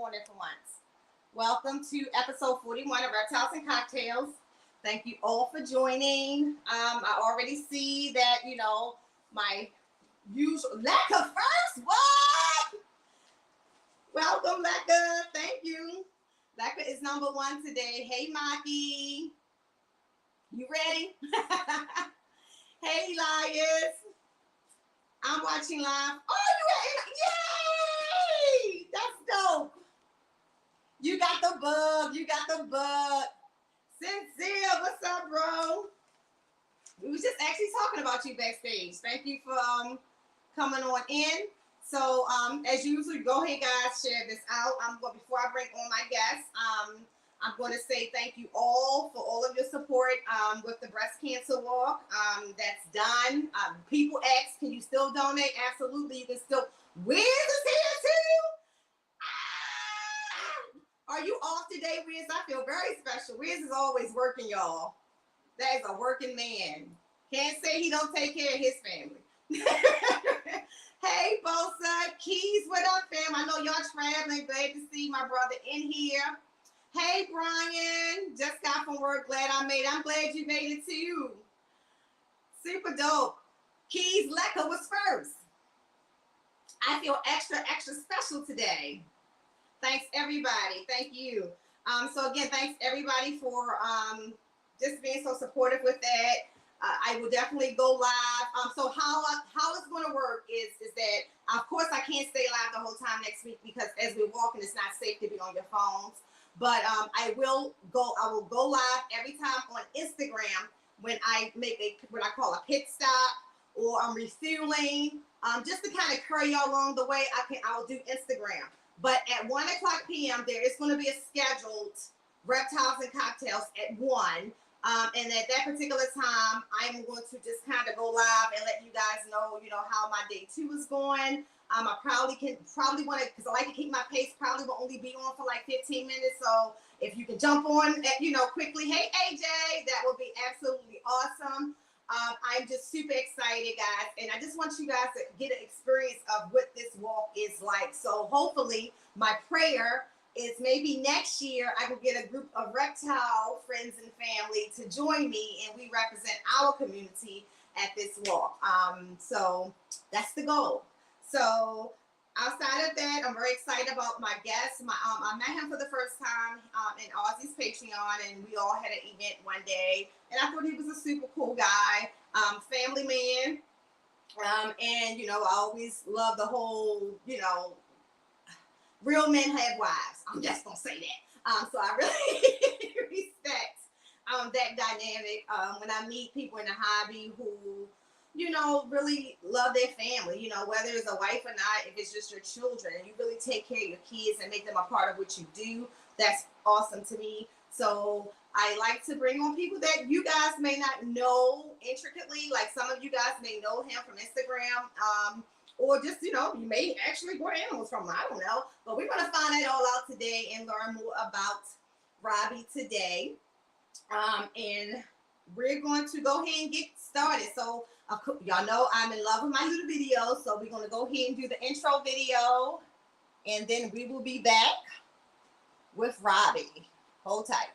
on it for once. Welcome to episode 41 of Reptiles and Cocktails. Thank you all for joining. I already see that, my usual Leka first. What? Welcome, Leka. Thank you. Leka is number one today. Hey, Maki. You ready? Hey, Elias. I'm watching live. Oh, you Yay! That's dope. You got the bug. Sincere, what's up, bro? We was just actually talking about you backstage. Thank you for coming on in. So, as usual, go ahead, guys, share this out. Before I bring on my guests, I'm going to say thank you all for all of your support with the breast cancer walk. That's done. People ask, can you still donate? Absolutely. You can still. Wiz is here too. Are you off today, Wiz? I feel very special. Wiz is always working, y'all. That is a working man. Can't say he don't take care of his family. Hey, Bosa. Keys, what up, fam? I know y'all traveling. Glad to see my brother in here. Hey, Brian. Just got from work. I'm glad you made it too. Super dope. Keys, Leka was first. I feel extra special today. Thanks, everybody. Thank you. So again, thanks everybody for just being so supportive with that. I will definitely go live. So how it's going to work is that, of course, I can't stay live the whole time next week because as we're walking, it's not safe to be on your phones. But I will go live every time on Instagram when I make what I call a pit stop or I'm refueling. Just to kind of carry y'all along the way, I will do Instagram. But at 1 o'clock p.m., there is going to be a scheduled Reptiles and Cocktails at 1. And at that particular time, I'm going to just kind of go live and let you guys know, how my day 2 is going. I probably want to, because I like to keep my pace, probably will only be on for like 15 minutes. So if you can jump on, quickly. Hey, AJ, that would be absolutely awesome. I'm just super excited, guys. And I just want you guys to get an experience of what this walk is like. So hopefully my prayer is maybe next year I can get a group of reptile friends and family to join me and we represent our community at this walk. So that's the goal. So outside of that, I'm very excited about my guest. I met him for the first time in Ozzy's Patreon, and we all had an event one day. And I thought he was a super cool guy, family man. And, I always love the whole, real men have wives. I'm just going to say that. So I really respect that dynamic when I meet people in the hobby who, really love their family, whether it's a wife or not, if it's just your children, and you really take care of your kids and make them a part of what you do. That's awesome to me. So I like to bring on people that you guys may not know intricately. Like some of you guys may know him from Instagram, or just, you may actually grow animals from him. I don't know. But we're going to find that all out today and learn more about Robbie today. And we're going to go ahead and get started. So y'all know I'm in love with my little videos. So we're going to go ahead and do the intro video. And then we will be back with Robbie. Hold tight.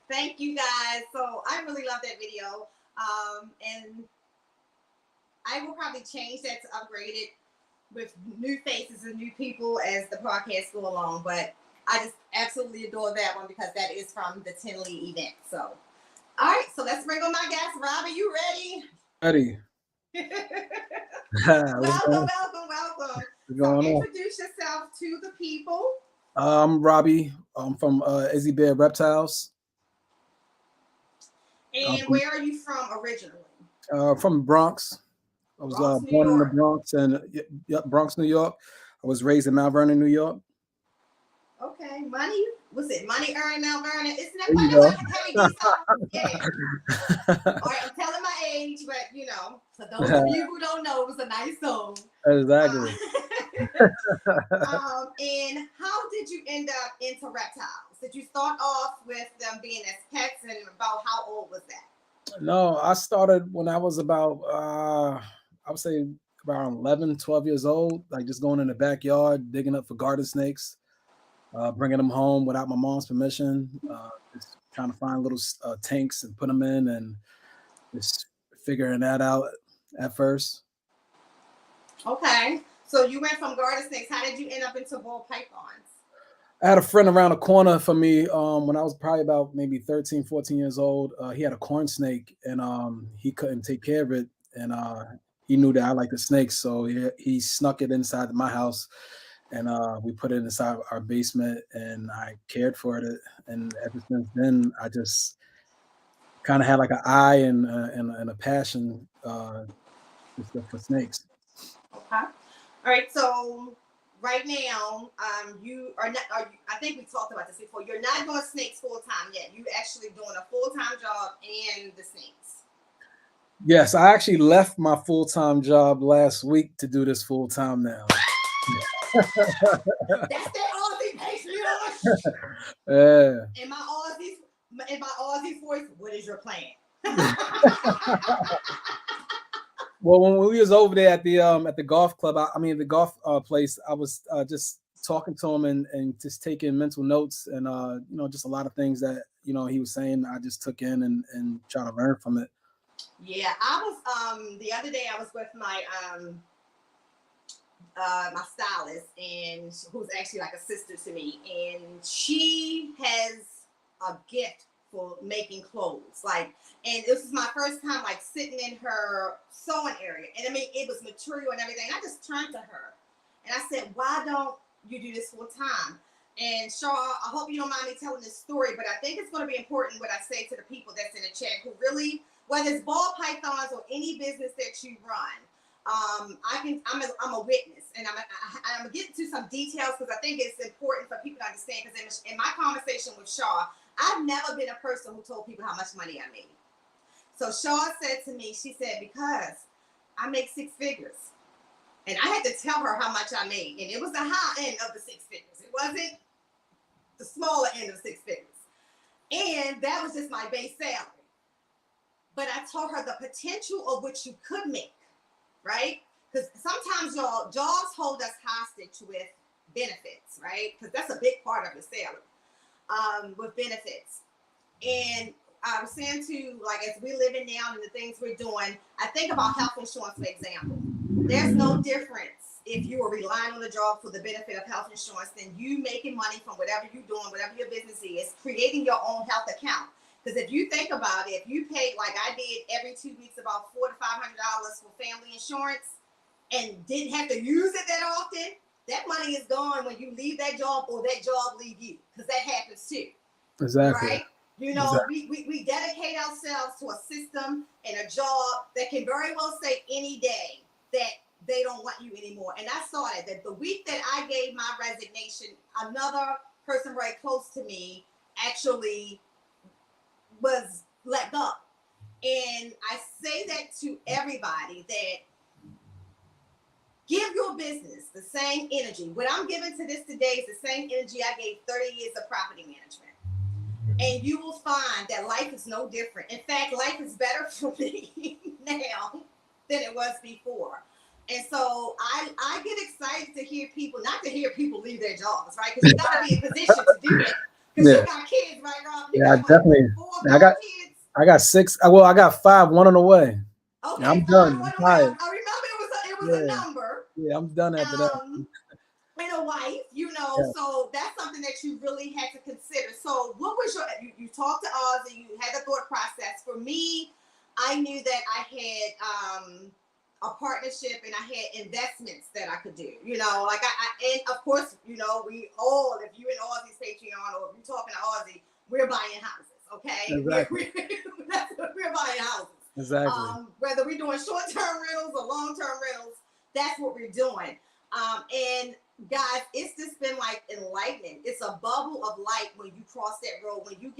Thank you guys. So I really love that video. And I will probably change that to upgrade it with new faces and new people as the podcast go along. But I just absolutely adore that one because that is from the Tinley event. So, all right. So let's bring on my guest. Robbie, you ready? Ready. Welcome. What's So going on? introduce yourself to the people. I'm Robbie. I'm from Izzy Reptiles. I'm And where are you from originally? from the Bronx. I was Bronx, New born in the York. Bronx and Bronx, New York. I was raised in Mount Vernon, New York. Okay, money. What's it? Money earned, Mount Vernon. Isn't that There funny? you That's go. like a heavy D song. Yeah. All right, I'm telling my age, but for those of you who don't know, it was a nice song. Exactly. And how did you end up into reptiles? Did you start off with them being as pets, and about how old was that? No, I started when I was about, I would say around 11, 12 years old, like just going in the backyard, digging up for garden snakes, bringing them home without my mom's permission, just trying to find little tanks and put them in and just figuring that out at first. Okay, so you went from garden snakes. How did you end up into ball pythons? I had a friend around the corner for me when I was probably about maybe 13, 14 years old. He had a corn snake and he couldn't take care of it. And he knew that I liked the snakes. So he snuck it inside my house and we put it inside our basement and I cared for it. And ever since then, I just kind of had like an eye and a passion just for snakes. Okay. All right. So right now, you are not. I think we talked about this before. You're not doing snakes full time yet. You actually doing a full time job and the snakes. Yes, I actually left my full-time job last week to do this full-time now. That's that Aussie patriot. Yeah. In my Aussie voice, what is your plan? Well, when we was over there at the golf club, I mean the golf place, I was just talking to him and just taking mental notes and just a lot of things that he was saying. I just took in and try to learn from it. Yeah, I was the other day I was with my stylist and who's actually like a sister to me, and she has a gift for making clothes. And this is my first time like sitting in her sewing area, and I mean it was material and everything. I just turned to her and I said, "Why don't you do this full time?" And Shaw, I hope you don't mind me telling this story, but I think it's going to be important what I say to the people that's in the chat who really, whether it's ball pythons or any business that you run, I'm a witness, and I'm gonna get into some details because I think it's important for people to understand. Because in my conversation with Shaw, I've never been a person who told people how much money I made. So Shaw said to me, she said, because I make six figures. And I had to tell her how much I made. And it was the high end of the six figures. It wasn't the smaller end of six figures. And that was just my base salary. But I told her the potential of what you could make, right? Because sometimes jobs hold us hostage with benefits, right? Because that's a big part of the salary, with benefits. And I was saying to, like, as we're living now and the things we're doing, I think about health insurance, for example. There's no difference if you are relying on the job for the benefit of health insurance than you making money from whatever you're doing, whatever your business is, creating your own health account. Because if you think about it, if you paid like I did every 2 weeks about $400 to $500 for family insurance and didn't have to use it that often, that money is gone when you leave that job or that job leave you, because that happens too. Exactly. Right? We dedicate ourselves to a system and a job that can very well say any day that they don't want you anymore. And I saw that the week that I gave my resignation, another person very close to me actually was let go. And I say that to everybody, that give your business the same energy. What I'm giving to this today is the same energy I gave 30 years of property management. And you will find that life is no different. In fact, life is better for me now than it was before. And so I get excited to hear people, not to hear people leave their jobs, right? Because you got to be in position to do that. Because you got kids, right, Rob? You Yeah, got what, definitely. 4 or kids? I got 6. Well, I got 5, one on the way. Okay, Yeah, I'm 5 done. I'm on the way. tired. I remember it was a Yeah. number. Yeah, I'm done after that. And a wife, Yeah. so that's something that you really had to consider. So what was you talked to Ozzy, you had the thought process. For me, I knew that I had a partnership and I had investments that I could do, like and of course, we all, if you're in Ozzy's Patreon or if you're talking to Ozzy, we're buying houses, okay? Exactly. We're buying houses. Exactly. Whether we're doing short-term rentals or long-term rentals, that's what we're doing. And guys, it's just been like enlightening. It's a bubble of light when you cross that road, when you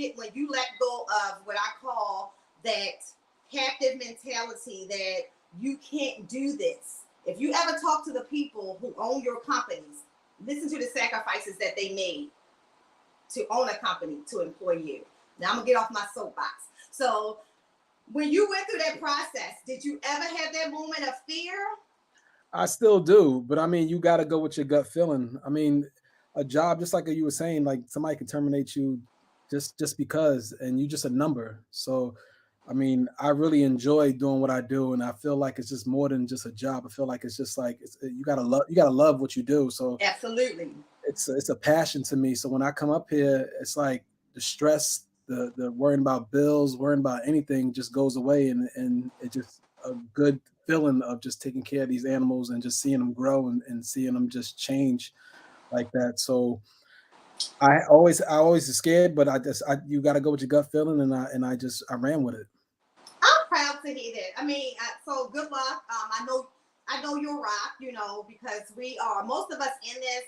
let go of what I call that captive mentality that you can't do this. If you ever talk to the people who own your companies, listen to the sacrifices that they made to own a company, to employ you. Now I'm gonna get off my soapbox. So when you went through that process, did you ever have that moment of fear? I still do, but I mean, you got to go with your gut feeling. I mean, a job, just like you were saying, like somebody can terminate you just because, and you just a number. So, I mean, I really enjoy doing what I do, and I feel like it's just more than just a job. I feel like it's just like you gotta love what you do. So absolutely, it's a passion to me. So when I come up here, it's like the stress, the worrying about bills, worrying about anything just goes away, and it just a good feeling of just taking care of these animals and just seeing them grow and seeing them just change like that. So I always was scared, but you got to go with your gut feeling, and I ran with it. I'm proud to hear that. I mean, so good luck. I know you'll rock, because most of us in this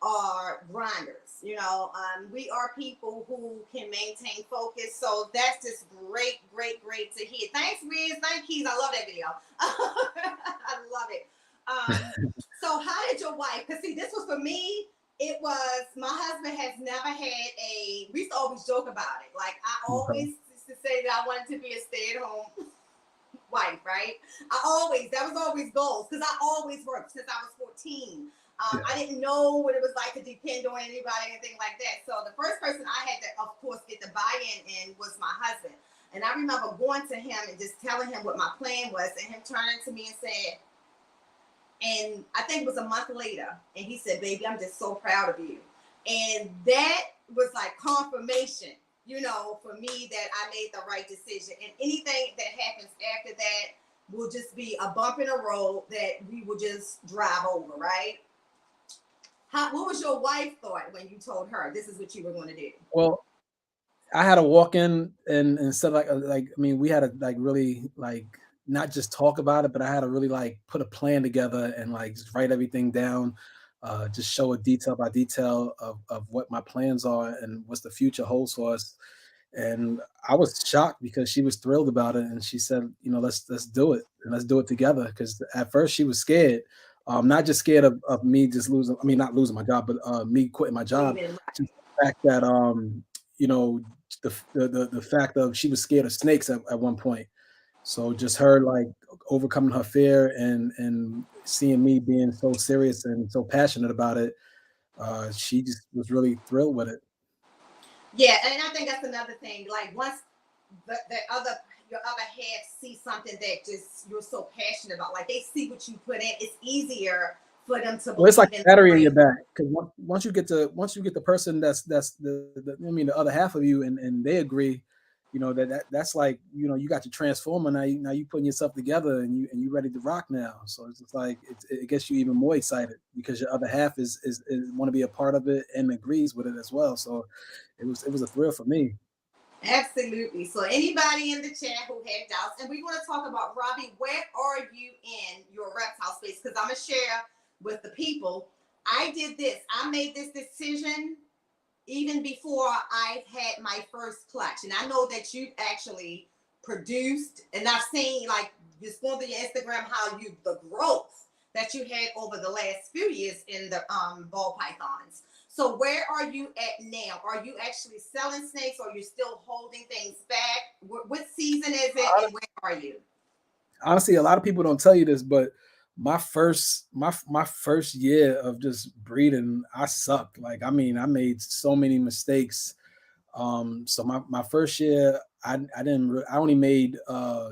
are grinders, we are people who can maintain focus. So that's just great, great, great to hear. Thanks, Riz. Thank Keys. I love that video. I love it. So how did your wife, because see, this was for me, it was, my husband has never had we used to always joke about it. Like I always used to say that I wanted to be a stay-at-home wife, right? That was always goals, because I always worked since I was 14. I didn't know what it was like to depend on anybody, anything like that. So the first person I had to, of course, get the buy-in in was my husband. And I remember going to him and just telling him what my plan was, and him turning to me and saying, and I think it was a month later, and he said, "Baby, I'm just so proud of you." And that was like confirmation, for me, that I made the right decision. And anything that happens after that will just be a bump in the road that we will just drive over, right? What was your wife thought when you told her this is what you were going to do? Well, I had to walk in and instead of I mean, we had to really not just talk about it, but I had to really put a plan together and just write everything down, just show it detail by detail of what my plans are and what's the future holds for us. And I was shocked because she was thrilled about it, and she said, let's do it, and let's do it together. Because at first she was scared, not just scared of me just losing, I mean, not losing my job, but me quitting my job. Just the fact that the fact of she was scared of snakes at one point. So just her overcoming her fear and seeing me being so serious and so passionate about it, she just was really thrilled with it. Yeah, and I think that's another thing. Like once your other half see something that just you're so passionate about, like they see what you put in, it's easier for them to. Well, it's like a battery in your back, because once you get the person that's the other half of you, and they agree, that's like you got your transformer now you putting yourself together and you ready to rock now. So it's just like it gets you even more excited because your other half is want to be a part of it and agrees with it as well. So it was a thrill for me. Absolutely. So anybody in the chat who had doubts, and we want to talk about, Robbie, where are you in your reptile space? Because I'm gonna share with the people. I did this. I made this decision even before I had my first clutch. And I know that you actually produced, and I've seen just going through your Instagram how the growth that you had over the last few years in the ball pythons. So where are you at now? Are you actually selling snakes, or are you still holding things back? What season is it, and where are you? Honestly, a lot of people don't tell you this, but my first year of just breeding, I sucked. I made so many mistakes. So my first year, I only made I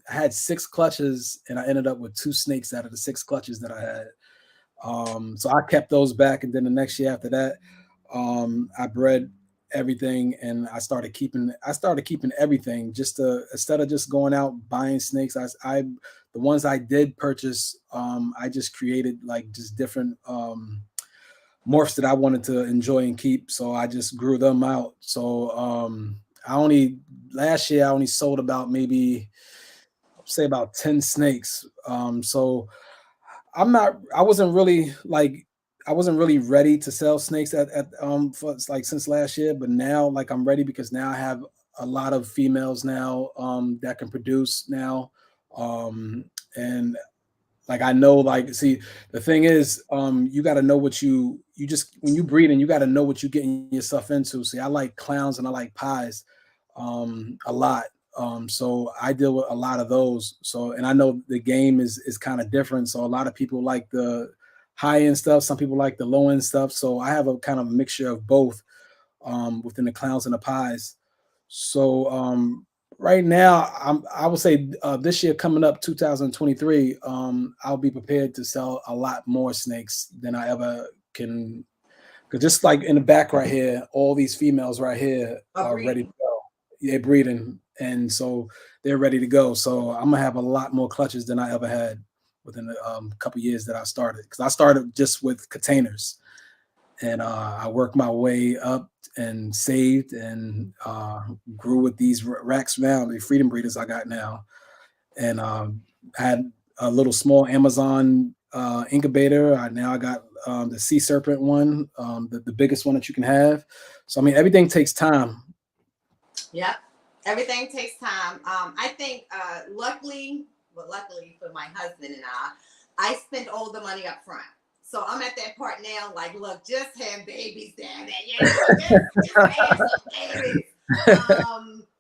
had 6 clutches, and I ended up with 2 snakes out of the 6 clutches that I had. So I kept those back, and then the next year after that, I bred everything, and I started keeping everything, just to, instead of just going out buying snakes. I the ones I did purchase, I just created like just different morphs that I wanted to enjoy and keep. So I just grew them out. So I only last year I only sold about maybe, say, about 10 snakes. So I wasn't really ready to sell snakes for like since last year, but now like I'm ready, because now I have a lot of females now that can produce now. And like I know, like, see, the thing is, you got to know what you just, when you breed, and you got to know what you're getting yourself into. See, I like clowns and I like pies a lot. So I deal with a lot of those. So, and I know the game is kind of different. So a lot of people like the high end stuff. Some people like the low end stuff. So I have a kind of mixture of both within the clowns and the pies. So right now, I would say this year coming up, 2023, I'll be prepared to sell a lot more snakes than I ever can. Because just like in the back right here, all these females right here are ready to go. They're breeding, and so they're ready to go. So I'm gonna have a lot more clutches than I ever had within a couple years that I started. Because I started just with containers, and I worked my way up and saved and grew with these racks now, the freedom breeders I got now, and had a little small Amazon incubator. I got the sea serpent one, the biggest one that you can have. So I mean, everything takes time. Yep, everything takes time. I think luckily for my husband and I spent all the money up front. So I'm at that part now, like, look, just have babies, damn it. Just have some babies.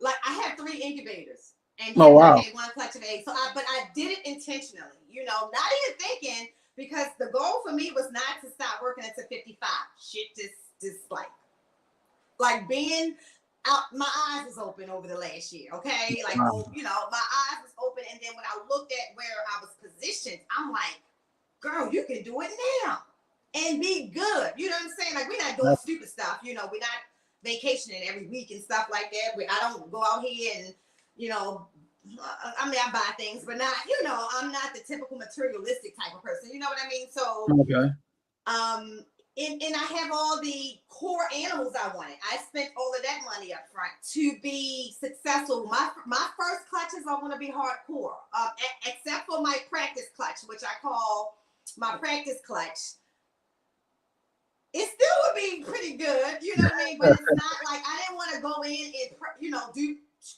Like, I have 3 incubators, and Oh, wow. I had 1 clutch of eggs. But I did it intentionally, not even thinking, because the goal for me was not to stop working until 55. Shit just like being out, my eyes was open over the last year, okay? Like, Wow. my eyes was open, and then when I looked at where I was positioned, I'm like, girl, you can do it now and be good. You know what I'm saying? Like, we're not doing stupid stuff. We're not vacationing every week and stuff like that. I don't go out here and, I mean, I buy things, but not, I'm not the typical materialistic type of person. You know what I mean? So, Okay. And I have all the core animals I wanted. I spent all of that money up front to be successful. My first clutches are going to be hardcore, except for my practice clutch, which I call my practice clutch. It still would be pretty good, you know what I mean? But it's not like, I didn't want to go in and,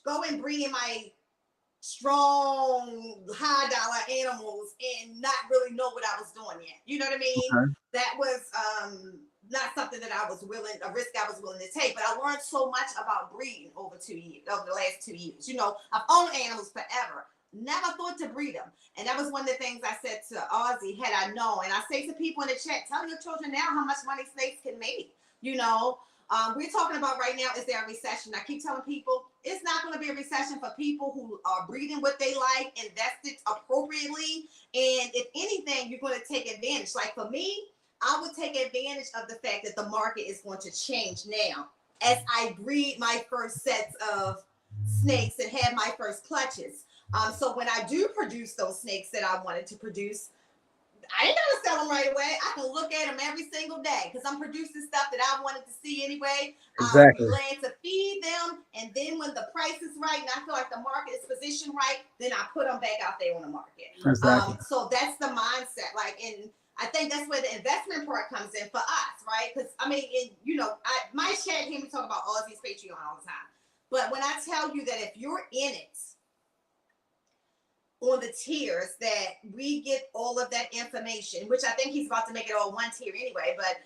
go and breed in my strong, high dollar animals and not really know what I was doing yet. You know what I mean? Okay. That was not something that a risk I was willing to take. But I learned so much about breeding over the last 2 years. I've owned animals forever. Never thought to breed them. And that was one of the things I said to Ozzy, had I known. And I say to people in the chat, tell your children now how much money snakes can make. We're talking about right now, is there a recession? I keep telling people, it's not going to be a recession for people who are breeding what they like, invested appropriately. And if anything, you're going to take advantage. Like for me, I would take advantage of the fact that the market is going to change now as I breed my first sets of snakes and have my first clutches. So when I do produce those snakes that I wanted to produce, I ain't gonna sell them right away. I can look at them every single day because I'm producing stuff that I wanted to see anyway. Exactly. I'm glad to feed them, and then when the price is right and I feel like the market is positioned right, then I put them back out there on the market. Exactly. So that's the mindset. And I think that's where the investment part comes in for us, right? Because I mean, my chat hear me talk about Aussie's Patreon all the time, but when I tell you that if you're in it on the tiers, that we get all of that information, which I think he's about to make it all one tier anyway, but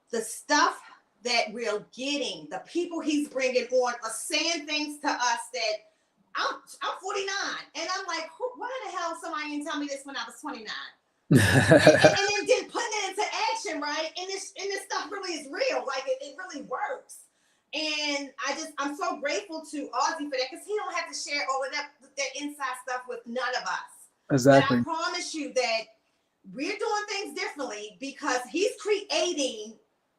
the stuff that we're getting, the people he's bringing on are saying things to us that I'm 49, and I'm like, why the hell somebody didn't tell me this when I was 29? and then putting it into action, right? And this stuff really is real. Like it really works. And I'm so grateful to Ozzy for that, because he don't have to share all of that inside stuff with none of us. Exactly. But I promise you that we're doing things differently, because he's creating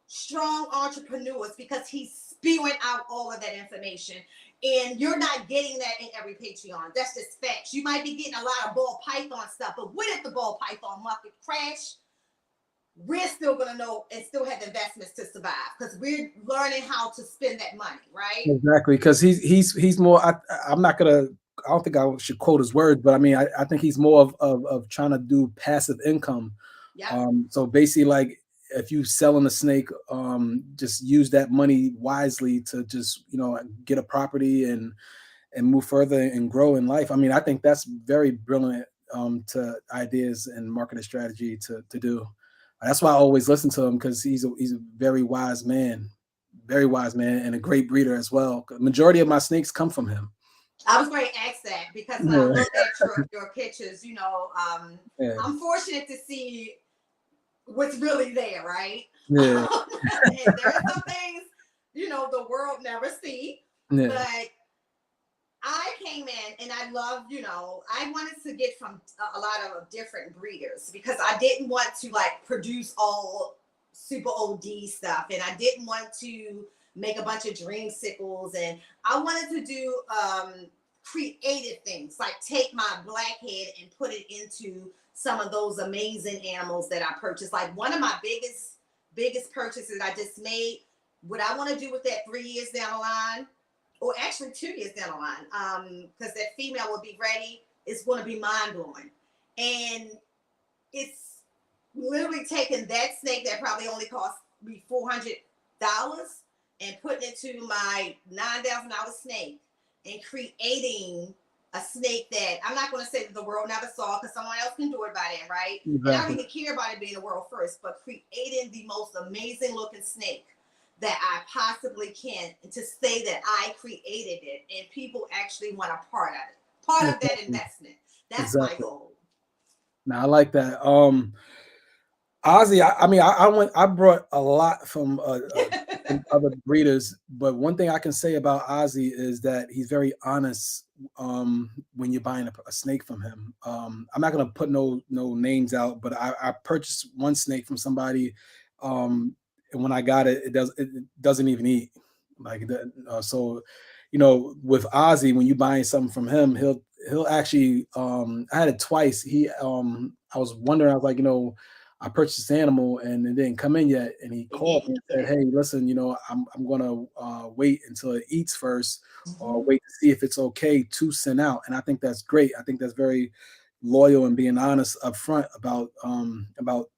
strong entrepreneurs, because he's spewing out all of that information. And you're not getting that in every Patreon. That's just facts. You might be getting a lot of ball python stuff, but what if the ball python market crash? We're still going to know and still have investments to survive, because we're learning how to spend that money, right? Exactly, because he's more. I'm not gonna. I don't think I should quote his words, but I mean, I think he's more of trying to do passive income. Yeah. So basically, like, if you selling a snake, just use that money wisely to just get a property and move further and grow in life. I mean, I think that's very brilliant to ideas and marketing strategy to do. That's why I always listen to him, because he's a very wise man, and a great breeder as well. Majority of my snakes come from him. I was going to ask that, because when I look at your pictures, I'm fortunate to see what's really there, right? Yeah. And there are some things, the world never see. Yeah. But I came in and I love, I wanted to get from a lot of different breeders, because I didn't want to like produce all super OD stuff, and I didn't want to make a bunch of dreamsicles, and I wanted to do creative things, like take my blackhead and put it into some of those amazing animals that I purchased. Like one of my biggest purchases I just made, what I want to do with that 3 years down the line, or actually 2 years down the line, because that female will be ready, it's going to be mind-blowing. And it's literally taking that snake that probably only cost me $400 and putting it to my $9,000 snake and creating a snake that I'm not going to say that the world never saw, because someone else can do it by then, right? Exactly. And I don't even care about it being the world first, but creating the most amazing looking snake that I possibly can, and to say that I created it and people actually want a part of that investment. That's my goal. Now I like that. Ozzy, I brought a lot from other breeders, but one thing I can say about Ozzy is that he's very honest when you're buying a snake from him. I'm not gonna put no names out, but I purchased one snake from somebody, and when I got it, it doesn't even eat. Like so, with Ozzy, when you buying something from him, he'll actually. I had it twice. I was wondering. I was like, I purchased this animal and it didn't come in yet. And he called me and said, "Hey, listen, I'm gonna wait until it eats first, or wait to see if it's okay to send out." And I think that's great. I think that's very loyal and being honest up front about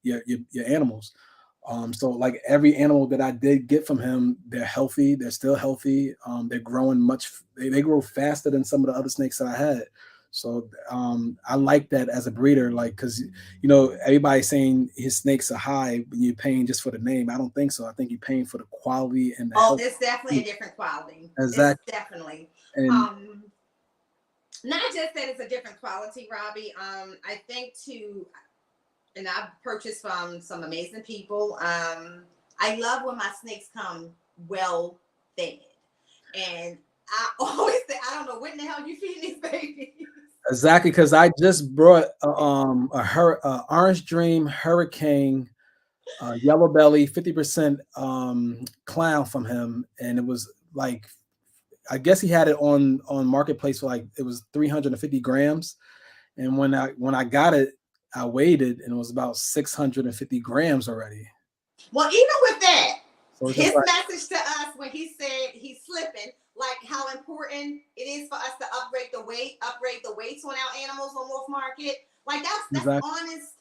your animals. So like every animal that I did get from him, they're healthy. They're still healthy. They're growing they grow faster than some of the other snakes that I had. So I like that as a breeder, like, because everybody's saying his snakes are high, but you're paying just for the name. I don't think so. I think you're paying for the quality and the health. It's definitely a different quality. Exactly. It's definitely. Not just that it's a different quality, Robbie. I think too, and I've purchased from some amazing people. I love when my snakes come well fed, and I always say, I don't know when the hell you feed these babies. Exactly, because I just brought a Orange Dream Hurricane, Yellow Belly, 50% clown from him, and it was like, I guess he had it on Marketplace for like, it was 350 grams, and when I got it, I weighed it and it was about 650 grams already. Well, even with that, so his message to us when he said he's slipping, like how important it is for us to upgrade the weights on our animals on Wolf Market. Like that's honest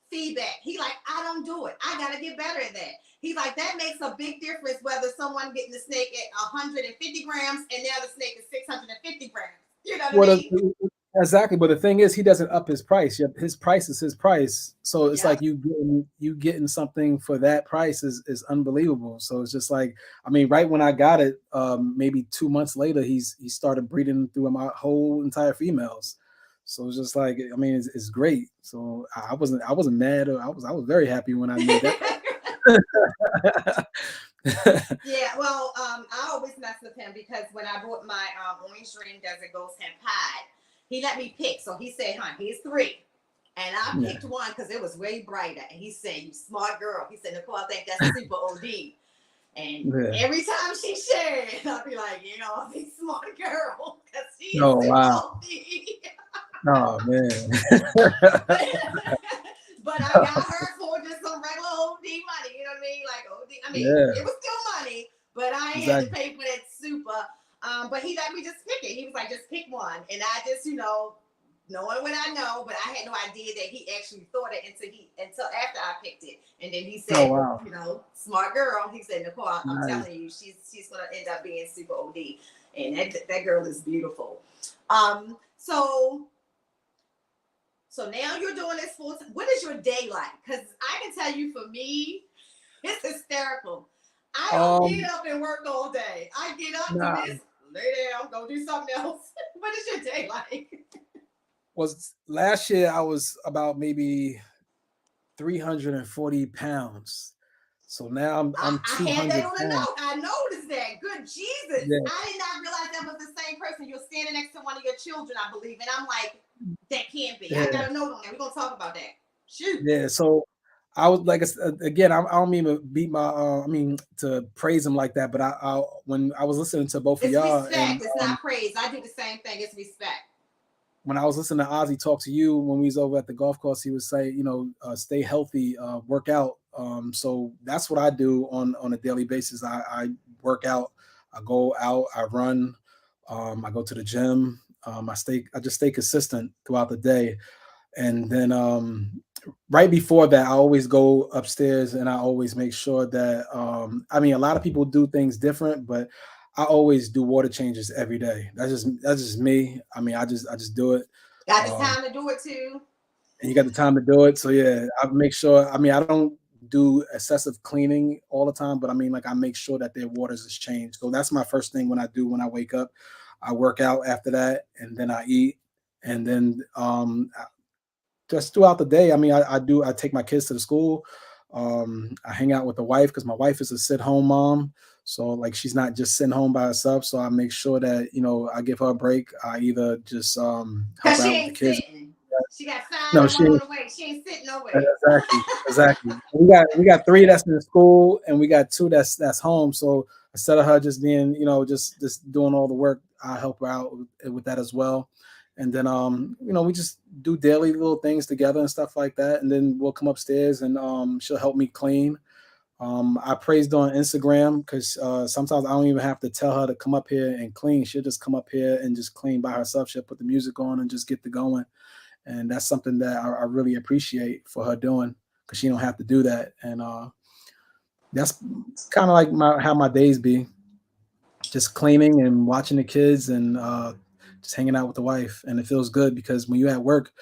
feedback. He like, I don't do it. I gotta get better at that. He's like, that makes a big difference whether someone getting the snake at 150 grams and the other snake is 650 grams. You know what I mean? Exactly, but the thing is, he doesn't up his price. His price is his price, so it's like you getting something for that price is unbelievable. So it's just like, I mean, right when I got it, maybe 2 months later, he started breeding through my whole entire females. So it's just like, I mean, it's great. So I wasn't mad. I was very happy when I made that. Yeah, well, I always mess with him because when I bought my orange ring Desert Ghost hemp pie, he let me pick. So he said, "Huh, here's three." And I Yeah. picked one because it was way brighter. And he said, "You smart girl." He said, "Nicole, I think that's super OD." And Yeah. every time she shared it, I'd be like, I'm a smart girl because she is Oh super wow. OD. Oh man. But I got her for just some regular OD money. You know what I mean? Like OD. I mean, Yeah. it was still money, but I ain't had to Exactly. pay for that super. But he let me just pick it. He was like, just pick one, and I just, knowing what I know, but I had no idea that he actually thought it until after I picked it, and then he Oh said, wow. smart girl. He said, "Nicole, I'm Nice. telling you, she's gonna end up being super OD, and that girl is beautiful." So now you're doing this full time. What is your day like? Because I can tell you, for me, it's hysterical. I don't get up and work all day. I get up, do Nah. this, lay down, go do something else. What is your day like? Was last year I was about maybe 340 pounds. So now I'm I had that 200 on a pounds. note. I noticed that. Good Jesus. Yeah. I did not realize that was the same person. You're standing next to one of your children, I believe. And I'm like, that can't be. I Yeah. got a note on that. We're going to talk about that. Shoot. Yeah. So I was like, again, I don't mean to beat my, I mean to praise him like that, but I when I was listening to both of It's y'all, and respect. It's not praise. I do the same thing. It's respect. when I was listening to Ozzy talk to you when we was over at the golf course, he would say, stay healthy, work out. So that's what I do on a daily basis. I work out, I go out, I run, I go to the gym. I just stay consistent throughout the day. And then right before that, I always go upstairs and I always make sure that I mean, a lot of people do things different, but I always do water changes every day. That's just me. I mean, I just do it. Got the Um, time to do it too. and you got the time to do it. So yeah, I make sure. I mean, I don't do excessive cleaning all the time, but I mean, like I make sure that their waters is changed. So that's my first thing when I do when I wake up. I work out after that, and then I eat, and then just throughout the day. I mean, I take my kids to the school. I hang out with the wife because my wife is a sit-home mom. So like she's not just sitting home by herself. So I make sure that, I give her a break. I either just help Because her she out with the ain't kids. sitting. She got 5 No, and she one on the way. She ain't sitting no way. exactly. We got three that's in school and we got two that's home. So instead of her just being, just doing all the work, I help her out with that as well. And then we just do daily little things together and stuff like that. And then we'll come upstairs and she'll help me clean. I praised on Instagram because sometimes I don't even have to tell her to come up here and clean. She'll just come up here and just clean by herself. She'll put the music on and just get to going. And that's something that I really appreciate for her doing because she don't have to do that. And that's kind of like how my days be, just cleaning and watching the kids and just hanging out with the wife. And it feels good because when you're at work,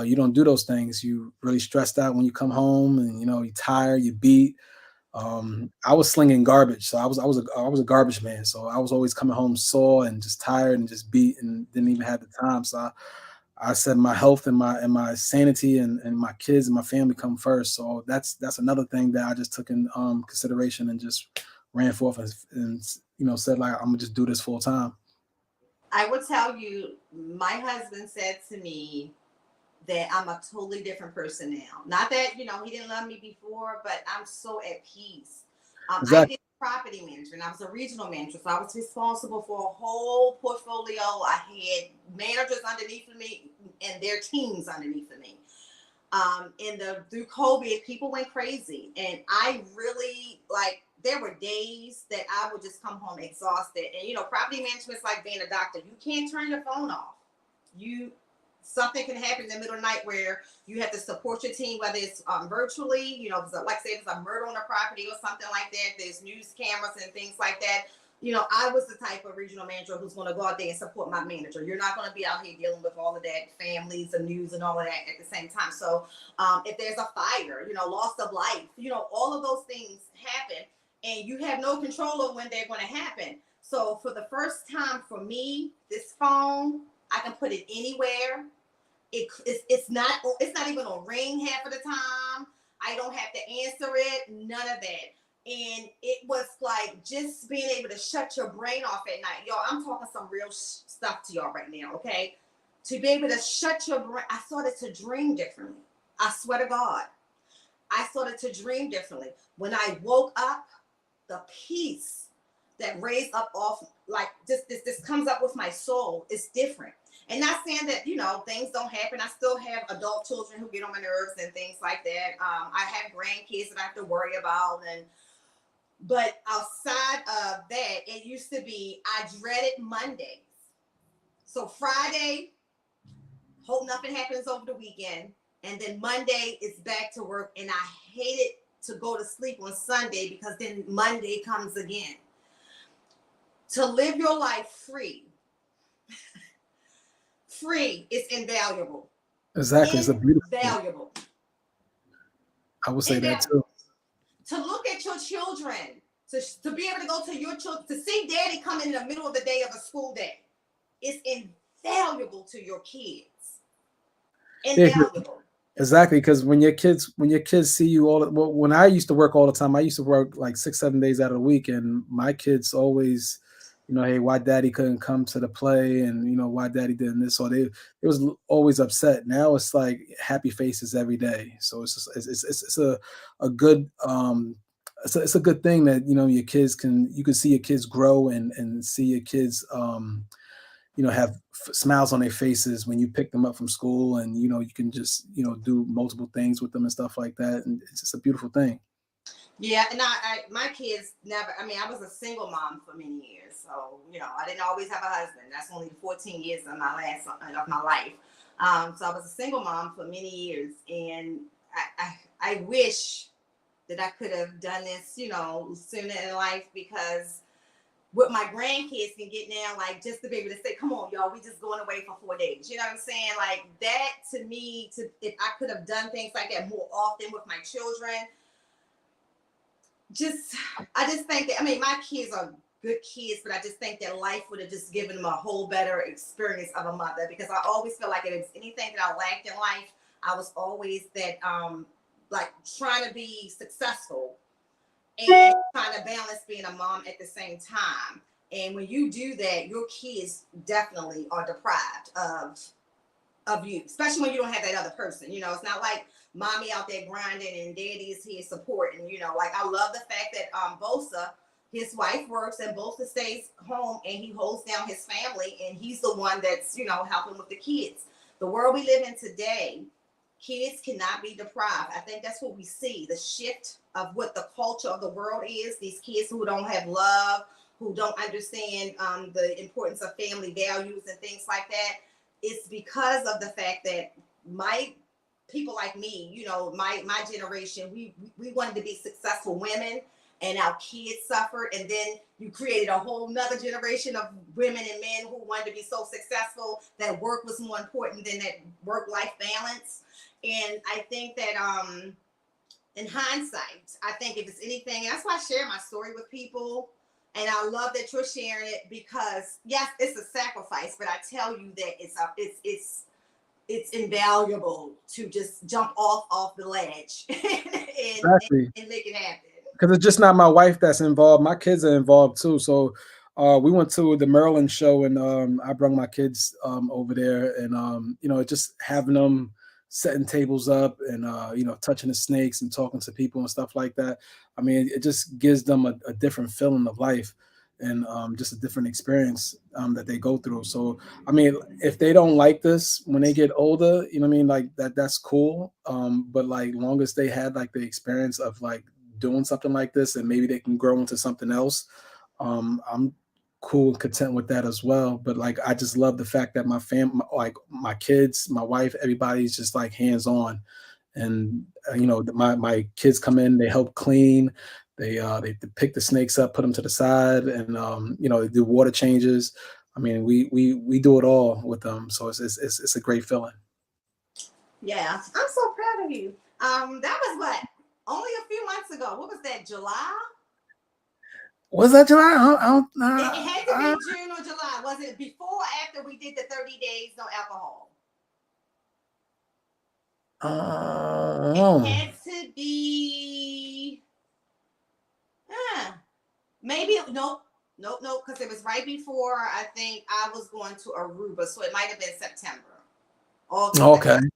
you don't do those things. You really stressed out when you come home, and you're tired, you beat. I was slinging garbage, so I was a garbage man. So I was always coming home sore and just tired and just beat and didn't even have the time. So I said my health and my sanity and my kids and my family come first. So that's another thing that I just took in consideration and just ran forth and said like I'm gonna just do this full time. I will tell you, my husband said to me that I'm a totally different person now. Not that, he didn't love me before, but I'm so at peace. I Exactly. did property management. I was a regional manager, so I was responsible for a whole portfolio. I had managers underneath of me and their teams underneath of me. Through COVID, people went crazy, and I really there were days that I would just come home exhausted. And property management is like being a doctor. You can't turn your phone off. Something can happen in the middle of the night where you have to support your team, whether it's virtually, like say if it's a murder on a property or something like that. There's news cameras and things like that. I was the type of regional manager who's going to go out there and support my manager. You're not going to be out here dealing with all of that, families and news and all of that at the same time. So if there's a fire, loss of life, all of those things happen, and you have no control of when they're going to happen. So for the first time for me, this phone, I can put it anywhere. It's not even on ring half of the time. I don't have to answer it. None of that. And it was like just being able to shut your brain off at night. Y'all, I'm talking some real stuff to y'all right now, okay? To be able to shut your brain, I started to dream differently. I swear to God. I started to dream differently. When I woke up, the peace that raised up off, like this comes up with my soul is different. And not saying that, things don't happen. I still have adult children who get on my nerves and things like that. I have grandkids that I have to worry about. But outside of that, it used to be I dreaded Mondays. So Friday, hope nothing happens over the weekend. And then Monday is back to work. And I hated to go to sleep on Sunday because then Monday comes again. To live your life free. Free is invaluable. Exactly. It's a beautiful thing. Invaluable. I would say that too. To look at your children, to be able to go to your children, to see daddy come in the middle of the day of a school day, is invaluable to your kids. Invaluable. Yeah, exactly, because when your kids see you when I used to work all the time, I used to work like 6-7 days out of the week, and my kids always, hey, why daddy couldn't come to the play, and why daddy didn't this, or it was always upset. Now it's like happy faces every day. So it's a good it's a good thing that your kids you can see your kids grow and see your kids have smiles on their faces when you pick them up from school, and you can just do multiple things with them and stuff like that, and it's just a beautiful thing. Yeah, and my kids never. I mean, I was a single mom for many years, so I didn't always have a husband. That's only 14 years of my life. So I was a single mom for many years, and I wish that I could have done this, sooner in life, because what my grandkids can get now, like just to be able to say, come on, y'all, we just going away for 4 days. You know what I'm saying? Like that to me, if I could have done things like that more often with my children, I just think that, my kids are good kids, but I just think that life would have just given them a whole better experience of a mother, because I always feel like if it was anything that I lacked in life, I was always that, like trying to be successful and trying to balance being a mom at the same time. And when you do that, your kids definitely are deprived of you, especially when you don't have that other person. It's not like mommy out there grinding and daddy is here supporting. Like I love the fact that Bosa, his wife works and Bosa stays home and he holds down his family, and he's the one that's helping with the kids. The world we live in today, kids cannot be deprived. I think that's what we see, the shift of what the culture of the world is. These kids who don't have love, who don't understand the importance of family values and things like that. It's because of the fact that my people like me, my generation, we wanted to be successful women, and our kids suffered. And then you created a whole nother generation of women and men who wanted to be so successful that work was more important than that work-life balance. And I think that in hindsight, I think if it's anything, that's why I share my story with people. And I love that you're sharing it, because yes, it's a sacrifice, but I tell you that it's invaluable to just jump off the ledge and make it happen. Because it's just not my wife that's involved. My kids are involved too. So we went to the Maryland show, and I brought my kids over there, and just having them setting tables up and touching the snakes and talking to people and stuff like that. I mean, it just gives them a different feeling of life, and just a different experience that they go through. So I mean, if they don't like this when they get older, like that's cool. But like long as they had like the experience of like doing something like this, and maybe they can grow into something else, I'm cool and content with that as well. But like I just love the fact that my family, like my kids, my wife, everybody's just like hands on. And my kids come in, they help clean, they pick the snakes up, put them to the side, and they do water changes. I mean, we do it all with them, so it's a great feeling. Yeah, I'm so proud of you. That was what, only a few months ago. What was that, July? Was that July? It had to be June or July. Was it before or after we did the 30 days no alcohol? It had to be maybe nope, because it was right before I think I was going to Aruba, so it might have been September. August, Okay. September.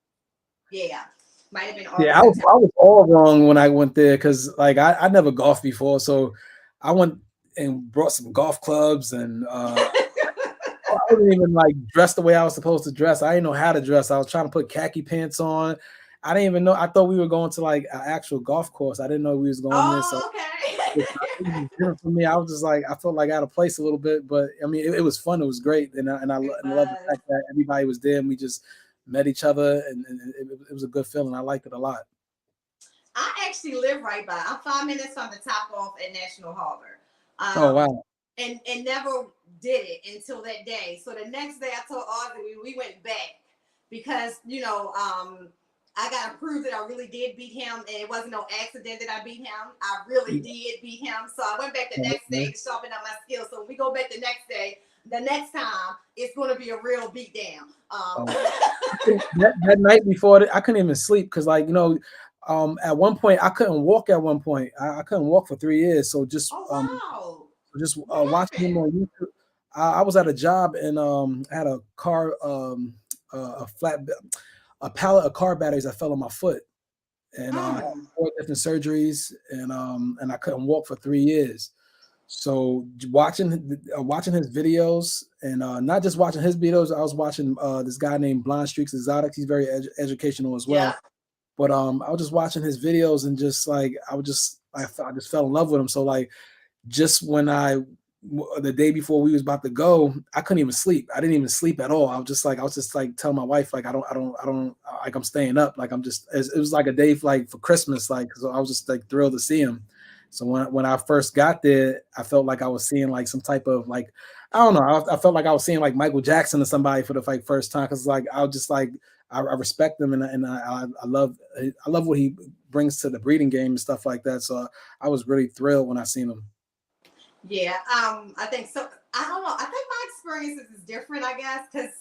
Yeah, might have been August. Yeah, I was all wrong when I went there because like I never golfed before, so I went and brought some golf clubs and I wasn't even like dressed the way I was supposed to dress. I didn't know how to dress. I was trying to put khaki pants on. I didn't even know. I thought we were going to like an actual golf course. I didn't know we was going there. So okay. it was different for me. I was just like I felt like out of place a little bit, but I mean it was fun. It was great, and I love the fact that everybody was there and we just met each other, and it was a good feeling. I liked it a lot. I actually live right by. I'm 5 minutes from the top off at National Harbor. Oh wow. And never did it until that day. So the next day I told Audrey we went back because I got to prove that I really did beat him, and it wasn't no accident that I beat him. I really did beat him. So I went back the next day to sharpen up my skills. So when we go back the next day, the next time it's going to be a real beat down. That night before, I couldn't even sleep because, like, at one point I couldn't walk. At one point, I couldn't walk for 3 years. So just watching him on YouTube. I was at a job and I had a car, a pallet of car batteries that fell on my foot, and I had 4 different surgeries, and I couldn't walk for 3 years. So watching his videos, and not just watching his videos, I was watching this guy named Blind Streaks Exotics. He's very educational as well. Yeah. But I was just watching his videos and just like I just fell in love with him. So like just when the day before we was about to go, I couldn't even sleep. I didn't even sleep at all. I was just like telling my wife like I don't like I'm staying up. Like it was like a day for Christmas. Like so I was just like thrilled to see him. So when I first got there, I felt like I was seeing like some type of like I don't know. I felt like I was seeing like Michael Jackson or somebody for the first time because like I was just like I respect him and I love what he brings to the breeding game and stuff like that. So I was really thrilled when I seen him. Yeah, I think so. I don't know. I think my experiences is different, I guess, because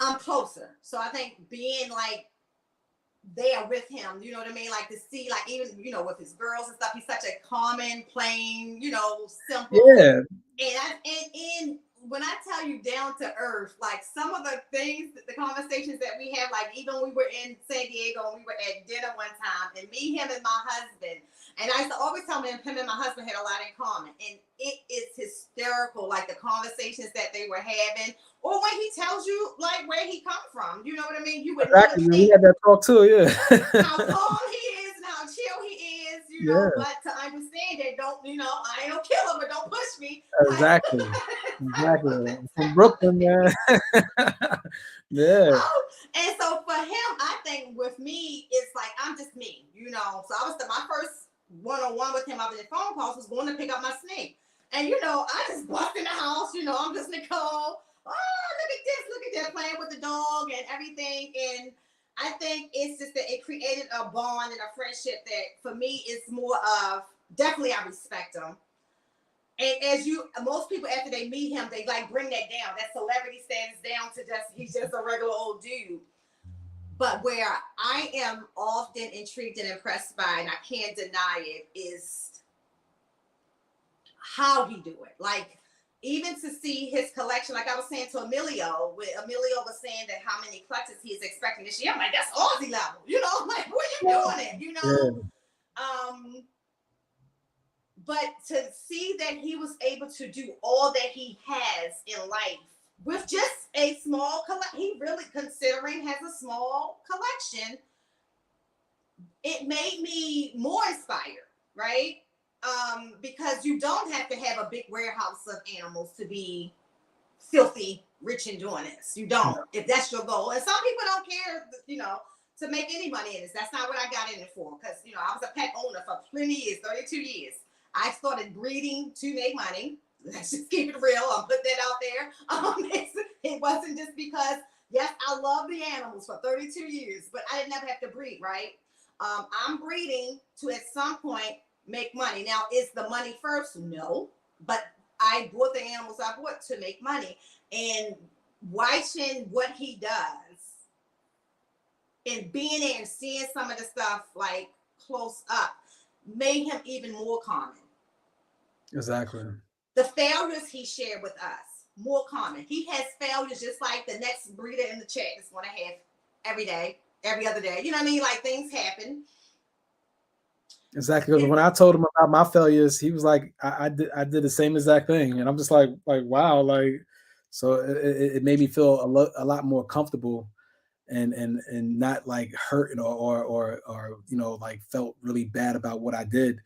I'm closer. So I think being like there with him, you know what I mean? Like to see, like even with his girls and stuff, he's such a common, plain, simple. Yeah. And when I tell you down to earth, like some of the things, the conversations that we have, like even we were in San Diego and we were at dinner one time, and me, him, and my husband. And I used to always tell him and my husband had a lot in common. And it is hysterical, like the conversations that they were having. Or when he tells you, like, where he come from. You know what I mean? You would exactly. We had that talk, too, yeah. How calm he is and how chill he is, yeah. But to understand that I ain't no killer, but don't push me. Exactly. Exactly. From Brooklyn, man. yeah. And so for him, I think with me, it's like, I'm just me, So I was my first one-on-one with him after the phone calls was going to pick up my snake. And, I just bust in the house, I'm just Nicole. Oh, look at that, playing with the dog and everything. And I think it's just that it created a bond and a friendship that for me is more of, definitely I respect him. And most people after they meet him, they like bring that down. That celebrity status down to he's just a regular old dude. But where I am often intrigued and impressed by, and I can't deny it, is how he do it. Like, even to see his collection, like I was saying to Emilio was saying that how many clutches he is expecting this year. I'm like, that's Aussie level, like, where you doing it, Yeah. But to see that he was able to do all that he has in life with just a small collection, he really, considering, has a small collection, it made me more inspired, right? Because you don't have to have a big warehouse of animals to be filthy rich in doing this. You don't, if that's your goal. And some people don't care, to make any money in this. That's not what I got in it for. Because, I was a pet owner for plenty years, 32 years. I started breeding to make money. Let's just keep it real. I'll put that out there. It wasn't just because, yes, I love the animals for 32 years, but I didn't never have to breed, right? I'm breeding to, at some point, make money. Now, is the money first? No. But I bought the animals I bought to make money. And watching what he does and being there and seeing some of the stuff like close up made him even more common. Exactly. The failures he shared with us, more common. He has failures just like the next breeder in the chat is going to have every day, every other day. You know what I mean? Like things happen. Exactly. Because when I told him about my failures, he was like, I did the same exact thing. And I'm just like, wow. Like, so it made me feel a lot more comfortable and not like hurting or like felt really bad about what I did.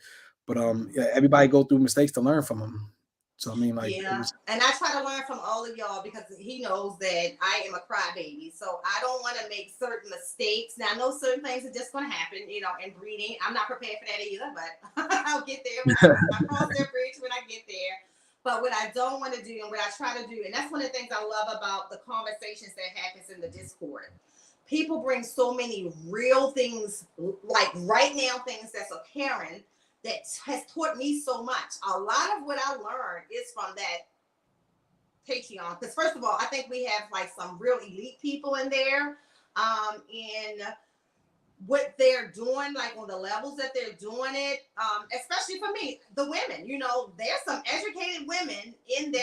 But yeah, everybody go through mistakes to learn from them. So I mean, like, yeah, and I try to learn from all of y'all because he knows that I am a crybaby. So I don't want to make certain mistakes. Now I know certain things are just going to happen, in breeding. I'm not prepared for that either, but I'll get there when I cross that bridge when I get there. But what I don't want to do and what I try to do, and that's one of the things I love about the conversations that happens in the Discord. People bring so many real things, like right now, things that's apparent that has taught me so much. A lot of what I learned is from that Patreon. Because first of all, I think we have like some real elite people in there, in what they're doing, like on the levels that they're doing it. Especially for me, the women. There's some educated women in that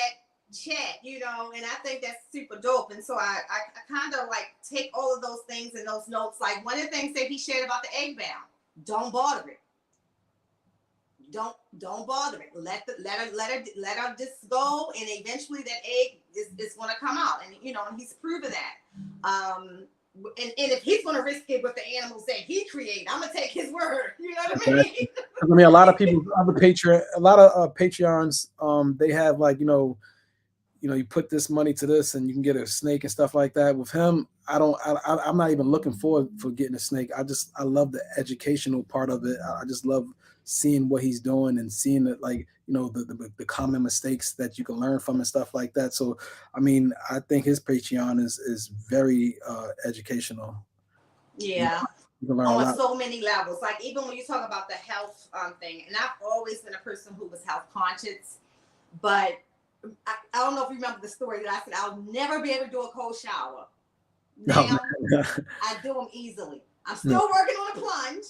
chat, and I think that's super dope. And so I kind of like take all of those things and those notes. Like one of the things that he shared about the egg bound, don't bother it. Don't bother it. Let her just go, and eventually that egg is going to come out, and and he's proven that. And if he's going to risk it with the animals that he created, I'm gonna take his word. You know what I mean? I mean, a lot of people, a lot of Patreons, they have like you put this money to this and you can get a snake and stuff like that. With him, I'm not even looking forward for getting a snake. I love the educational part of it. I just love seeing what he's doing and seeing that, like, the common mistakes that you can learn from and stuff like that. So, I mean, I think his Patreon is very educational. Yeah. You can learn a lot. So many levels. Like even when you talk about the health thing, and I've always been a person who was health conscious, but I don't know if you remember the story that I said I'll never be able to do a cold shower. Now I do them easily. I'm still working on a plunge,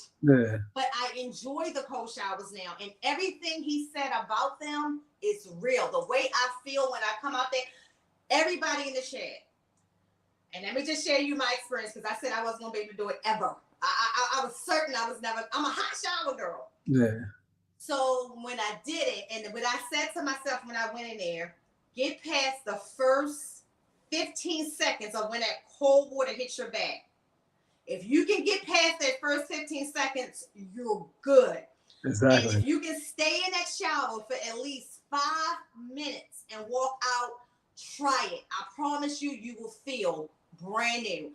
but I enjoy the cold showers now. And everything he said about them is real. The way I feel when I come out there, everybody in the shed. And let me just share you my experience, because I said I wasn't going to be able to do it ever. I was certain I was never. I'm a hot shower girl. Yeah. So when I did it, and what I said to myself when I went in there, get past the first 15 seconds of when that cold water hits your back. If you can get past that first 15 seconds, you're good. Exactly. And if you can stay in that shower for at least 5 minutes and walk out, try it. I promise you, you will feel brand new.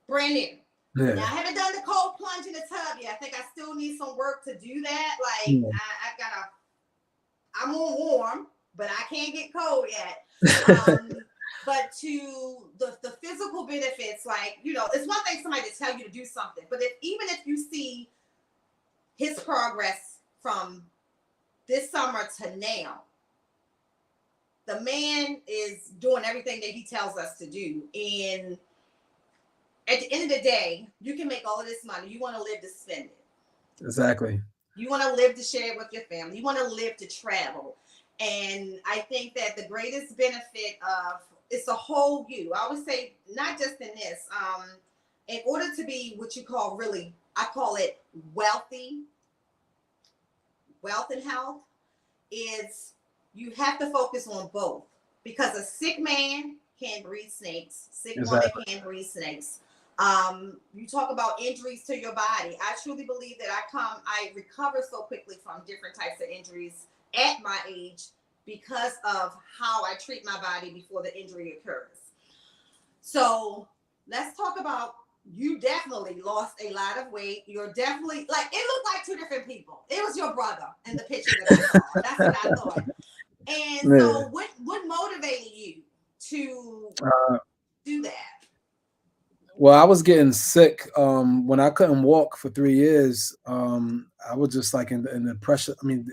Brand new. Yeah. Now, I haven't done the cold plunge in the tub yet. I think I still need some work to do that. Like, I'm on warm, but I can't get cold yet. But to the physical benefits, like, it's one thing somebody to tell you to do something, but even if you see his progress from this summer to now, the man is doing everything that he tells us to do. And at the end of the day, you can make all of this money. You want to live to spend it. Exactly. You want to live to share it with your family. You want to live to travel. And I think that the greatest benefit of it's a whole you. I always say, not just in this, in order to be what you call really, I call it wealthy, wealth and health, is you have to focus on both. Because a sick man can breed snakes. Sick woman can breed snakes. You talk about injuries to your body. I truly believe that I recover so quickly from different types of injuries at my age because of how I treat my body before the injury occurs. So let's talk about, you definitely lost a lot of weight. You're definitely, like, it looked like two different people. It was your brother in the picture that I saw. That's what I thought. And so what motivated you to do that? Well, I was getting sick when I couldn't walk for 3 years. I was just like in depression. I mean,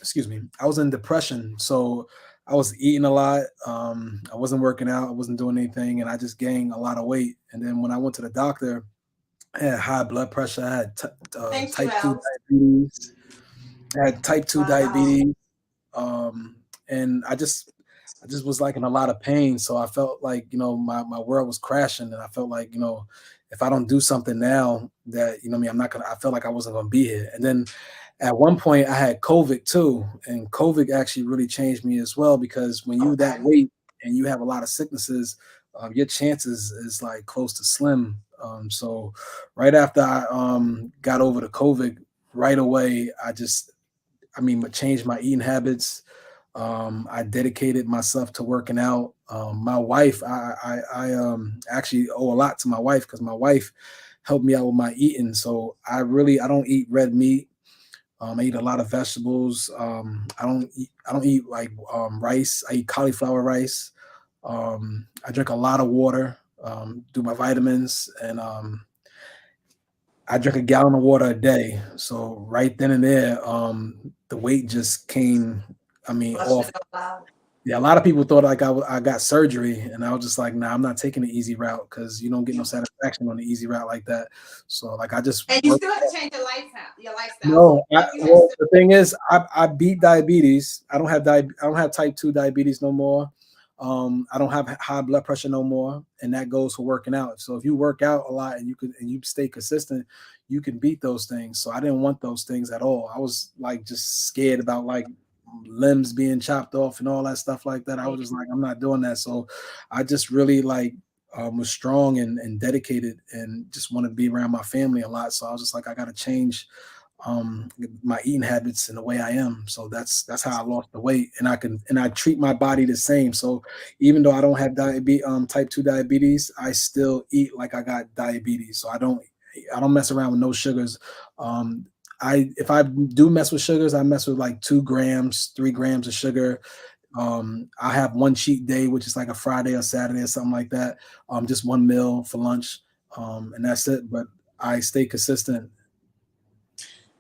excuse me, I was in depression. So I was eating a lot. I wasn't working out. I wasn't doing anything, and I just gained a lot of weight. And then when I went to the doctor, I had high blood pressure. I had type 2 diabetes. I had type 2 Wow. diabetes, and I just was like in a lot of pain. So I felt like, my world was crashing, and I felt like, if I don't do something now, that, what I mean, I felt like I wasn't gonna be here. And then at one point I had COVID too, and COVID actually really changed me as well, because when you that Okay. weight and you have a lot of sicknesses, your chances is like close to slim. So right after I got over the COVID, right away changed my eating habits. I dedicated myself to working out. My wife, I actually owe a lot to my wife, because my wife helped me out with my eating. So I don't eat red meat. I eat a lot of vegetables. I don't eat like rice. I eat cauliflower rice. I drink a lot of water. Do my vitamins, and I drink a gallon of water a day. So right then and there, the weight just came. Flush Off. it out. Yeah, a lot of people thought like I got surgery, and I was just like, nah, I'm not taking the easy route, because you don't get no satisfaction on the easy route like that. So like I just And you work. still have to change your lifestyle. Your lifestyle. So No, you have well, to. the thing is, I beat diabetes. I don't have type 2 diabetes no more. I don't have high blood pressure no more, and that goes for working out. So if you work out a lot and you stay consistent, you can beat those things. So I didn't want those things at all. I was like just scared about like limbs being chopped off and all that stuff like that. I was just like, I'm not doing that. So I just really like was strong and dedicated, and just want to be around my family a lot. So I was just like, I got to change my eating habits and the way I am. So that's how I lost the weight, and I treat my body the same. So even though I don't have type 2 diabetes, I still eat like I got diabetes. So I don't mess around with no sugars. Um, if I do mess with sugars, I mess with like 2 grams, 3 grams of sugar. I have one cheat day, which is like a Friday or Saturday or something like that. Just one meal for lunch, and that's it. But I stay consistent.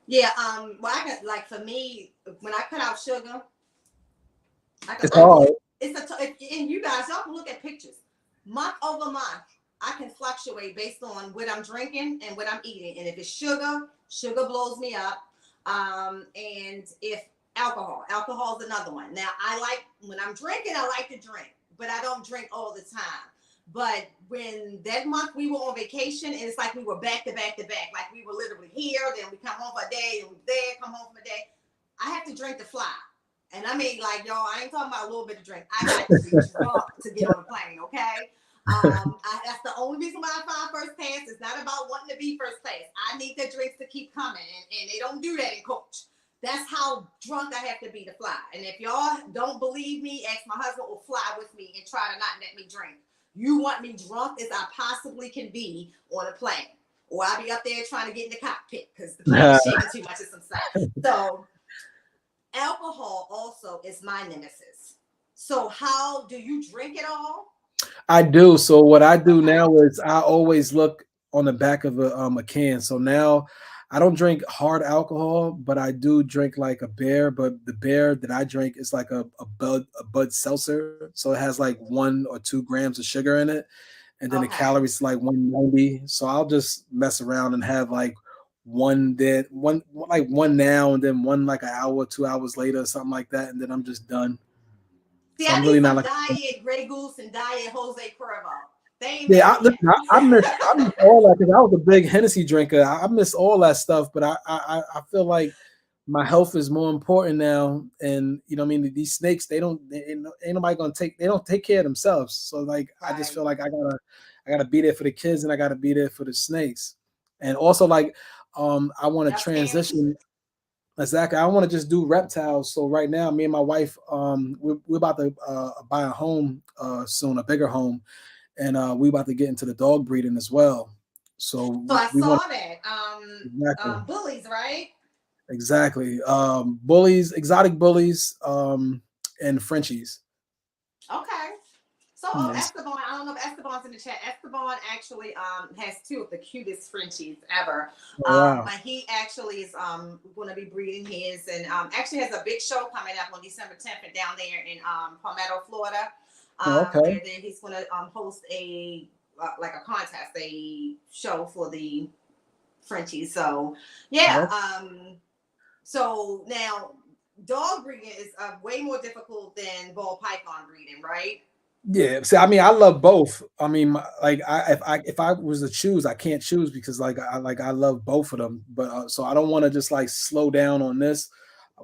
Yeah. Well, I got like for me, when I cut out sugar, It's I hard. can. And you guys, y'all can look at pictures. Month over month, I can fluctuate based on what I'm drinking and what I'm eating. And if it's sugar, sugar blows me up. And if alcohol is another one. Now, I like when I'm drinking, I like to drink, but I don't drink all the time. But when that month we were on vacation, and it's like we were back to back to back, like we were literally here, then we come home for a day, and we there, come home for a day. I have to drink to fly. And I mean, like, y'all, I ain't talking about a little bit of drink. I got to be drunk to get on the plane, okay? That's the only reason why I find first class. It's not about wanting to be first class. I need the drinks to keep coming, and they don't do that in coach. That's how drunk I have to be to fly. And if y'all don't believe me, ask my husband will fly with me and try to not let me drink. You want me drunk as I possibly can be on a plane, or I'll be up there trying to get in the cockpit because the plane is shaking too much or some stuff. So alcohol also is my nemesis. So how do you drink it all? I do. So what I do Okay. now is I always look on the back of a can. So now I don't drink hard alcohol, but I do drink like a beer. But the beer that I drink is like a Bud seltzer. So it has like 1 or 2 grams of sugar in it, and then the Okay. calories like 190. So I'll just mess around and have like one now, and then one like an hour, 2 hours later, or something like that, and then I'm just done. See, So I I'm really need not some like. diet Grey Goose and diet Jose Cuervo. They ain't Yeah, met me listen, I miss yet. all that, because I was a big Hennessy drinker. I miss all that stuff, but I feel like my health is more important now. And what I mean, these snakes, ain't nobody gonna they don't take care of themselves. So like, I just Right. feel like I gotta be there for the kids, and I gotta be there for the snakes. And also like, I want to Yep, family. transition. Exactly. I want to just do reptiles. So right now, me and my wife, we're about to buy a home soon, a bigger home, and we about to get into the dog breeding as well. So So I we want saw that. exactly, Bullies, right? exactly. Bullies, exotic bullies, and Frenchies. Okay. So, Yes. Esteban, I don't know if Esteban's in the chat. Esteban actually has two of the cutest Frenchies ever. Oh, wow. He actually is going to be breeding his, and actually has a big show coming up on December 10th and down there in Palmetto, Florida, Oh, okay. where then he's going to host a like a contest, a show for the Frenchies. So, yeah. Oh, So now, dog breeding is way more difficult than ball python breeding, right? Yeah, see, I mean, I love both. I mean, like, if I was to choose, I can't choose because I love both of them. But so I don't want to just like slow down on this.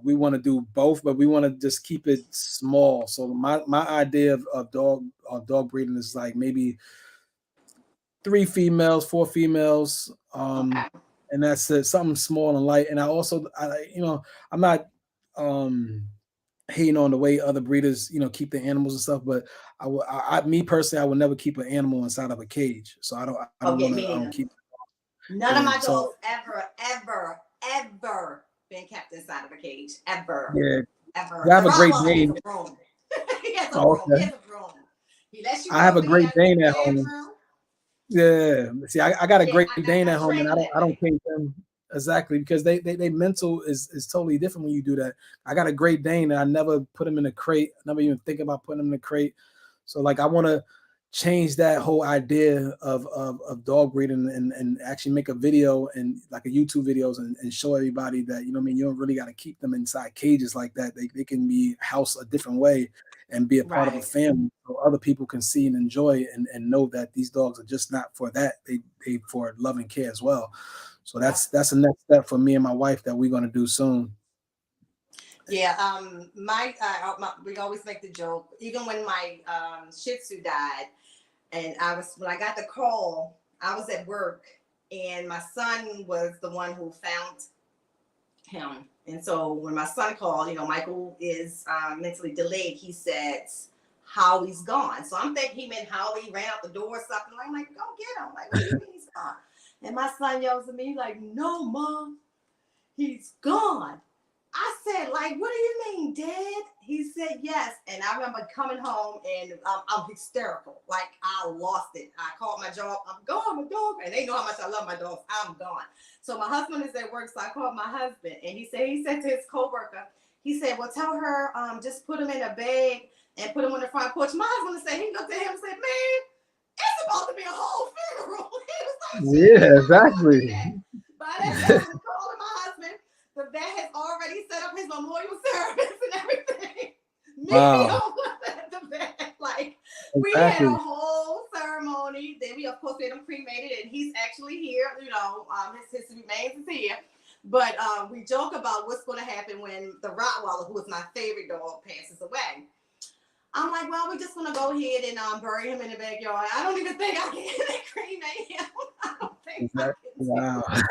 We want to do both, but we want to just keep it small. So my idea of dog breeding is like maybe three females, four females, Okay. and that's it. Something small and light. And I'm not um hating on the way other breeders, keep the animals and stuff. But me personally, I would never keep an animal inside of a cage. So I don't Okay, want to me neither. keep. None of Yeah. my So dogs ever been kept inside of a cage. Ever. yeah, Ever. I The have a Great Rottweiler has Dane. a room. He has a Oh, room. He okay. has a room. He lets you I have go a there. He Great has his Dane at home. bedroom. Yeah. See, I got a Yeah, Great Dane I at home, and train I them don't that I don't way. cage them exactly because they mental is totally different when you do that. I got a Great Dane, and I never put him in a crate. I never even think about putting him in a crate. So like I want to change that whole idea of dog breeding and actually make a video and like a YouTube videos and show everybody that what I mean, you don't really got to keep them inside cages like that. They can be housed a different way and be a part of a Right. family so other people can see and enjoy and know that these dogs are just not for that. They for love and care as well. So Yep. that's the next step for me and my wife that we're gonna do soon. Yeah. We always make the joke. Even when my Shih Tzu died, and when I got the call, I was at work, and my son was the one who found him. And so when my son called, Michael is mentally delayed. He said, Howie's gone. So I'm thinking he meant Howie ran out the door or something. I'm like, go get him. Like, what do you mean he's gone? And my son yells at me, like, no, Mom, he's gone. I said, like, what do you mean, Dad? He said, yes. And I remember coming home and I'm hysterical. Like, I lost it. I called my dog. I'm gone, my dog. And they know how much I love my dogs. I'm gone. So my husband is at work, so I called my husband. And he said to his coworker, he said, well, tell her, just put him in a bag and put him on the front porch. My husband said, he looked at him and said, man, it's about to be a whole funeral. He was like, shit, Yeah, I'm not going to do exactly. that. By that time, I'm calling my husband. The vet has already set up his memorial service and everything. Meet me Wow. home at the vet. Like, we had a Exactly. whole ceremony. Then we, of course, had him cremated, and he's actually here. His remains is here. But we joke about what's going to happen when the Rottweiler, who was my favorite dog, passes away. I'm like, well, we're just gonna go ahead and bury him in the backyard. I don't even think I can cremate him. I don't think I can do Wow. it.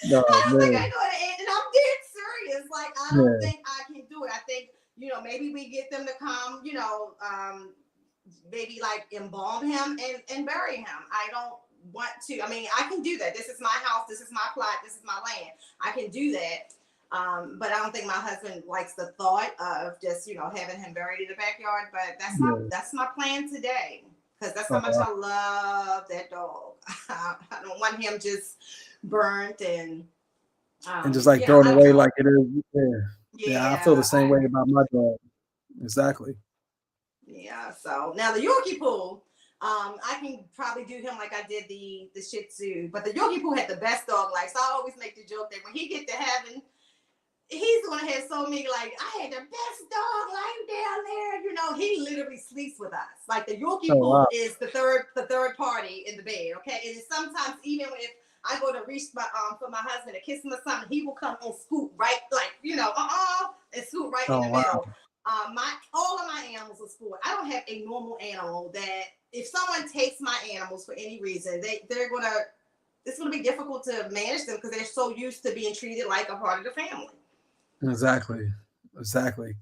No, I don't think I man. know it. And I'm dead serious. Like, I don't Yeah. think I can do it. I think, maybe we get them to come, maybe like embalm him and bury him. I don't want to. I mean, I can do that. This is my house. This is my plot. This is my land. I can do that. But I don't think my husband likes the thought of just, having him buried in the backyard. But Yeah. that's my plan today. Because that's how Oh, much wow. I love that dog. I don't want him just burnt and And just like yeah, throwing I don't away know. like it is. Yeah. Yeah, I feel the Yeah, same way about my dog. Exactly. yeah. So now the Yorkie pool, I can probably do him like I did the Shih Tzu, but the Yorkie pool had the best dog life. So I always make the joke that when he get to heaven, he's gonna have so many. Like, I had the best dog life down there. He literally sleeps with us. Like, the Yorkie Oh wow. pool is the third party in the bed. Okay, and sometimes even if I go to reach for my husband to kiss him or something, he will come and scoot right, like, and scoot right in Oh the wow. middle. All of my animals are sport. I don't have a normal animal that if someone takes my animals for any reason, they're gonna it's gonna be difficult to manage them because they're so used to being treated like a part of the family. Exactly. Exactly.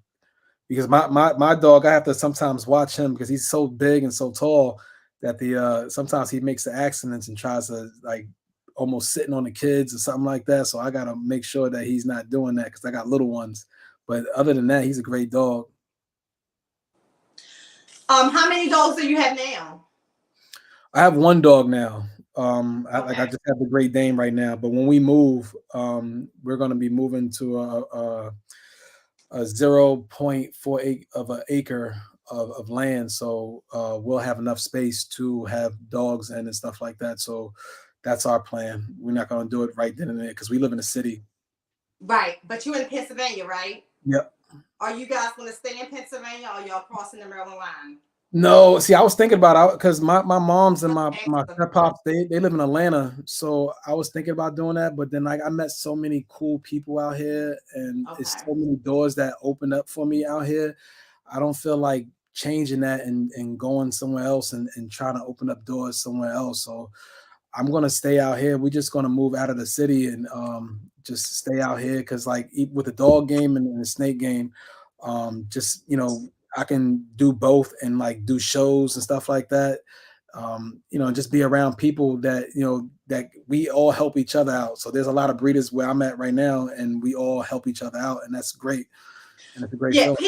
Because my dog, I have to sometimes watch him because he's so big and so tall that the sometimes he makes the accidents and tries to like almost sitting on the kids or something like that. So I gotta make sure that he's not doing that because I got little ones. But other than that, he's a great dog. How many dogs do you have now? I have one dog now. I Okay. just have the Great Dane right now. But when we move, we're gonna be moving to a 0.48 of an acre of land. So we'll have enough space to have dogs and stuff like that. So that's our plan. We're not going to do it right then and there because we live in a city. Right, but you're in Pennsylvania, right? Yep. Are you guys going to stay in Pennsylvania, or y'all crossing the Maryland line? No, see, I was thinking about it because my mom's and my step-pops, they live in Atlanta. So I was thinking about doing that, but then like I met so many cool people out here, and it's so many doors that opened up for me out here. I don't feel like changing that and going somewhere else and trying to open up doors somewhere else. So I'm gonna stay out here. We're just gonna move out of the city and just stay out here because like with the dog game and the snake game, just I can do both and like do shows and stuff like that. Just be around people that that we all help each other out. So there's a lot of breeders where I'm at right now, and we all help each other out, and that's great. And it's a great show. PA.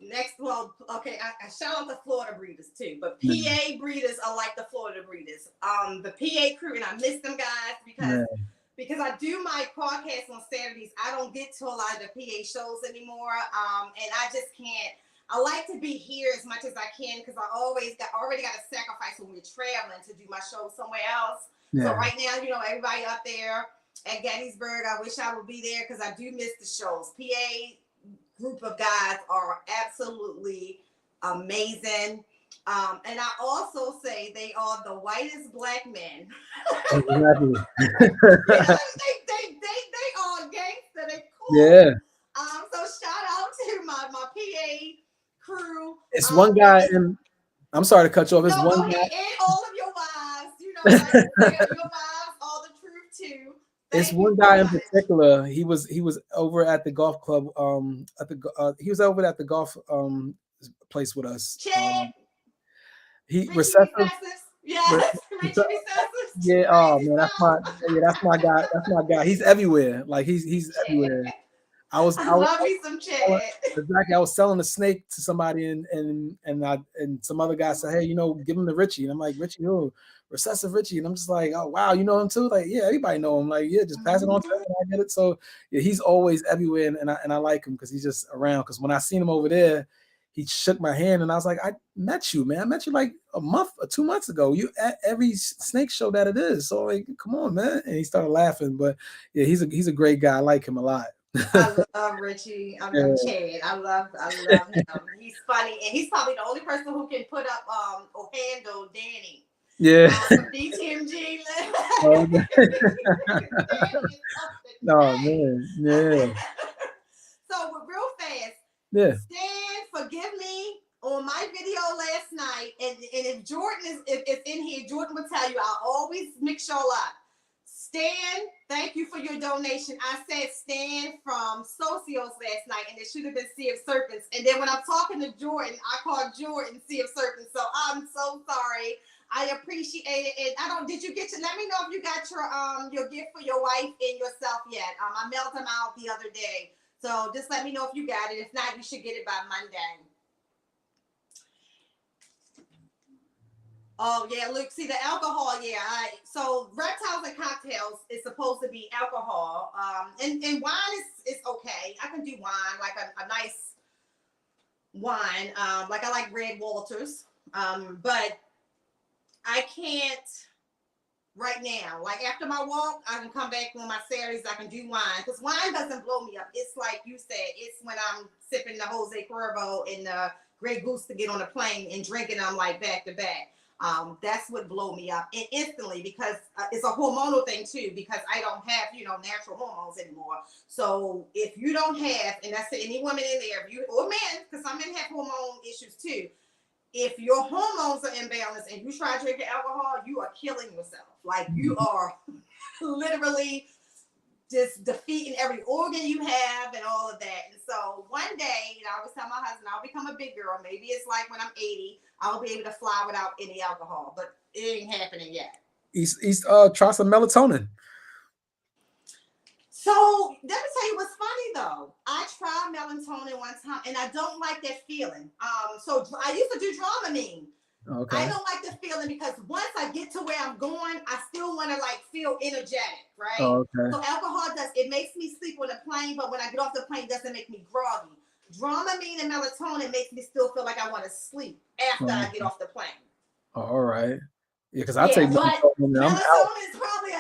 Next, well, okay, I shout out the Florida breeders too, but PA breeders are like the Florida breeders. The PA crew, and I miss them guys because I do my podcast on Saturdays. I don't get to a lot of the PA shows anymore, and I just can't. I like to be here as much as I can because I already got to sacrifice when we're traveling to do my show somewhere else. Yeah. So right now, everybody up there at Gettysburg, I wish I would be there because I do miss the shows. PA group of guys are absolutely amazing. And I also say they are the whitest black men. Exactly. they are gangster. They cool. Yeah. So shout out to my PA crew. It's one guy in. I'm sorry to cut you off. It's one guy. And all of your wives, your wives are the truth too. It's one guy in particular. He was over at the golf club. He was over at the golf place with us. Recessive. Yes, Richie Recessive. Yeah. Oh man, that's my guy. That's my guy. He's everywhere. Like he's everywhere. I love me some Chad. Exactly. I was selling a snake to somebody, and some other guy said, "Hey, give him to Richie." And I'm like, "Richie, who? Recessive Richie?" And I'm just like, "Oh wow, you know him too?" Like, yeah, everybody know him. Like, yeah, just pass it on to him. I get it. So yeah, he's always everywhere, and I like him because he's just around. Because when I seen him over there, he shook my hand, and I was like, "I met you, man. I met you like a month or 2 months ago. You at every snake show that it is. So like, come on, man." And he started laughing. But yeah, he's a great guy. I like him a lot. I love Richie. I love Chad. I love him. He's funny, and he's probably the only person who can put up or handle Danny. Yeah. DTMG. No man. Yeah. So we're real fast. Yeah. Stan, forgive me on my video last night, and if Jordan is in here, Jordan will tell you I always mix y'all up. Stan, thank you for your donation. I said Stan from Socios last night, and it should have been Sea of Serpents. And then when I'm talking to Jordan, I called Jordan Sea of Serpents. So I'm so sorry. I appreciate it. And did you get to let me know if you got your gift for your wife and yourself yet? I mailed them out the other day. So just let me know if you got it. If not, you should get it by Monday. Oh yeah, Luke. See the alcohol. Yeah. So Reptiles and Cocktails is supposed to be alcohol. And wine is okay. I can do wine, like a nice wine. Like I like Red Walters. But I can't right now. Like after my walk, I can come back on my Saturdays. I can do wine because wine doesn't blow me up. It's like you said. It's when I'm sipping the Jose Cuervo and the Grey Goose to get on a plane and drinking them like back to back. That's what blow me up and instantly because it's a hormonal thing too, because I don't have, natural hormones anymore. So if you don't have, and that's any woman in there, or men, because some men have hormone issues too. If your hormones are imbalanced and you try drinking alcohol, you are killing yourself. Like you are literally just defeating every organ you have and all of that. And so one day, I always tell my husband, I'll become a big girl. Maybe it's like when I'm 80, I'll be able to fly without any alcohol, but it ain't happening yet. He's try some melatonin. So let me tell you what's funny though. I tried melatonin one time and I don't like that feeling. So I used to do Dramamine. Okay. I don't like the feeling because once I get to where I'm going, I still want to feel energetic, right? Oh, okay. So alcohol it makes me sleep on the plane, but when I get off the plane, it doesn't make me groggy. Dramamine and melatonin makes me still feel like I want to sleep after I get off the plane. All right. Yeah, because I take melatonin. Melatonin is probably a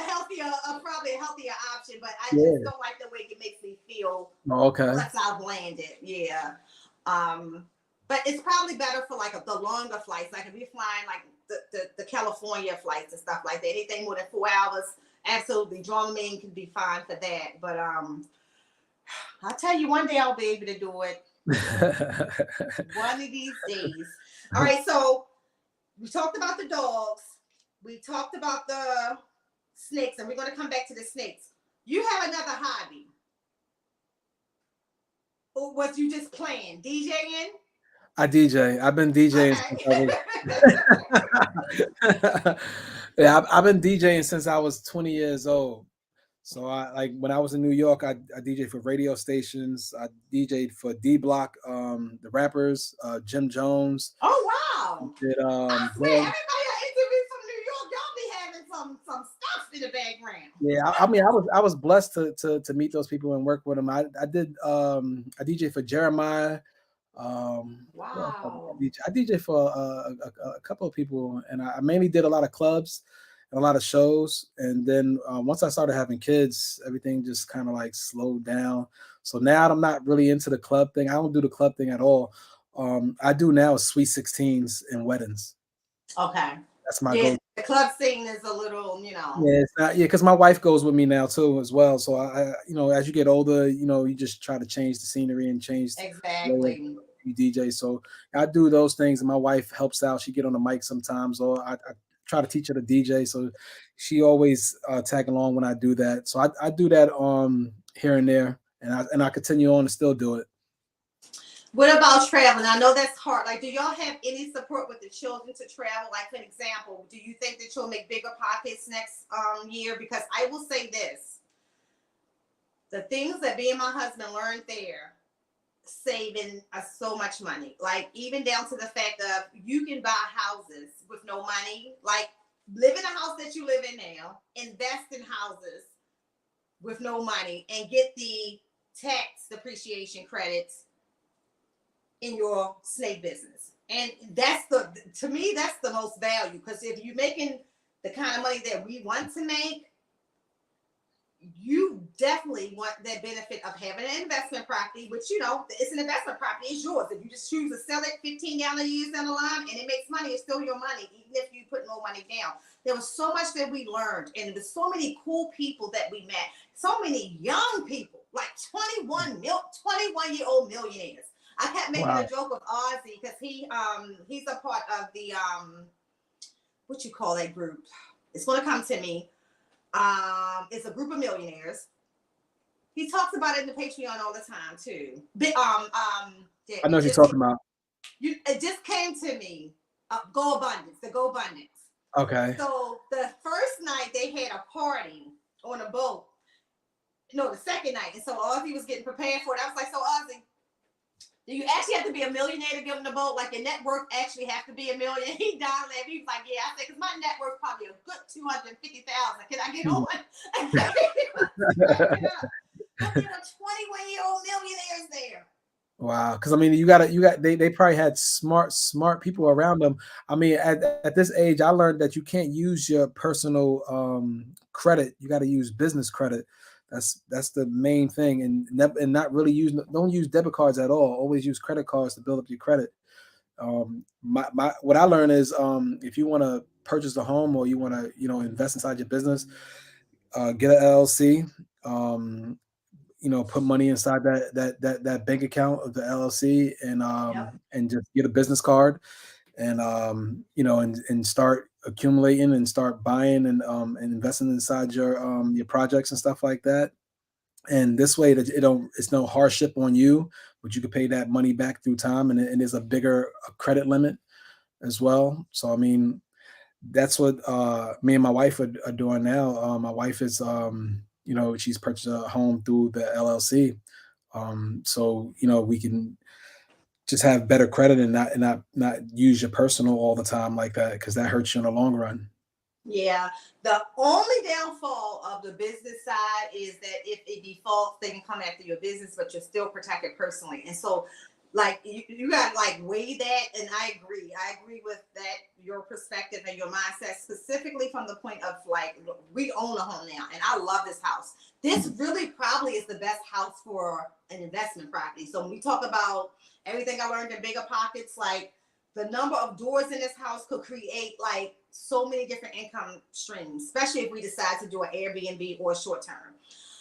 healthier option, but I just don't like the way it feel Okay. less outlanded. Yeah. But it's probably better for like the longer flights. Like if you're flying like the California flights and stuff like that, anything more than 4 hours, absolutely. Dramamine can be fine for that. But I'll tell you, one day I'll be able to do it. One of these days. All right, so we talked about the dogs. We talked about the snakes, and we're going to come back to the snakes. You have another hobby. Or was you just playing? DJing? I DJ. I've been DJing since I've been DJing since I was 20 years old. So I like when I was in New York, I DJed for radio stations. I DJed for D Block, the rappers, Jim Jones. Oh wow! Did, I swear, everybody I interviewed from New York, y'all be having some stuff in the background. Yeah, I mean, I was blessed to meet those people and work with them. I did I DJ for Jeremiah. Wow. I DJ for a couple of people, and I mainly did a lot of clubs and a lot of shows. And then once I started having kids, everything just kind of like slowed down. So now I'm not really into the club thing. I don't do the club thing at all. I do now Sweet 16s and weddings. Okay. That's my goal. The club scene is a little, Yeah, it's not, because my wife goes with me now too as well. So I as you get older, you just try to change the scenery and change exactly you DJ. So I do those things, and my wife helps out. She get on the mic sometimes, or I try to teach her to DJ. So she always tag along when I do that. So I do that here and there, and I continue on to still do it. What about traveling? I know that's hard. Like, do y'all have any support with the children to travel? Like, for example, do you think that you'll make bigger pockets next year? Because I will say this. The things that me and my husband learned there, saving us so much money. Like, even down to the fact of you can buy houses with no money. Like, live in the house that you live in now, invest in houses with no money, and get the tax depreciation credits in your snake business. And to me, that's the most value, because if you're making the kind of money that we want to make, you definitely want that benefit of having an investment property, which, it's an investment property. It's yours. If you just choose to sell it 15 years down the line and it makes money, it's still your money, even if you put no money down. There was so much that we learned, and there's so many cool people that we met, so many young people, like 21-year-old millionaires. I kept making a joke of Ozzy, because he's a part of the what you call that group? It's going to come to me. It's a group of millionaires. He talks about it in the Patreon all the time too. But, I know what you're talking about. It just came to me. Go Abundance, the Go Abundance. Okay. So the first night they had a party on a boat. No, the second night, and so Ozzy was getting prepared for it. I was like, so Ozzy, do you actually have to be a millionaire to get on the boat? Like, your net worth actually have to be $1 million? He died laughing. He was like, yeah. I said, because my net worth probably a good $250,000. Can I get on? But there were 21-year-old millionaires there. Wow, because I mean, they probably had smart people around them. I mean, at this age, I learned that you can't use your personal credit. You got to use business credit. That's the main thing, and not really don't use debit cards at all. Always use credit cards to build up your credit. What I learned is if you want to purchase a home, or you want to invest inside your business, get an LLC. Put money inside that bank account of the LLC, and just get a business card, and and start accumulating and start buying and investing inside your projects and stuff like that. And this way that it's no hardship on you, but you can pay that money back through time, and there's a bigger credit limit as well. So I mean, that's what me and my wife are doing now. My wife is she's purchased a home through the LLC, so we can just have better credit and not use your personal all the time like that, because that hurts you in the long run. Yeah, the only downfall of the business side is that if it defaults, they can come after your business, but you're still protected personally. And so Like you gotta like weigh that, and I agree with that, your perspective and your mindset, specifically from the point of like, we own a home now and I love this house. This really probably is the best house for an investment property. So when we talk about everything I learned in Bigger Pockets, like the number of doors in this house could create like so many different income streams, especially if we decide to do an Airbnb or a short term.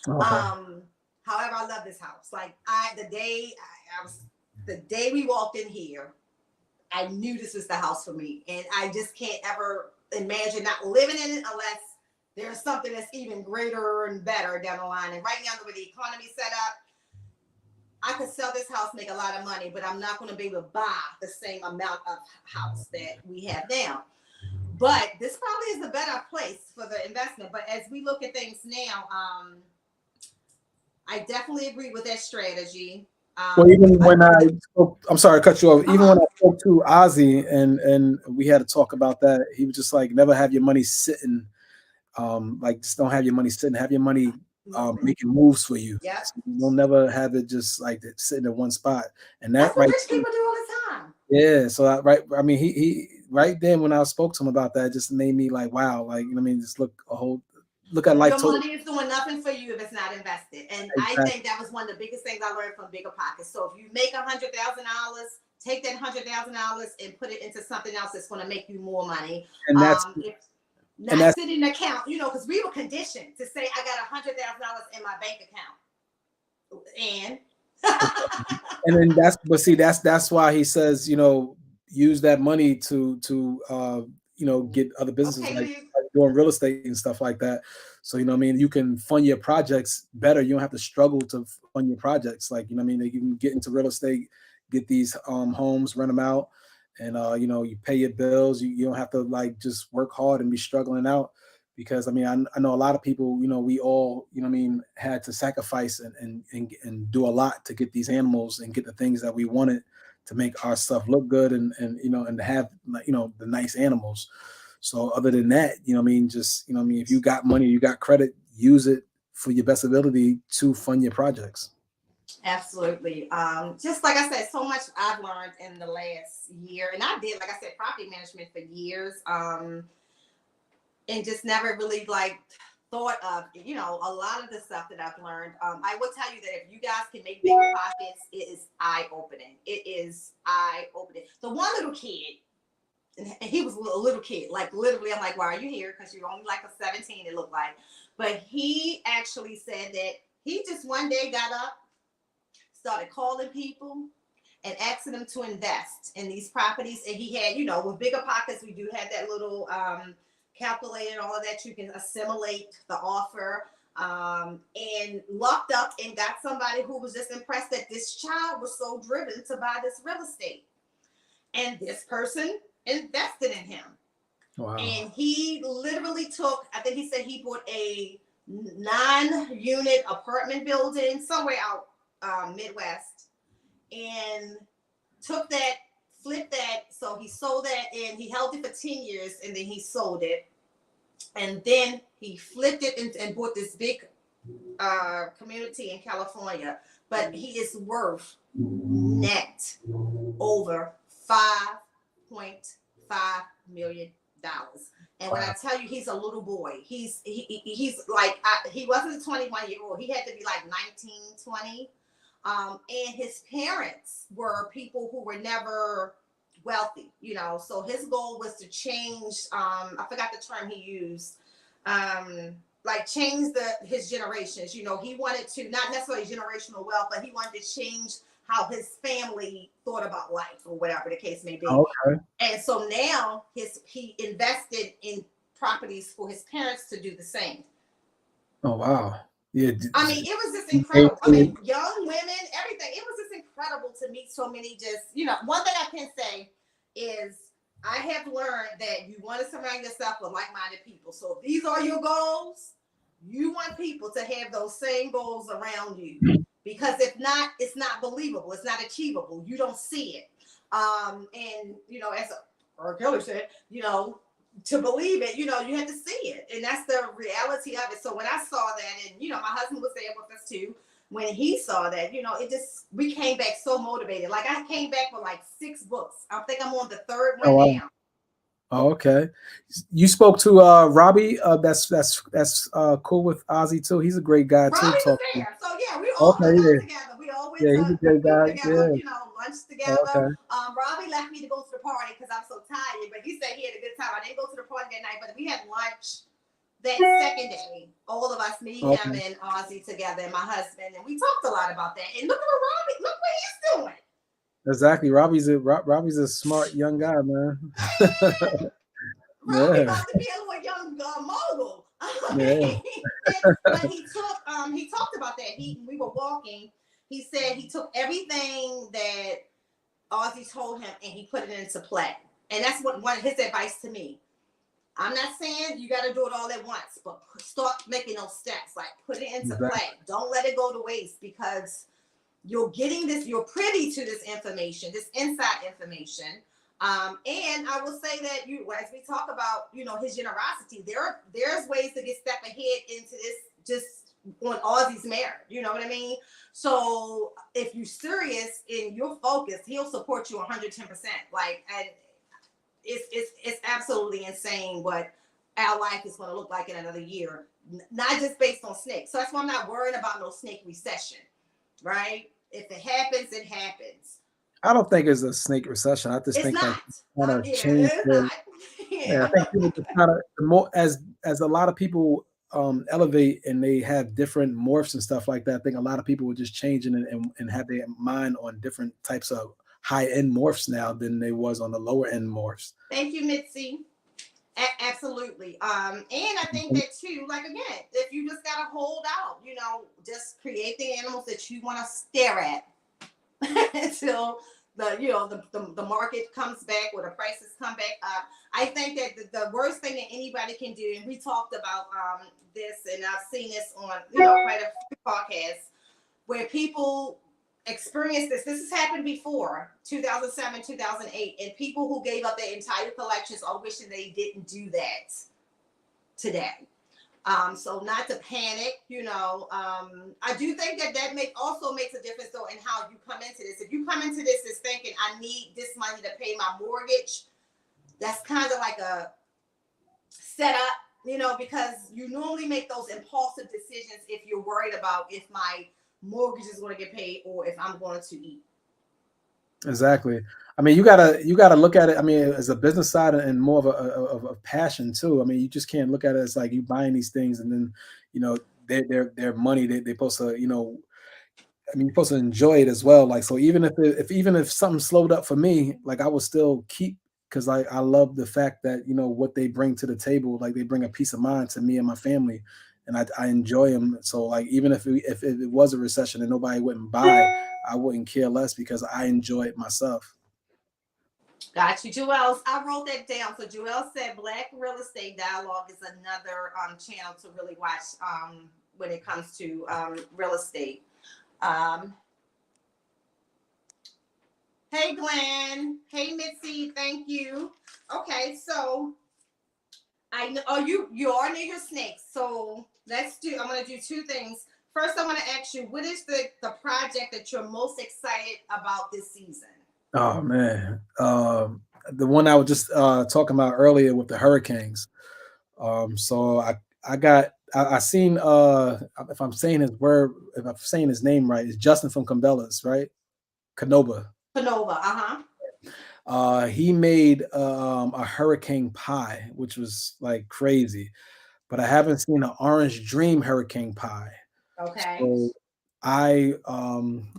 Okay. However, I love this house. Like the day we walked in here, I knew this was the house for me. And I just can't ever imagine not living in it unless there's something that's even greater and better down the line. And right now, the way the economy set up, I could sell this house, make a lot of money, but I'm not going to be able to buy the same amount of house that we have now. But this probably is a better place for the investment. But as we look at things now, I definitely agree with that strategy. Well, even when I spoke, I'm sorry to cut you off. Even when I spoke to Ozzy and we had to talk about that, he was just like, never have your money sitting. Like, just don't have your money sitting. Have your money making moves for you. Yeah. So you'll never have it just like sitting in one spot. And that's what rich people do all the time. Yeah. So I mean, he right then when I spoke to him about that, it just made me like, wow, like, you know what I mean, just look at life. Your money is doing nothing for you if it's not invested. And exactly. I think that was one of the biggest things I learned from Bigger Pockets. So if you make $100,000, take that $100,000 and put it into something else that's going to make you more money. And that's not sit in an account, you know, because we were conditioned to say I got $100,000 in my bank account. And that's why he says, you know, use that money to you know, get other businesses like doing real estate and stuff like that. So, you know what I mean? You can fund your projects better. You don't have to struggle to fund your projects. Like, you know what I mean? You can get into real estate, get these homes, rent them out, and, you know, you pay your bills. You don't have to like just work hard and be struggling out, because, I mean, I know a lot of people, you know, we all, you know what I mean, had to sacrifice and do a lot to get these animals and get the things that we wanted to make our stuff look good and you know, and to have, you know, the nice animals. So other than that, you know what I mean, just, you know what I mean, if you got money, you got credit, use it for your best ability to fund your projects. Absolutely. Just like I said, so much I've learned in the last year, and I did, like I said, property management for years, and just never really like thought of, you know, a lot of the stuff that I've learned. I will tell you that if you guys can make Bigger Pockets, it is eye-opening. It is eye-opening. The one little kid, and he was a little kid, like literally, I'm like, why are you here? Because you're only like a 17, it looked like. But he actually said that he just one day got up, started calling people and asking them to invest in these properties. And he had, you know, with Bigger Pockets, we do have that little calculator and all of that. You can assimilate the offer, and lucked up and got somebody who was just impressed that this child was so driven to buy this real estate. And this person invested in him. Wow. And he literally took, I think he said he bought a 9-unit apartment building somewhere out Midwest, and took that, flipped that. So he sold that, and he held it for 10 years, and then he sold it. And then he flipped it and bought this big community in California. But he is worth net over $5.5 million. And when I tell you, he's a little boy. He's like, he wasn't a 21-year-old. He had to be like 19, 20. And his parents were people who were never wealthy, you know. So his goal was to change, I forgot the term he used, like change his generations. You know, he wanted to, not necessarily generational wealth, but he wanted to change how his family thought about life, or whatever the case may be. Okay. And so now he invested in properties for his parents to do the same. Oh, wow. Yeah. I mean, it was just incredible. I mean, young women, everything. It was just incredible to meet so many just, you know, one thing I can say is I have learned that you want to surround yourself with like-minded people. So if these are your goals, you want people to have those same goals around you. Because if not, it's not believable. It's not achievable. You don't see it. And, you know, as R. Kelly said, you know, to believe it, you know, you have to see it. And that's the reality of it. So when I saw that, and, you know, my husband was there with us too. when he saw that, we came back so motivated. Like I came back with like 6 books. I think I'm on the 3rd one Oh, wow. now. Oh, okay. You spoke to Robbie. That's cool with Ozzy too. He's a great guy too. Robbie was there. So yeah, we all hung out together. We always Yeah, he's a great guy. together, Yeah. lunch together. Okay. Robbie left me to go to the party because I'm so tired, but he said he had a good time. I didn't go to the party that night, but we had lunch that second day. All of us, me, him, and Ozzy together, and my husband, and we talked a lot about that. And look at Robbie. Look what he's doing. Exactly. Robbie's a smart young guy, man. Robbie about to be a little young mogul. Yeah. But he talked about that. We were walking. He said he took everything that Ozzy told him and he put it into play. And that's one of his advice to me. I'm not saying you got to do it all at once, but start making those steps. Like put it into play. Don't let it go to waste because you're getting this. You're privy to this information, this inside information. And I will say that as we talk about, his generosity, there's ways to get step ahead into this just on Ozzy's merit. You know what I mean? So if you're serious and you're focused, he'll support you 110%. Like, and it's absolutely insane what our life is going to look like in another year, not just based on snakes. So that's why I'm not worried about no snake recession, right? If it happens, it happens. I don't think it's a snake recession. I just think that kind of change. I think people just kind of more as a lot of people elevate and they have different morphs and stuff like that. I think a lot of people are just changing and have their mind on different types of high end morphs now than they was on the lower end morphs. Thank you, Mitzi. Absolutely. And I think that too, like again, if you just gotta hold out, just create the animals that you want to stare at until the market comes back or the prices come back up. I think that the worst thing that anybody can do, and we talked about this, and I've seen this on quite a few podcasts where people experience this. This has happened before, 2007, 2008, and people who gave up their entire collections are wishing they didn't do that today. So not to panic, I do think that also makes a difference though in how you come into this. If you come into this as thinking I need this money to pay my mortgage, that's kind of like a setup, because you normally make those impulsive decisions if you're worried about if my mortgage is going to get paid or if I'm going to eat. Exactly. I mean, you gotta look at it. I mean, as a business side and more of a passion too. I mean, you just can't look at it as like you buying these things and then, their money. They're supposed to, you're supposed to enjoy it as well. Like, so even if something slowed up for me, like I will still keep because I love the fact that what they bring to the table. Like they bring a peace of mind to me and my family, and I enjoy them. So like even if it was a recession and nobody wouldn't buy, I wouldn't care less because I enjoy it myself. Got you, Joelle. I wrote that down. So Joelle said Black Real Estate Dialogue is another channel to really watch when it comes to real estate. Hey, Glenn. Hey, Mitzi. Thank you. Okay, so I know you are near your snakes. So I'm going to do 2 things. First, I want to ask you, what is the project that you're most excited about this season? Oh man, the one I was just talking about earlier with the hurricanes. So I seen if I'm saying his name right, it's Justin from Cabela's, right? Canova. He made a hurricane pie, which was like crazy, but I haven't seen an Orange Dream hurricane pie. Okay.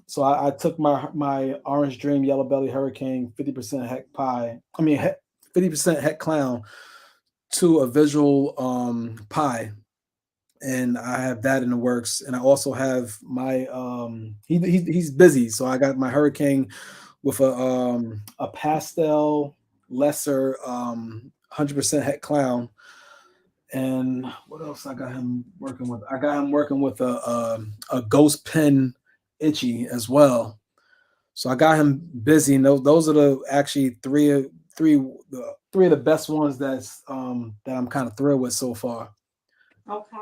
So I took my Orange Dream Yellow Belly Hurricane 50% heck pie. 50% heck clown to a visual pie, and I have that in the works. And I also have my he's busy, so I got my hurricane with a pastel lesser 100% heck clown. And what else I got him working with? I got him working with a ghost pen Itchy as well. So I got him busy. And those are the actually three of the best ones that I'm kind of thrilled with so far. Okay.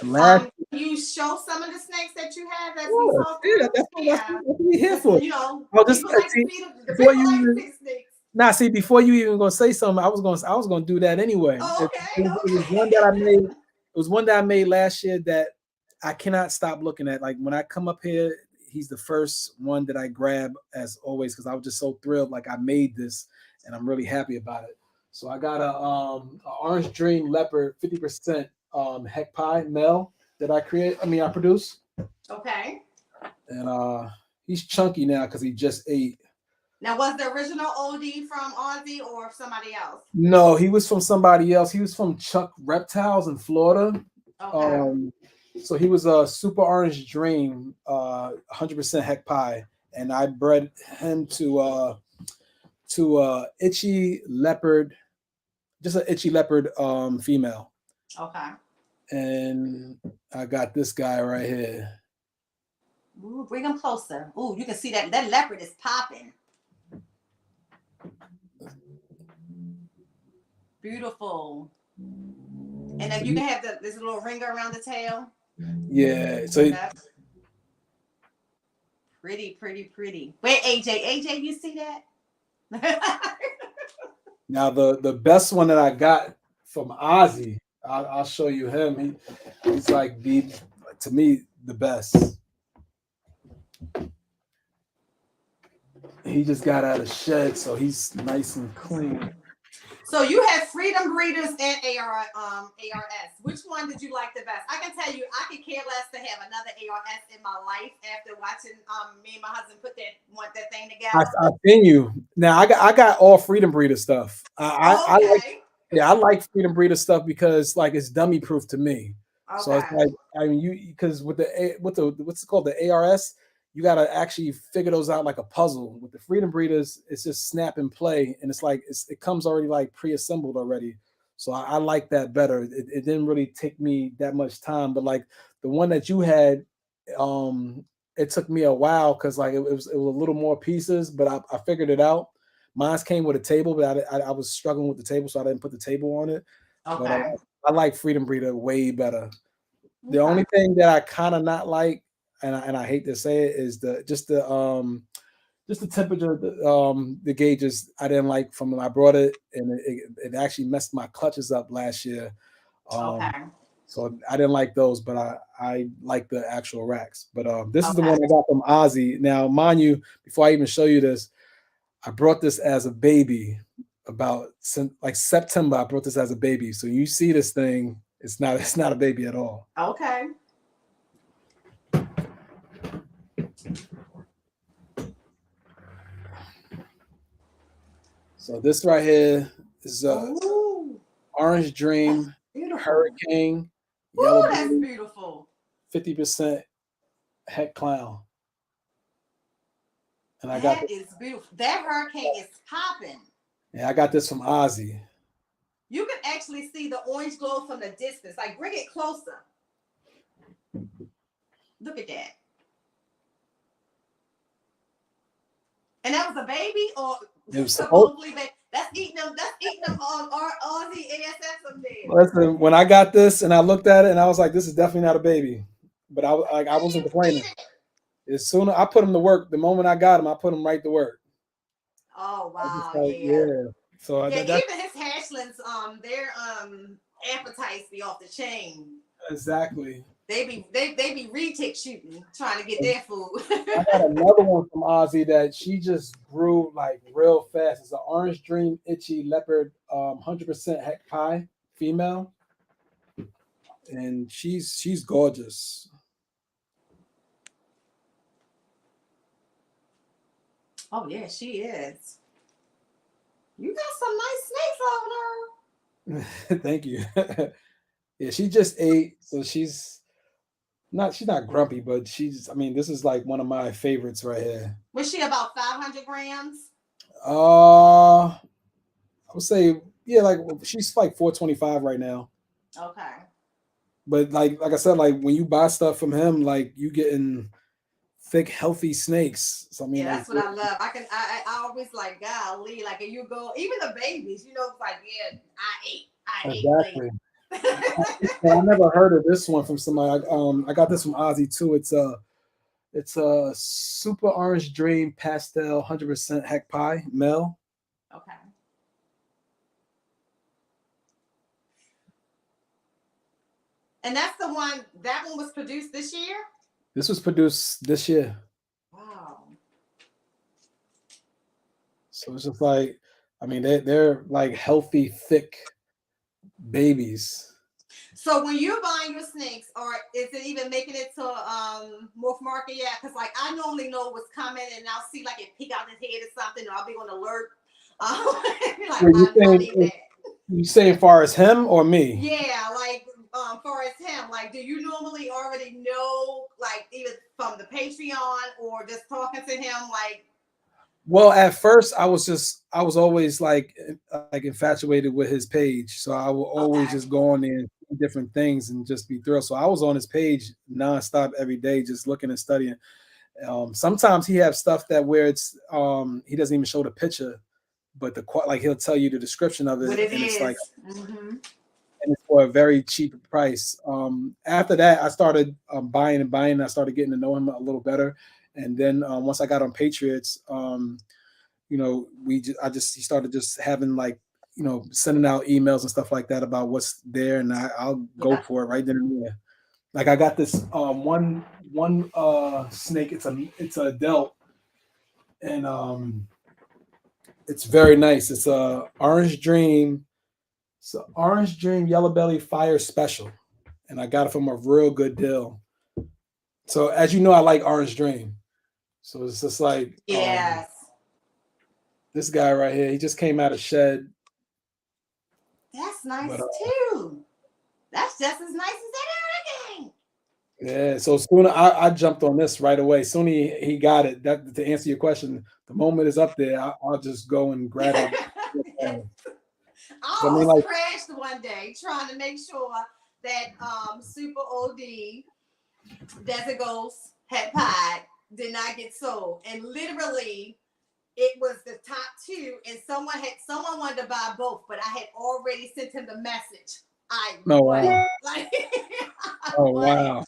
Last Can you show some of the snakes that you have as we course. saw Yeah, through? that's Yeah. what we here Because, for. you know, I'll just people like to see see the before people you like to even see snakes. see before you even gonna say something, I was gonna do that anyway. Oh, okay, It was one okay. that I made. It was one that I made last year that I cannot stop looking at. Like when I come up here, he's the first one that I grab as always because I was just so thrilled. Like I made this and I'm really happy about it. So I got a orange dream leopard 50% heck pie male that I produce. Okay. And he's chunky now because he just ate. Now, was the original OD from Ozzy or somebody else? No, he was from somebody else. He was from Chuck Reptiles in Florida. Okay. So he was a super orange dream, 100% heck pie, and I bred him to itchy leopard, just an itchy leopard female. Okay. And I got this guy right here. Ooh, bring him closer. Ooh, you can see that leopard is popping. Beautiful. And then you can have this little ringer around the tail. Yeah. So that's pretty. Wait, AJ, you see that? Now the best one that I got from Ozzy, I'll show you him. He's like to me the best. He just got out of shed, so he's nice and clean. So you have Freedom Breeders and ARS. Which one did you like the best? I can tell you, I could care less to have another ARS in my life after watching me and my husband put that thing together. I've seen you. Now I got all Freedom Breeder stuff. I like Freedom Breeder stuff because like it's dummy proof to me. Okay. So it's like because with what's it called, the ARS, you got to actually figure those out like a puzzle. With the Freedom Breeders, it's just snap and play, and it's like it comes already like pre-assembled already. So I like that better. It didn't really take me that much time, but like the one that you had, it took me a while because like it was a little more pieces, but I figured it out. Mine came with a table, but I was struggling with the table, so I didn't put the table on it. Okay. But I like Freedom Breeder way better. The only thing that I kind of not like, and I hate to say it, is the temperature, the gauges I didn't like from when I brought it, and it actually messed my clutches up last year. So I didn't like those, but I like the actual racks. But this is the one I got from Ozzy. Now, mind you, before I even show you this, I brought this as a baby about like September. I brought this as a baby. So you see this thing, it's not a baby at all. Okay. So this right here is Orange Dream, Hurricane, Yellow. That's beautiful. 50% heck clown. And that is beautiful. That Hurricane is popping. Yeah, I got this from Ozzy. You can actually see the orange glow from the distance. Like, bring it closer. Look at that. And that was a baby, or it was supposedly baby. That's eating them Aussie ASS someday. Listen, when I got this and I looked at it and I was like, this is definitely not a baby. But I wasn't complaining. As soon as I put him to work, the moment I got him, I put him right to work. Oh wow, like, yeah. So even his hatchlings, their appetites be off the chain. Exactly. They be retic shooting, trying to get their food. I got another one from Ozzy that she just grew like real fast. It's an Orange Dream Itchy Leopard, 100% heck pie female, and she's gorgeous. Oh yeah, she is. You got some nice snakes over there. Thank you. Yeah, she just ate, so she's not grumpy, but this is like one of my favorites right here. Was she about 500 grams? I would say, yeah, like she's like 425 right now. Okay. But like I said, like when you buy stuff from him, like you getting thick, healthy snakes. So yeah, that's like, what I love. I always like, golly, like you go, even the babies, it's like, yeah, I ate. Exactly. I never heard of this one from somebody. I got this from Ozzy too. It's a super orange dream pastel 100% heck pie male. Okay. And that's the one. That one was produced this year. This was produced this year. Wow. So it's just like, I mean, they're like healthy, thick babies. So when you're buying your snakes, or is it even making it to Morph Market yet? Because like I normally know what's coming, and I'll see like it peek out his head or something, or I'll be on alert. Like I need that. You saying far as him or me? Yeah, like far as him, like do you normally already know, like even from the Patreon or just talking to him, like? Well, at first I was always like infatuated with his page. So I will always just go on there and see different things and just be thrilled. So I was on his page nonstop every day, just looking and studying. Sometimes he have stuff that where it's he doesn't even show the picture, but like he'll tell you the description of it, What it and is. it's like and it's for a very cheap price. After that, I started buying and buying. I started getting to know him a little better. And then once I got on Patriots, you know, he started just having like, you know, sending out emails and stuff like that about what's there, and I'll go for it right then and there. Like I got this one snake. It's a adult, and it's very nice. It's a orange dream. It's an orange dream yellow belly fire special, and I got it from a real good deal. So as you know, I like orange dream. So it's just like yes, this guy right here. He just came out of shed. That's nice too. That's just as nice as that other game. Yeah. So soon I jumped on this right away. Soon he got it. That to answer your question, the moment is up there. I'll just go and grab it. I almost crashed one day trying to make sure that Super OD Desert Ghost had pie did not get sold, and literally it was the top two, and someone wanted to buy both, but I had already sent him the message. Wow. Like, oh wow.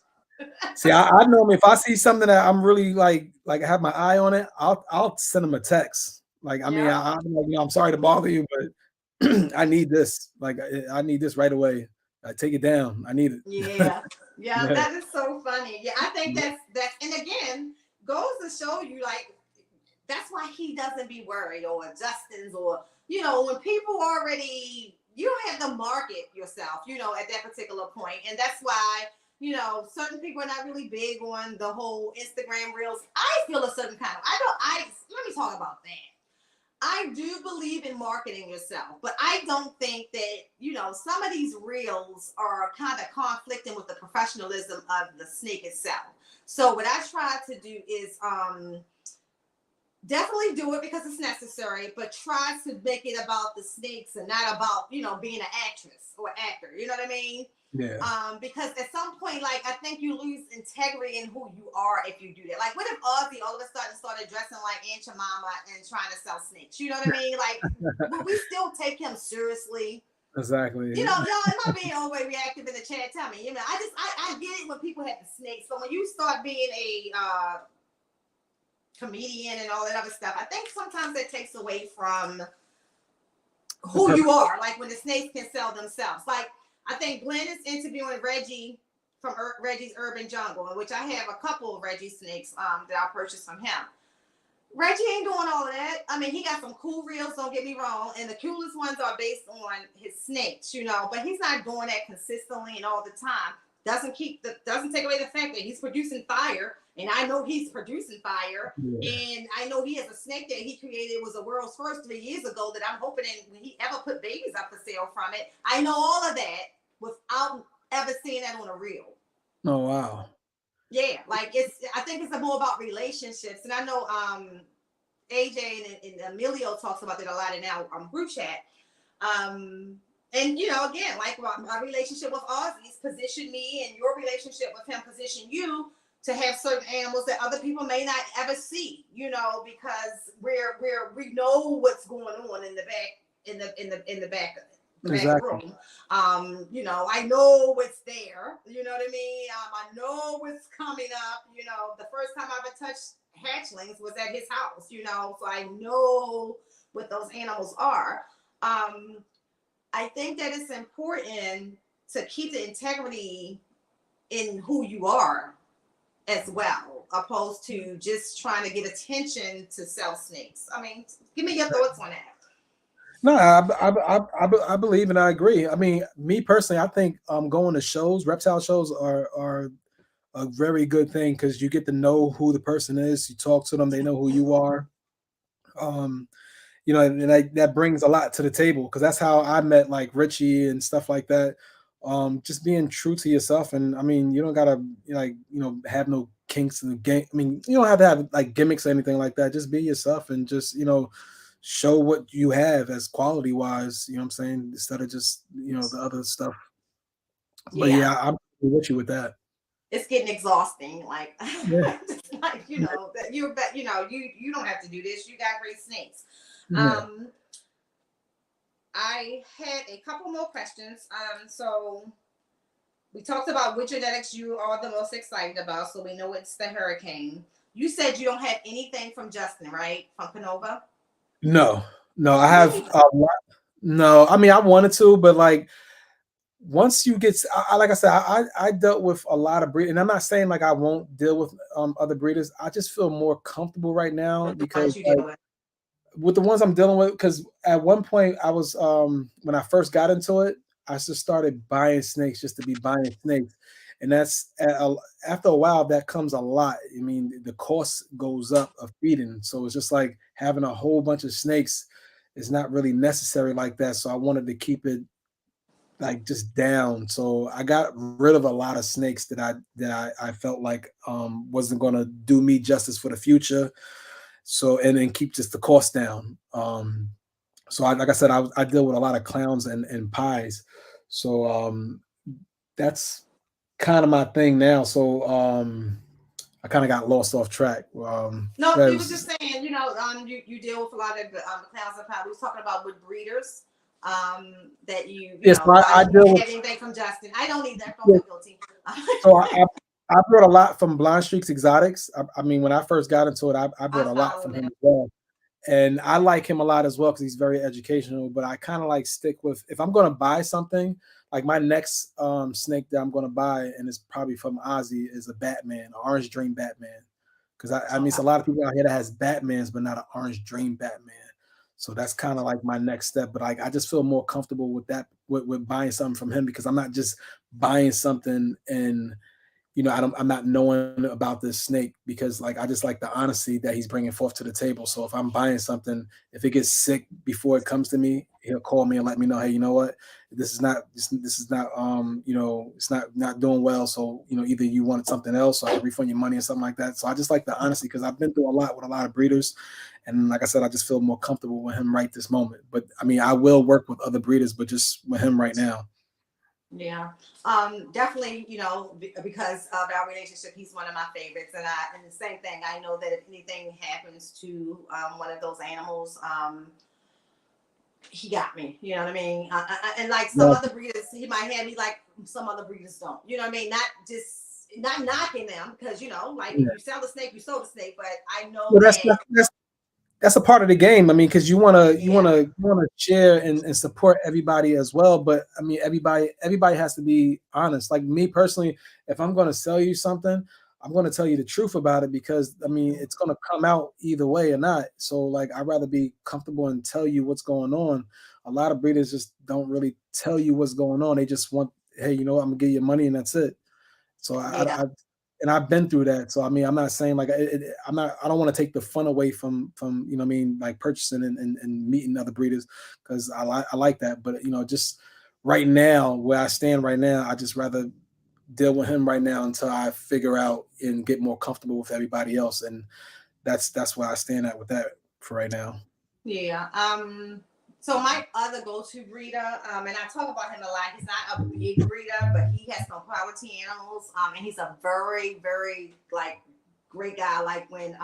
See, I normally if I see something that I'm really like I have my eye on it, I'll send him a text. Like I mean, I'm like, you know, I'm sorry to bother you, but I need this. Like I need this right away. Take it down. I need it. Yeah, that is so funny. Yeah, I think that's and again goes to show you like that's why he doesn't be worried, or Justin's, or you know, when people already you don't have to market yourself, you know, at that particular point, and that's why. You know, certain people are not really big on the whole Instagram reels. I feel a certain kind of. Let me talk about that. I do believe in marketing yourself, but I don't think that, you know, some of these reels are kind of conflicting with the professionalism of the snake itself. So what I try to do is definitely do it because it's necessary, but try to make it about the snakes and not about, you know, being an actress or actor. You know what I mean? Yeah. Because at some point, like, I think you lose integrity in who you are if you do that. Like, what if Ozzy all of a sudden started dressing like Aunt Jemima and trying to sell snakes? You know what I mean? Like, would we still take him seriously? Exactly. You know, y'all, am I being overreactive in the chat? Tell me. You know, I get it when people have the snakes, but when you start being a comedian and all that other stuff, I think sometimes that takes away from who you are. Like when the snakes can sell themselves. Like, I think Glenn is interviewing Reggie from Reggie's Urban Jungle, in which I have a couple of Reggie snakes that I purchased from him. Reggie ain't doing all of that. I mean, he got some cool reels, don't get me wrong, and the coolest ones are based on his snakes, you know, but he's not doing that consistently and all the time. Doesn't take away the fact that he's producing fire, and I know he's producing fire, and I know he has a snake that he created, was the world's first 3 years ago, that I'm hoping when he ever put babies up for sale from it. I know all of that without ever seeing that on a reel. Oh wow. Yeah, like I think it's more about relationships, and I know AJ and Emilio talks about it a lot in our group chat. And you know, again, like my relationship with Ozzy's positioned me, and your relationship with him positioned you to have certain animals that other people may not ever see. You know, because we know what's going on in the back in the back of it. back Exactly. room. You know, I know what's there. You know what I mean? I know what's coming up. You know, the first time I ever touched hatchlings was at his house. You know, so I know what those animals are. Um, I think that it's important to keep the integrity in who you are as well, opposed to just trying to get attention to sell snakes. I mean, give me your thoughts on that. No, I believe and I agree. I mean, me personally, I think going to shows, reptile shows are a very good thing because you get to know who the person is. You talk to them, they know who you are. Um, you know, and that brings a lot to the table because that's how I met like Richie and stuff like that. Just being true to yourself, and I mean, you don't gotta like have no kinks in the game. I mean, you don't have to have like gimmicks or anything like that. Just be yourself and just show what you have as quality wise. You know what I'm saying? Instead of just the other stuff. But Yeah, yeah, I'm with you with that. it's getting exhausting. Like, Yeah, just like that you're, you don't have to do this. You got great snakes. yeah. Um, I had a couple more questions. So we talked about which genetics you are the most excited about. So we know it's the Hurricane. You said you don't have anything from Justin, right? From Canova? No, no, I have Really? a lot. No, I mean I wanted to, but like once you get, like I said, I dealt with a lot of breed, and I'm not saying like I won't deal with other breeders. I just feel more comfortable right now With the because ones you like deal with. with the ones I'm dealing with, because at one point I was when I first got into it, I just started buying snakes just to be buying snakes, and that's after a while that comes a lot. I mean, the cost goes up of feeding, so it's just like having a whole bunch of snakes is not really necessary like that. So I wanted to keep it like just down. So I got rid of a lot of snakes that I felt like wasn't gonna do me justice for the future. So and then keep just the cost down. So like I said, I deal with a lot of clowns and pies. So that's kind of my thing now. So I kind of got lost off track. No, That we were just was, saying, you deal with a lot of clowns and power. We was talking about with breeders, that yes, why I you deal don't with, have anything from Justin. I don't either. Don't yeah, feel guilty. so I brought a lot from Blind Streaks Exotics. I mean, when I first got into it, I I brought a lot follow from him them. as well. And I like him a lot as well because he's very educational. But I kind of like stick with if I'm going to buy something, like my next snake that I'm going to buy, and it's probably from Ozzy, is a Batman, an Orange Dream Batman. Because I mean, it's Okay. a lot of people out here that has Batmans, but not an Orange Dream Batman. So that's kind of like my next step. But like, I just feel more comfortable with that, with buying something from him because I'm not just buying something and I'm not knowing about this snake because like I just like the honesty that he's bringing forth to the table. So if I'm buying something, if it gets sick before it comes to me, he'll call me and let me know, hey, you know what, this is not it's not doing well. So either you wanted something else, or I can refund your money or something like that. So I just like the honesty because I've been through a lot with a lot of breeders, and like I said, I just feel more comfortable with him right this moment. But I mean, I will work with other breeders, but just with him right now. Yeah. Definitely, because of our relationship, he's one of my favorites. And the same thing, I know that if anything happens to one of those animals, he got me. You know what I mean? And like some Yeah. other breeders, he might have me like some other breeders don't. You know what I mean? Not knocking them because like if Yeah. you sell the snake, you sold the snake. But I know Well, that, that's a part of the game. I mean, because you wanna you yeah, wanna you wanna share and support everybody as well. But I mean, everybody has to be honest. Like me personally, if I'm gonna sell you something, I'm gonna tell you the truth about it because I mean it's gonna come out either way or not. So like I'd rather be comfortable and tell you what's going on. A lot of breeders just don't really tell you what's going on. They just want, hey, I'm gonna give you money and that's it. So yeah, and I've been through that. So I mean, I'm not saying like I'm not. I don't want to take the fun away from what I mean, like purchasing and meeting other breeders because I like that. But just right now where I stand right now, I just rather deal with him right now until I figure out and get more comfortable with everybody else. And that's where I stand at with that for right now. yeah. So my other go-to breeder, and I talk about him a lot. He's not a big breeder, but he has some quality animals. And he's a very, very like great guy. Like when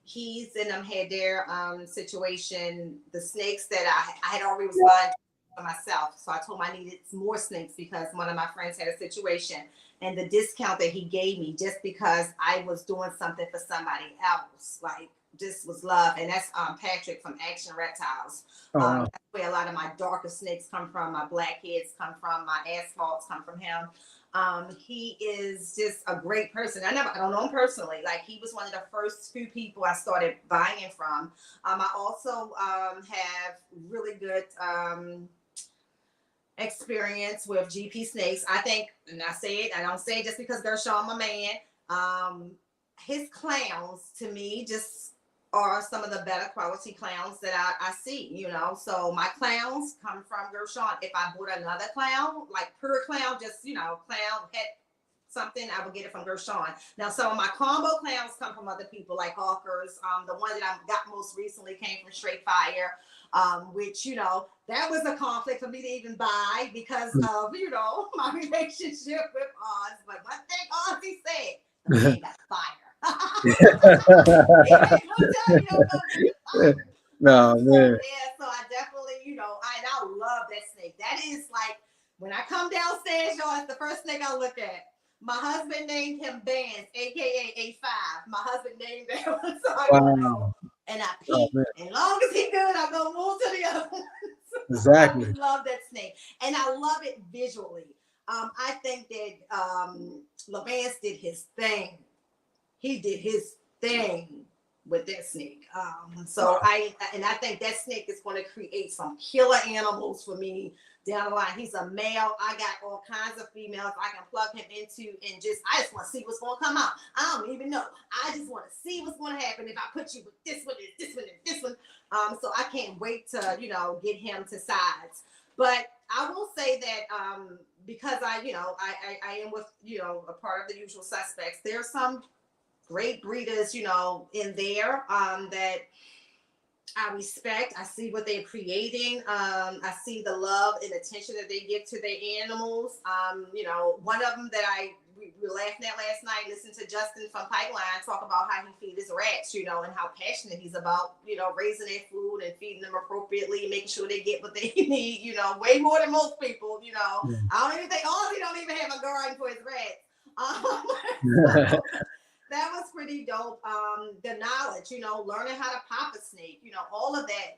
he's in had their situation, the snakes that I had already responded. for myself. So I told him I needed more snakes because one of my friends had a situation, and the discount that he gave me just because I was doing something for somebody else, like this was love. And that's Patrick from Action Reptiles. That's where a lot of my darker snakes come from. My blackheads come from. My asphalts come from him. He is just a great person. I don't know him personally. Like, he was one of the first few people I started buying from. I also have really good experience with GP snakes. I think, and I don't say it just because Gershon, my man, his clowns to me just are some of the better quality clowns that I see, you know. So my clowns come from Gershon. If I bought another clown, like pure clown, just, you know, clown, head something, I would get it from Gershon. Now, some of my combo clowns come from other people like Hawkers. The one that I got most recently came from Straight Fire, which, you know, that was a conflict for me to even buy because of, you know, my relationship with Oz. But one thing Ozzy said, the man got fire. No, man. Yeah, so I definitely, you know, I love that snake. That is like, when I come downstairs, y'all, it's the first snake I look at. My husband named him Bands, aka A5. My husband named that one, so I know. And I peep. As long as he good, I go move to the other one. Exactly. I love that snake, and I love it visually. I think that LeVance did his thing. He did his thing with that snake. So I think that snake is going to create some killer animals for me down the line. He's a male. I got all kinds of females I can plug him into, and I just want to see what's going to come out. I don't even know. I just want to see what's going to happen if I put you with this one and this one and this one. So I can't wait to, you know, get him to sides. But I will say that because I am with, you know, a part of the usual suspects, there's some great breeders, you know, in there that I respect. I see what they're creating. I see the love and attention that they give to their animals. You know, one of them that we were laughing at last night, listening to Justin from Pipeline talk about how he feeds his rats, you know, and how passionate he's about, you know, raising their food and feeding them appropriately, making sure they get what they need, you know, way more than most people, you know. I don't even think Ozzy don't even have a garden for his rats. That was pretty dope. The knowledge, you know, learning how to pop a snake, you know, all of that.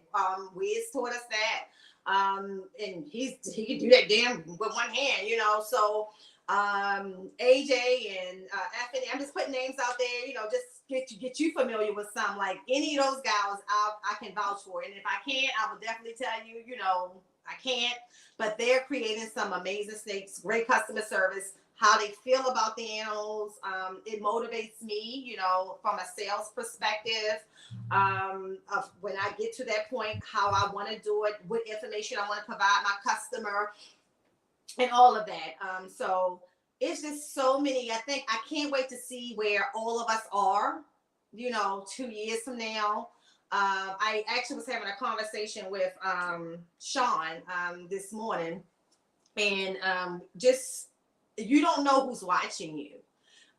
Wiz taught us that. And he can do that damn with one hand, you know. So AJ and Anthony, I'm just putting names out there, you know, just get you familiar with some. Like any of those guys, I can vouch for. And if I can't, I will definitely tell you, you know, I can't. But they're creating some amazing snakes, great customer service. How they feel about the animals. It motivates me, you know, from a sales perspective, of when I get to that point, how I want to do it, what information I want to provide my customer, and all of that. So it's just so many. I can't wait to see where all of us are, you know, 2 years from now. I actually was having a conversation with Sean this morning, and just, you don't know who's watching you.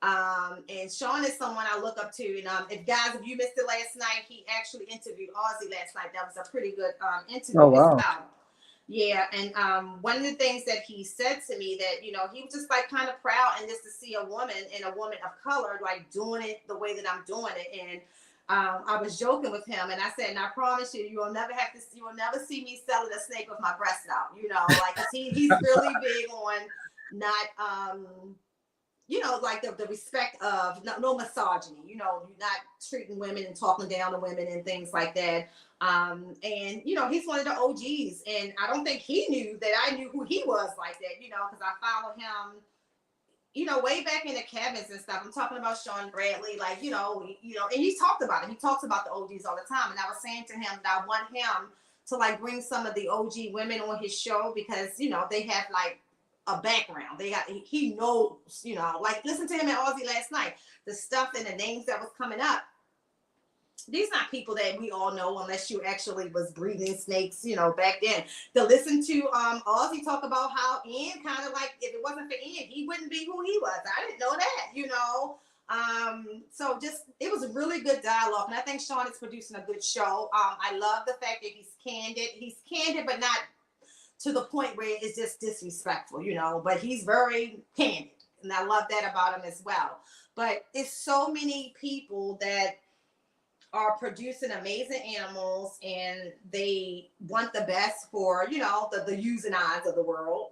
And Sean is someone I look up to. And if you missed it last night, he actually interviewed Ozzy last night. That was a pretty good interview. Oh, wow. As well. Yeah, and one of the things that he said to me that, you know, he was just like kind of proud, and just to see a woman and a woman of color like doing it the way that I'm doing it. And I was joking with him, and I said, and I promise you, you will never see me selling a snake with my breast out, you know, like, 'cause he's really big on not, you know, like the respect of no misogyny, you know, you're not treating women and talking down to women and things like that. And, you know, he's one of the OGs, and I don't think he knew that I knew who he was like that, you know, because I follow him, you know, way back in the cabins and stuff. I'm talking about Sean Bradley, like, you know, and he talked about it. He talks about the OGs all the time. And I was saying to him that I want him to like bring some of the OG women on his show, because, you know, they have like a background. He knows, you know, like, listen to him at Ozzy last night, the stuff and the names that was coming up. These not people that we all know unless you actually was breeding snakes, you know, back then. To listen to Ozzy talk about how Ian kind of like, if it wasn't for Ian, he wouldn't be who he was. I didn't know that, you know. So just, it was a really good dialogue, and I think Sean is producing a good show. I love the fact that he's candid, but not to the point where it's just disrespectful, you know, but he's very candid. And I love that about him as well. But it's so many people that are producing amazing animals and they want the best for, you know, the yous and eyes of the world,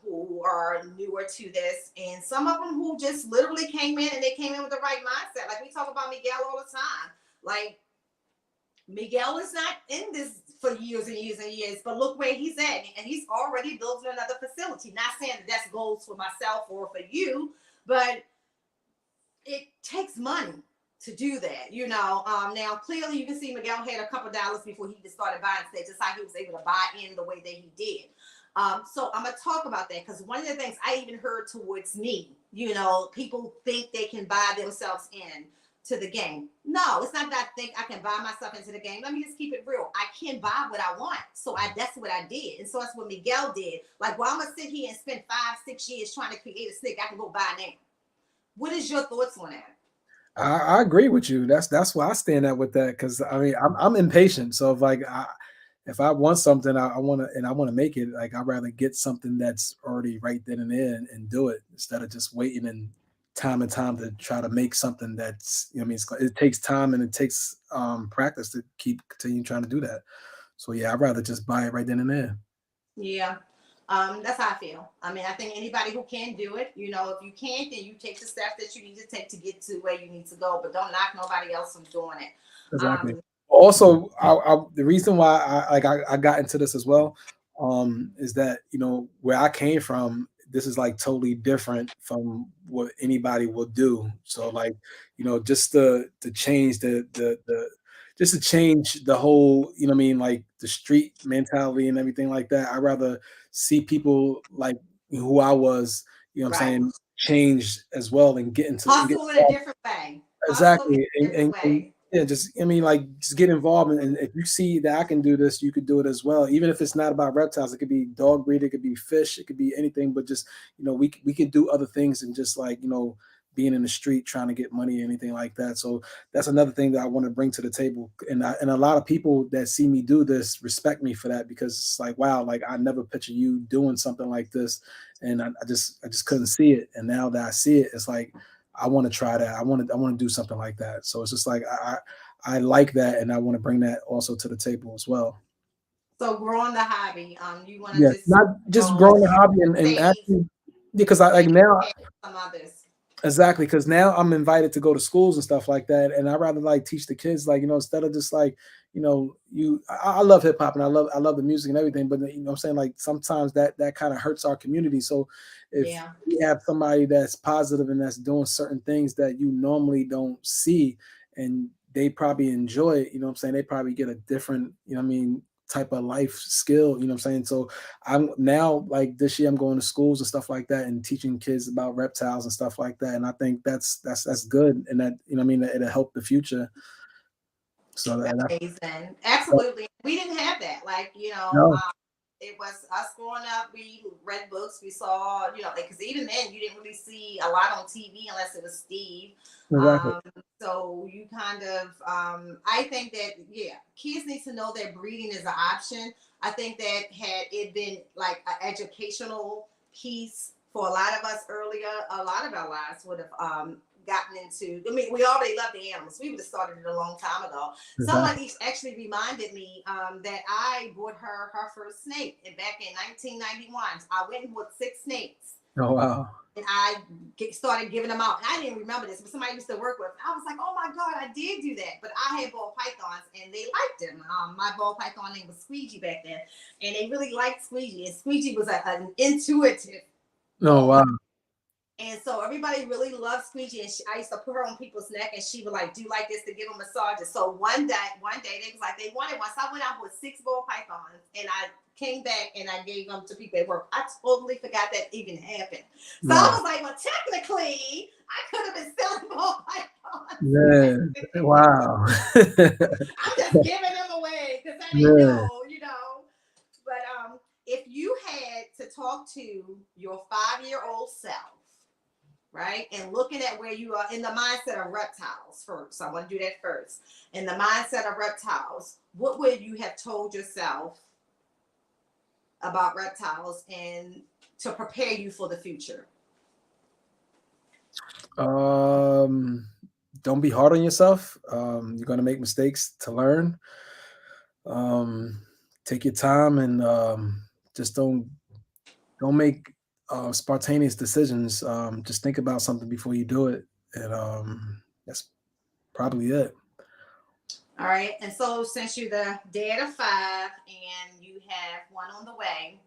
who are newer to this. And some of them who just literally came in and they came in with the right mindset. Like we talk about Miguel all the time. Like Miguel is not in this for years and years and years, but look where he's at. And he's already building another facility. Not saying that that's goals for myself or for you, but it takes money to do that, you know. Now clearly you can see Miguel had a couple dollars before he just started buying steaks. Just how he was able to buy in the way that he did. So I'm gonna talk about that because one of the things I even heard towards me, you know, people think they can buy themselves in to the game. No, it's not that I think I can buy myself into the game. Let me just keep it real. I can buy what I want. So that's what I did. And so that's what Miguel did. Like, well, I'm gonna sit here and spend 5-6 years trying to create a snake I can go buy now. What is your thoughts on that? I agree with you. That's why I stand out with that because I mean I'm impatient. So if I want something, I want to make it. Like I'd rather get something that's already right then and there and do it instead of just waiting and time to try to make something that's, you know, I mean, it takes time and it takes practice to keep continuing trying to do that. So yeah, I'd rather just buy it right then and there. Yeah. That's how I feel. I mean, I think anybody who can do it, you know, if you can't, then you take the steps that you need to take to get to where you need to go, but don't knock nobody else from doing it. Exactly. Also, the reason why I got into this as well, is that, you know, where I came from, this is like totally different from what anybody will do. So like, you know, just to change just to change the whole, you know what I mean, like the street mentality and everything like that. I'd rather see people like who I was, you know what I'm Right. saying, change as well and get into and get Hustle in a different way. Hustle in exactly. a different And way. yeah, just I mean, like just get involved and if you see that I can do this, you could do it as well. Even if it's not about reptiles, it could be dog breed, it could be fish, it could be anything, but just, you know, we could do other things and just like, you know, being in the street trying to get money or anything like that. So that's another thing that I want to bring to the table. And and a lot of people that see me do this respect me for that because it's like, wow, like I never picture you doing something like this. And I just couldn't see it. And now that I see it, it's like I want to try that. I want to do something like that. So it's just like I like that, and I want to bring that also to the table as well. So growing the hobby, you want to Yeah, just not just go growing the hobby and save actually because I like and now some others. exactly because now I'm invited to go to schools and stuff like that, and I rather like teach the kids like, you know, instead of just like, you know, I love hip hop and I love the music and everything, but you know what I'm saying, like sometimes that kind of hurts our community. So if Yeah. we have somebody that's positive and that's doing certain things that you normally don't see and they probably enjoy it, you know what I'm saying, they probably get a different, you know what I mean, type of life skill, you know what I'm saying? So I'm now like this year I'm going to schools and stuff like that and teaching kids about reptiles and stuff like that. And I think that's good. And that, you know what I mean, it'll help the future. So Amazing. Absolutely. We didn't have that. Like, you know, no, it was us growing up. We read books. We saw, you know, because even then you didn't really see a lot on TV unless it was Steve. exactly. So you kind of, I think that, yeah, kids need to know that breeding is an option. I think that had it been like an educational piece for a lot of us earlier, a lot of our lives would have gotten into. I mean, we already love the animals. We would have started it a long time ago. Exactly. Somebody actually reminded me that I bought her first snake back in 1991. I went and bought 6 snakes. Oh wow. And I started giving them out. And I didn't remember this, but somebody I used to work with. I was like, oh my God, I did do that. But I had ball pythons and they liked them. My ball python name was Squeegee back then. And they really liked Squeegee. And Squeegee was an intuitive Oh ball wow. python. And so everybody really loved Squeegee. And I used to put her on people's neck and she would like do like this to give them massages. So one day they was like, they wanted one. So I went out with 6 ball pythons and I came back and I gave them to people at work. I totally forgot that even happened. So Wow. I was like, well, technically, I could have been selling ball pythons. Yeah. Wow. I'm just giving them away because I didn't Yeah. know, you know. But if you had to talk to your 5-year-old self, right, and looking at where you are in the mindset of reptiles first, I want to do that first. In the mindset of reptiles, what would you have told yourself about reptiles and to prepare you for the future? Don't be hard on yourself. You're gonna make mistakes to learn. Take your time and just don't make spontaneous decisions. Just think about something before you do it, and that's probably it. All right. And so since you're the dad of 5 and you have one on the way,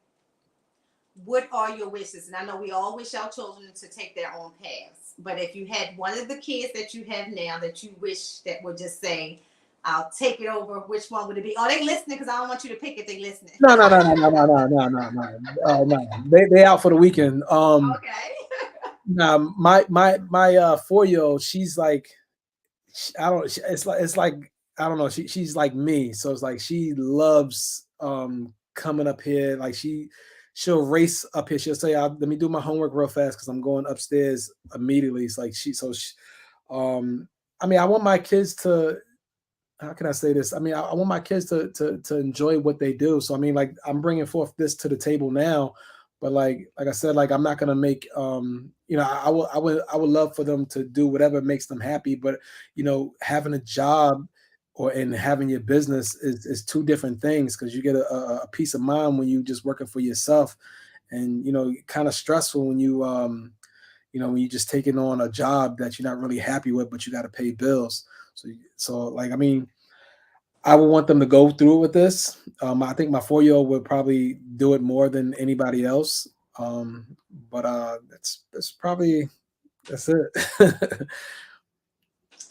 what are your wishes? And I know we all wish our children to take their own paths, but if you had one of the kids that you have now that you wish that would just say, I'll take it over, which one would it be? Are they listening? Because I don't want you to pick if they listening. No, no, no, no, no, no, no, no, no, no. No. They out for the weekend. Okay. Nah, my 4-year-old, she's like, I don't. It's like I don't know. She's like me, so it's like she loves coming up here. Like she'll race up here. She'll say, "Let me do my homework real fast because I'm going upstairs immediately." It's like I mean, I want my kids to. How can I say this? I mean, I want my kids to enjoy what they do. So I mean, like I'm bringing forth this to the table now, but like I said, like I'm not gonna make you know, I would love for them to do whatever makes them happy, but you know, having a job and having your business is two different things because you get a peace of mind when you just working for yourself, and you know, kind of stressful when you know, when you just taking on a job that you're not really happy with, but you got to pay bills. So like, I mean, I would want them to go through with this. I think my 4-year-old would probably do it more than anybody else. But that's probably that's it.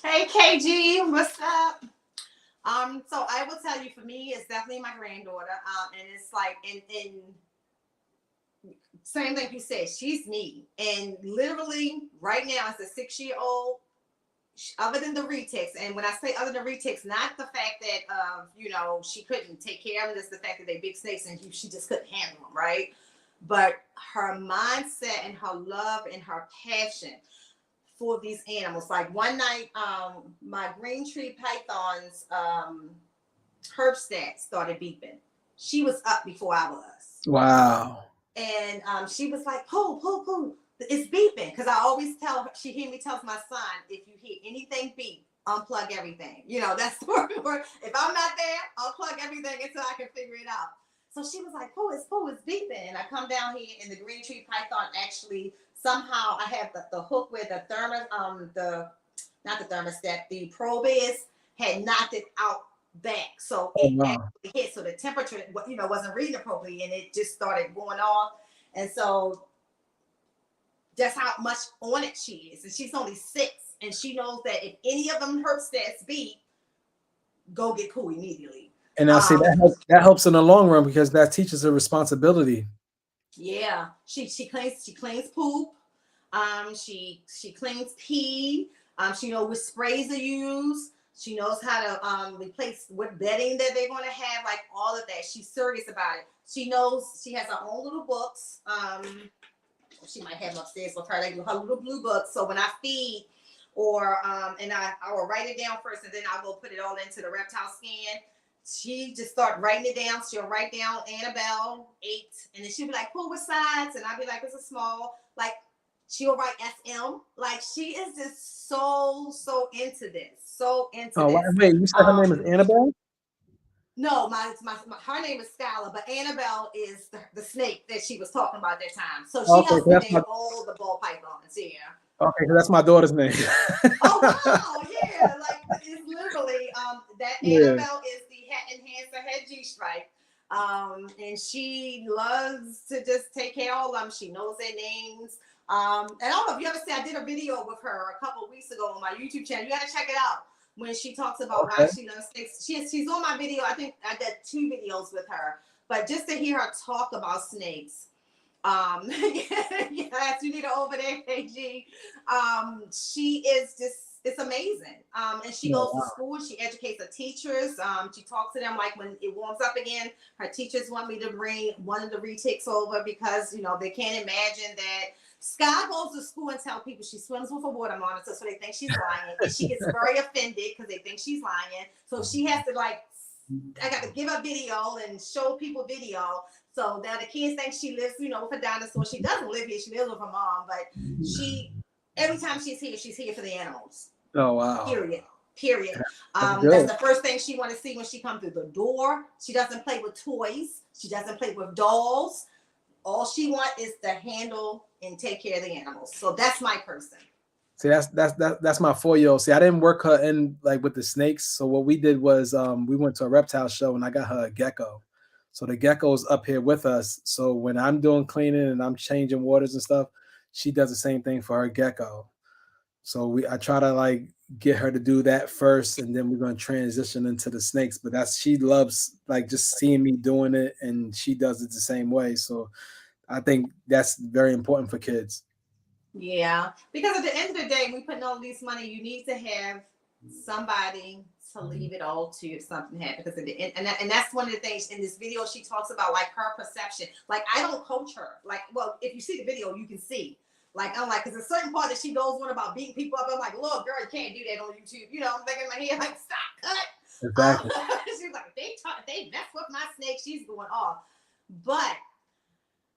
Hey KG, what's up? So I will tell you, for me, it's definitely my granddaughter. And it's like in same thing you said, she's me. And literally right now it's a 6-year-old. Other than the retakes, and when I say other than retakes, not the fact that you know, she couldn't take care of them, it's the fact that they big snakes and she just couldn't handle them, right? But her mindset and her love and her passion for these animals. Like one night, my green tree python's herb stat started beeping. She was up before I was. Wow. And she was like, "Pooh, pooh, pooh. It's beeping," because I always tell her, she hear me tells my son, if you hear anything beep, unplug everything. You know, that's the word. If I'm not there, unplug everything until I can figure it out. So she was like, "Pooh, it's beeping." And I come down here and the green tree python actually, somehow I have the hook where the not the thermostat, the probe is, had knocked it out back. So it actually hit. So the temperature, you know, wasn't reading appropriately and it just started going off. And so that's how much on it she is. And she's only 6. And she knows that if any of them herb stats beep, go get Pooh immediately. And now see, that helps in the long run because that teaches her responsibility. Yeah. She cleans poop. She cleans pee. She knows which sprays to use. She knows how to replace what bedding that they're going to have, like all of that. She's serious about it. She knows, she has her own little books. She might have them upstairs with her, like her little blue book. So when I feed or and I will write it down first and then I'll go put it all into the reptile scan. She just start writing it down. She'll write down Annabelle 8 and then she'll be like, "Pull, what size?" And I'll be like, "It's a small." Like she'll write SM. Like she is just so into this. So into this. Wait, you said her name is Annabelle? No, her name is Skylar, but Annabelle is the snake that she was talking about that time. So she helps me name all the ball pythons. Yeah. Okay, that's my daughter's name. Oh wow, yeah, like it's literally that Annabelle is the hat enhancer head G-stripe. And she loves to just take care of all of them. She knows their names. And I don't know if you ever see, I did a video with her a couple of weeks ago on my YouTube channel. You gotta check it out. When she talks about why she loves snakes. She's on my video. I think I did 2 videos with her. But just to hear her talk about snakes, yes, you need her over there, KG. She is just, it's amazing. And she goes to school. She educates her teachers. She talks to them like when it warms up again. Her teachers want me to bring one of the retakes over because, you know, they can't imagine that Sky goes to school and tell people she swims with a water monitor, so they think she's lying. And she gets very offended because they think she's lying. So she has to, like, I got to give a video and show people video So now the kids think she lives, you know, with a dinosaur. She doesn't live here. She lives with her mom, but every time she's here for the animals. Oh wow. Period. That's That's the first thing she want to see when she comes through the door. She doesn't play with toys. She doesn't play with dolls. All she wants is to handle and take care of the animals. So that's my person. See, that's my 4-year-old. See, I didn't work her in like with the snakes. So what we did was we went to a reptile show and I got her a gecko. So the gecko's up here with us. So when I'm doing cleaning and I'm changing waters and stuff, she does the same thing for her gecko. So I try to like get her to do that first, and then we're going to transition into the snakes. But she loves like just seeing me doing it, and she does it the same way. So I think that's very important for kids. Yeah, because at the end of the day, we putting all this money. You need to have somebody to leave it all to if something happens. Because and that's one of the things in this video she talks about, like her perception. Like I don't coach her. Like, well, if you see the video, you can see. Like I'm like, because a certain part that she goes on about beating people up, I'm like, look, girl, you can't do that on YouTube. You know, I'm thinking in my head, like, stop, cut. Exactly. She's like, if they mess with my snake, she's going off. But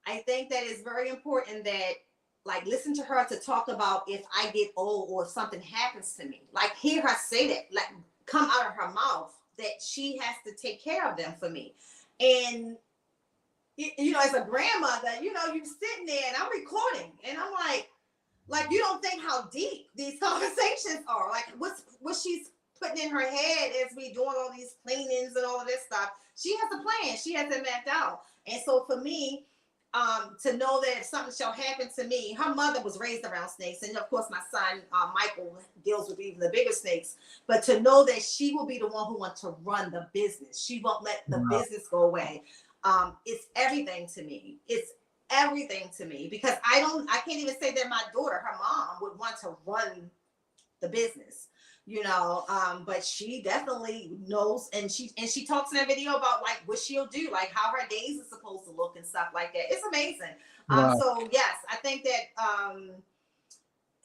I think that it's very important that, like, listen to her to talk about if I get old or if something happens to me. Like, hear her say that, like, come out of her mouth that she has to take care of them for me. And you know, as a grandmother, you know, you're sitting there and I'm recording and I'm like, you don't think how deep these conversations are. Like what she's putting in her head as we doing all these cleanings and all of this stuff. She has a plan. She has it mapped out. And so for me, to know that if something shall happen to me, her mother was raised around snakes. And of course, my son, Michael, deals with even the bigger snakes. But to know that she will be the one who wants to run the business. She won't let the business go away. It's everything to me. It's everything to me because I can't even say that my daughter, her mom, would want to run the business, you know. But she definitely knows, and she talks in that video about like what she'll do, like how her days are supposed to look and stuff like that. It's amazing. So yes, I think that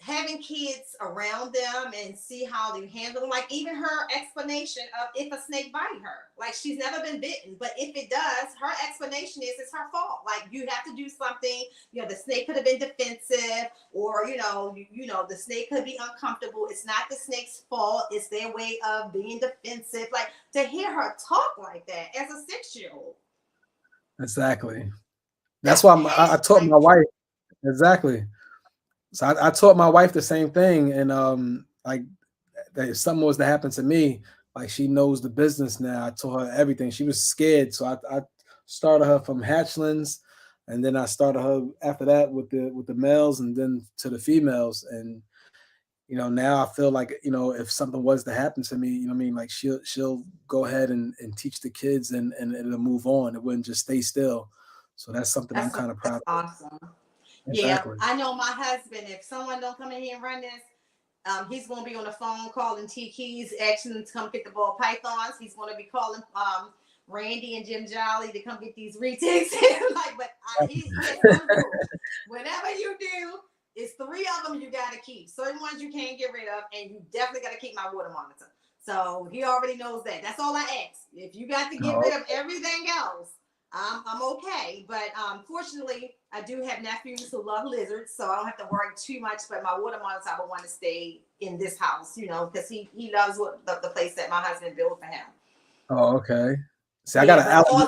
having kids around them and see how they handle them, like even her explanation of if a snake bite her, like she's never been bitten, but if it does, her explanation is it's her fault. Like you have to do something, you know, the snake could have been defensive, or you know, the snake could be uncomfortable. It's not the snake's fault, it's their way of being defensive. Like to hear her talk like that as a 6-year-old. Exactly. That's why I taught my wife. Exactly. So I taught my wife the same thing, and like that if something was to happen to me, like she knows the business now. I taught her everything. She was scared, so I started her from hatchlings, and then I started her after that with the males, and then to the females. And you know, now I feel like, you know, if something was to happen to me, you know what I mean, like she'll go ahead and teach the kids, and it'll move on. It wouldn't just stay still. So that's something I'm kind of proud of. Awesome. Exactly. Yeah, I know my husband, if someone don't come in here and run this, he's going to be on the phone calling T Keys, asking them to come get the ball pythons. He's going to be calling Randy and Jim Jolly to come get these retakes. Like, but he has some rules. Whatever you do, it's 3 of them you got to keep. Certain ones you can't get rid of, and you definitely got to keep my water monitor. So he already knows that. That's all I ask. If you got to get rid of everything else, I'm okay. But fortunately, I do have nephews who love lizards, so I don't have to worry too much. But my water monitor, I would want to stay in this house, you know, because he loves the place that my husband built for him. Oh, okay. See, I got the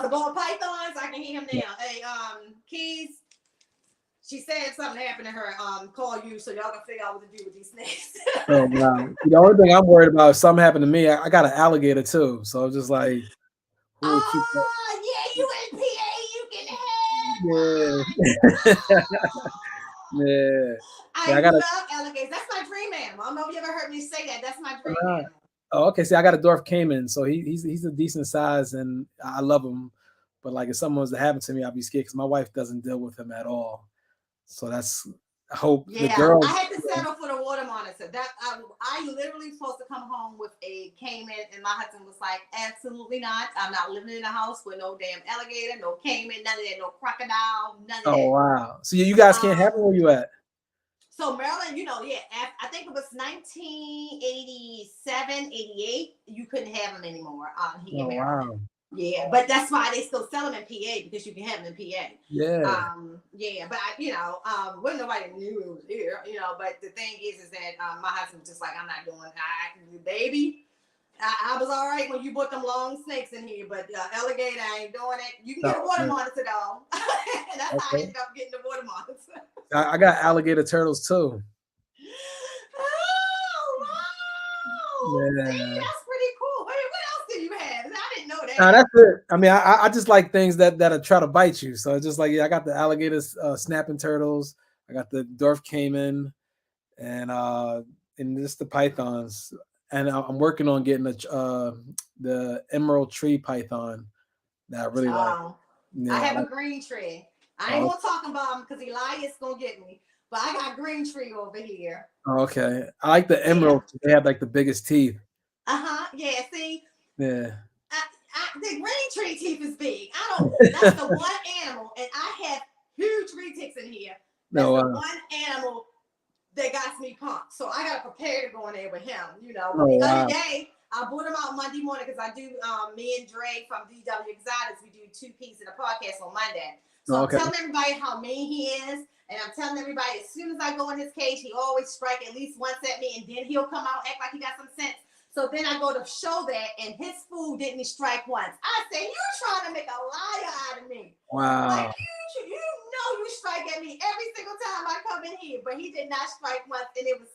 ball pythons. I can hear him now. Hey, Keys. She said something happened to her. Call you so y'all can figure out what to do with these snakes. Oh wow! The only thing I'm worried about if something happened to me, I got an alligator too. So I'm just like, who will keep that? Yeah, you in PA, you can have one. Yeah. I love alligators. That's my dream animal. I don't know if you ever heard me say that. That's my dream animal. Oh, okay. See, I got a dwarf caiman, so he's a decent size, and I love him. But like, if something was to happen to me, I'd be scared because my wife doesn't deal with him at all. So that's I hope the girls. I had to settle for the water monitor. That I literally supposed to come home with a caiman, and my husband was like, "Absolutely not. I'm not living in a house with no damn alligator, no caiman, none of that, no crocodile, none of that." Oh wow! So you guys can't have it where you at? So Maryland, you know, I think it was 1987, 88. You couldn't have them anymore here in Maryland. Yeah, but that's why they still sell them in PA because you can have them in PA. Yeah. Yeah, but when nobody knew it was here, But the thing is that my husband was just like, I'm not doing that, baby. I was all right when you put them long snakes in here, but alligator, I ain't doing it. You can get a water monitor though, and that's how I ended up getting the water monitor. I got alligator turtles too. Oh wow! Yeah. See, that's pretty cool. What else do you have? I didn't know that. Nah, that's it. I mean, I just like things that try to bite you. So it's just like, yeah, I got the alligator snapping turtles. I got the dwarf caiman, and just the pythons. And I'm working on getting the emerald tree python that I really like. Yeah, I have a green tree. I ain't gonna talk about them because Elias gonna get me. But I got green tree over here. Okay, I like the emerald. Yeah. They have like the biggest teeth. Yeah. See. Yeah. The green tree teeth is big. That's the one animal, and I have huge retics in here. That's the one animal that got me pumped. So I gotta prepare to go in there with him, But the other day, I brought him out Monday morning because I do me and Dre from DW Exotics, we do 2 pieces of the podcast on Monday. So I'm telling everybody how mean he is, and I'm telling everybody as soon as I go in his cage, he always strike at least once at me, and then he'll come out act like he got some sense. So then I go to show that, and his food didn't strike once. I say, you trying to make a liar out of me. Wow. Like, you strike at me every single time I come in here, but he did not strike once, and it was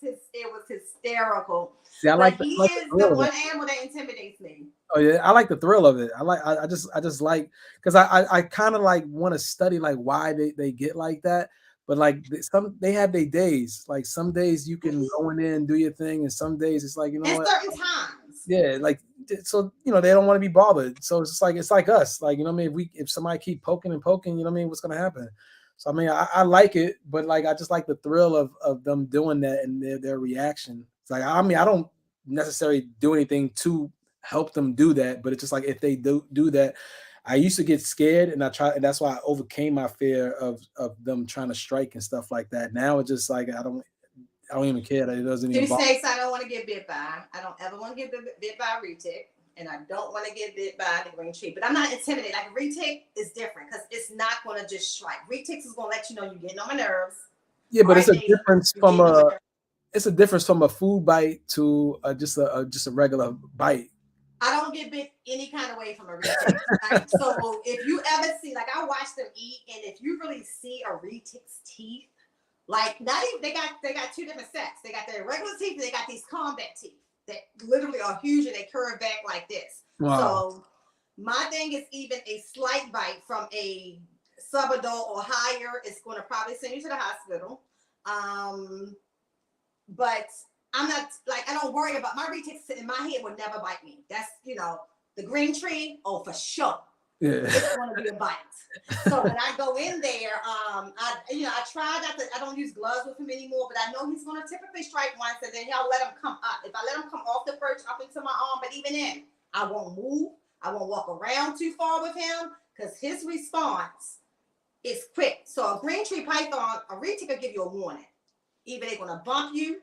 hysterical. See, he is the one animal that intimidates me. Oh yeah, I like the thrill of it. I just like, because I kind of like want to study like why they get like that. But like they have their days. Like some days you can go in there and do your thing, and some days it's like, at certain times. Yeah, like so they don't want to be bothered. So it's like us. Like, what I mean, if somebody keep poking and poking, what I mean, what's gonna happen? So I mean, I like it, but like I just like the thrill of them doing that and their reaction. It's like, I mean, I don't necessarily do anything to help them do that, but it's just like if they do that. I used to get scared, and and that's why I overcame my fear of them trying to strike and stuff like that. Now it's just like I don't even care that it doesn't even bother. Snakes I don't want to get bit by. I don't ever want to get bit by a retic, and I don't want to get bit by the green tree. But I'm not intimidated. Like a retic is different because it's not going to just strike. Retics is going to let you know you're getting on my nerves. Yeah, but it's a difference from a food bite to just a regular bite. I don't get bit any kind of way from a retic. So if you ever see, like I watch them eat, and if you really see a retic's teeth, like not even they got 2 different sets. They got their regular teeth, and they got these combat teeth that literally are huge, and they curve back like this. Wow. So my thing is, even a slight bite from a subadult or higher is going to probably send you to the hospital. But I'm not like, I don't worry about my retics in my head would never bite me. That's the green tree. Oh, for sure. Yeah. It's going to be a bite. So when I go in there, I try not to. I don't use gloves with him anymore, but I know he's going to typically strike once, and then I'll let him come up. If I let him come off the perch up into my arm, but even then, I won't move. I won't walk around too far with him because his response is quick. So a green tree python, a retic will give you a warning. Either they're going to bump you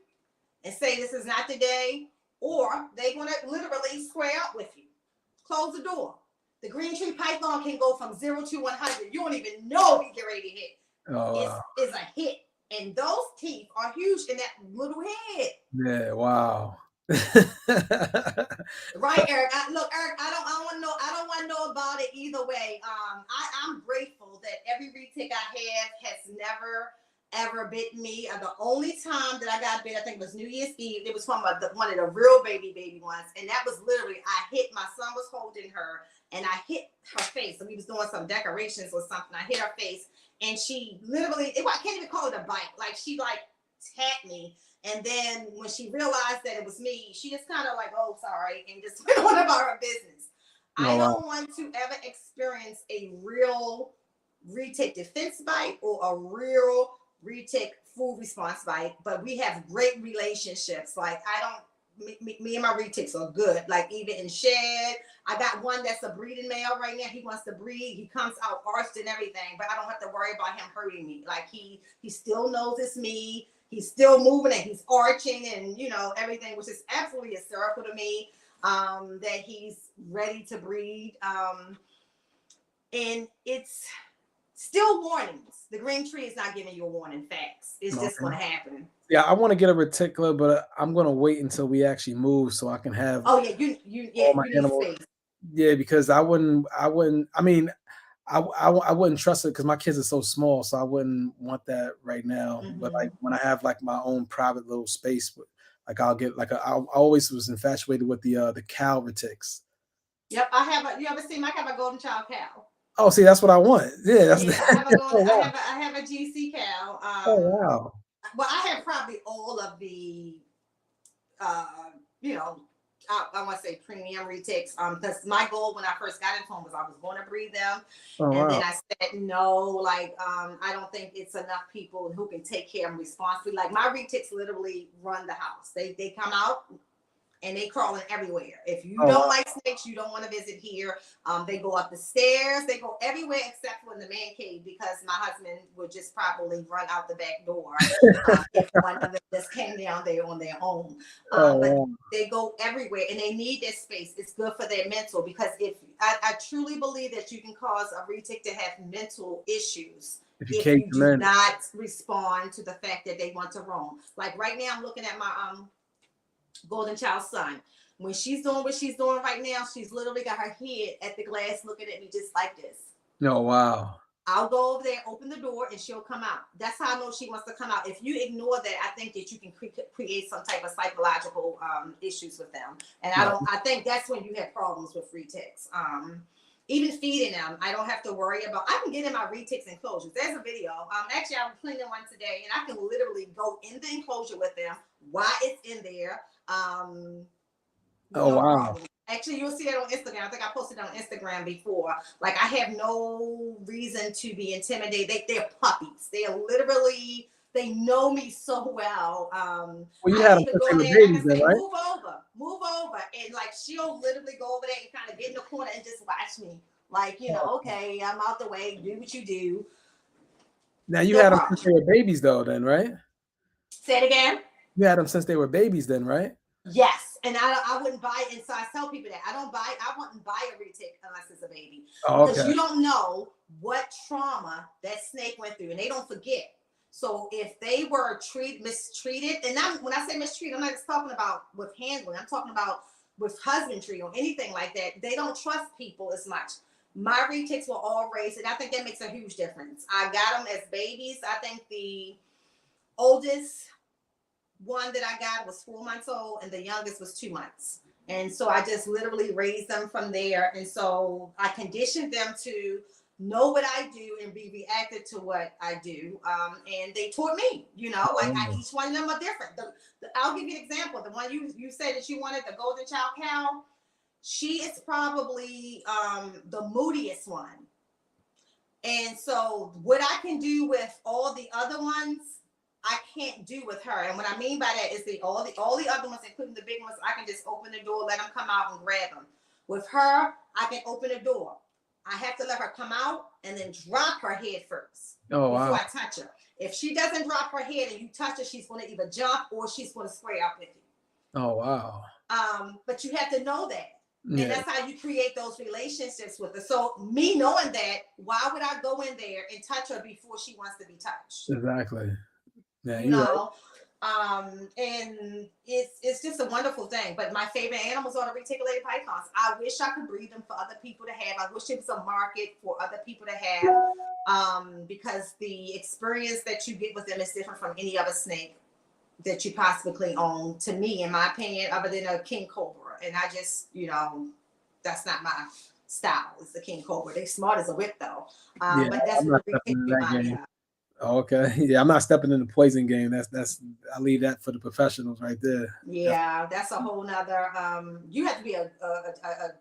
and say this is not the day, or they're going to literally square up with you. Close the door. The green tree python can go from 0 to 100. You don't even know he get ready to hit. Oh, it's a hit. And those teeth are huge in that little head. Yeah, wow. Right, Eric. Look, Eric, I don't want to know about it either way. I'm grateful that every retic I have has never ever bit me. The only time that I got bit, I think, was New Year's Eve. It was from one of the real baby ones, and that was literally my son was holding her, and I hit her face. And we was doing some decorations or something. I hit her face, and she literally, I can't even call it a bite. Like she tapped me, and then when she realized that it was me, she just kind of like, oh, sorry, and just went on about her business. Oh, I don't want to ever experience a real retic defense bite or a real retic food response bite, but we have great relationships. Like me and my retics are good. Like even in shed, I got one that's a breeding male right now. He wants to breed. He comes out arched and everything, but I don't have to worry about him hurting me. Like he still knows it's me. He's still moving and he's arching and everything, which is absolutely hysterical to me. that he's ready to breed. And it's still warnings. The green tree is not giving you a warning. Facts. It's just going to happen. Yeah, I want to get a reticular, but I'm going to wait until we actually move so I can have. Oh yeah, you my need animals. space. Yeah, because I wouldn't. I mean, I wouldn't trust it because my kids are so small, so I wouldn't want that right now. But like when I have like my own private little space, like I'll get like I always was infatuated with the cow retics. Yep, I have a. You ever seen? I have a golden child cow. Oh, see, that's what I want. Yeah, that's. Yeah, I have a golden. I have a GC cow. Oh wow. Well, I have probably all of the, you know, I want to say premium retics. Because my goal when I first got into them was I was going to breed them, and then I said no. Like, I don't think it's enough people who can take care of them responsibly. Like my retics literally run the house. They come out and they crawling everywhere. If you don't like snakes, you don't want to visit here. They go up the stairs. They go everywhere except for in the man cave because my husband would just probably run out the back door if one of them just came down there on their own. But they go everywhere and they need their space. It's good for their mental because if I truly believe that you can cause a retic to have mental issues if you do not respond to the fact that they want to roam. Like right now, I'm looking at my golden child son. When she's doing what she's doing right now, she's literally got her head at the glass looking at me just like this. Oh, wow. I'll go over there, open the door, and she'll come out. That's how I know she wants to come out. If you ignore that, I think that you can create some type of psychological issues with them. And I think that's when you have problems with retics. Even feeding them, I don't have to worry about. I can get in my retics enclosures. There's a video. Actually, I was cleaning one today, and I can literally go in the enclosure with them while it's in there. Wow. Problem. Actually, you'll see it on Instagram. I think I posted it on Instagram before. Like, I have no reason to be intimidated. They're puppies. They are literally, they know me so well. Well, you had them since they were babies then, right? Move over. And like, she'll literally go over there and kind of get in the corner and just watch me. Like, you know, okay, I'm out the way. Do what you do. Now, you had them since they were babies though, then, right? Say it again. You had them since they were babies then, right? Yes, and I wouldn't buy it. And so I tell people that I wouldn't buy a retic unless it's a baby. Because you don't know what trauma that snake went through, and they don't forget. So if they were mistreated, and when I say mistreated, I'm not just talking about with handling. I'm talking about with husbandry or anything like that. They don't trust people as much. My retics were all raised, and I think that makes a huge difference. I got them as babies. I think the oldest one that I got was 4 months old and the youngest was 2 months. And so I just literally raised them from there. And so I conditioned them to know what I do and be reactive to what I do. And they taught me, you know, like each one of them are different. I'll give you an example. The one you said that you wanted, the golden child cow, she is probably the moodiest one. And so what I can do with all the other ones, I can't do with her. And what I mean by that is all the other ones, including the big ones, I can just open the door, let them come out and grab them. With her, I can open the door. I have to let her come out and then drop her head first before I touch her. If she doesn't drop her head and you touch her, she's going to either jump or she's going to spray out with you. Oh, wow. But you have to know that. Yeah. And that's how you create those relationships with her. So me knowing that, why would I go in there and touch her before she wants to be touched? Exactly. Yeah, you know, and it's just a wonderful thing. But my favorite animals are the reticulated pythons. I wish I could breed them for other people to have. I wish there was a market for other people to have, because the experience that you get with them is different from any other snake that you possibly own, to me, in my opinion, other than a king cobra. And I just, you know, that's not my style. It's the king cobra. They're smart as a whip, though. But that's what the reminds me of. Okay. Yeah, I'm not stepping in the poison game. That's I leave that for the professionals right there. Yeah, that's a whole nother. You have to be a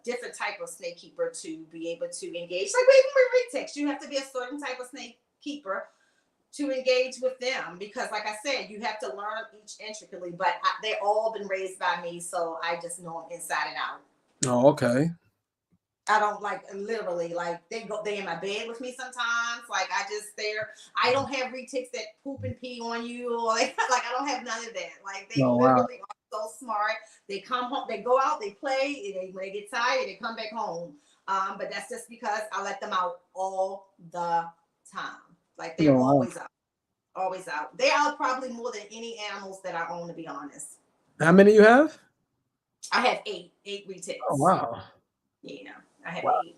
different type of snake keeper to be able to engage. Like even with retics, you have to be a certain type of snake keeper to engage with them, because, like I said, you have to learn each intricately. But they've all been raised by me, so I just know them inside and out. Oh, okay. I don't literally they in my bed with me sometimes. Like I don't have retics that poop and pee on you, or like I don't have none of that. Like they literally are so smart. They come home, they go out, they play, when they get tired, they come back home. But that's just because I let them out all the time. Like they're always out. Always out. They're out probably more than any animals that I own, to be honest. How many you have? I have eight retics. Oh wow. Yeah, I have 8.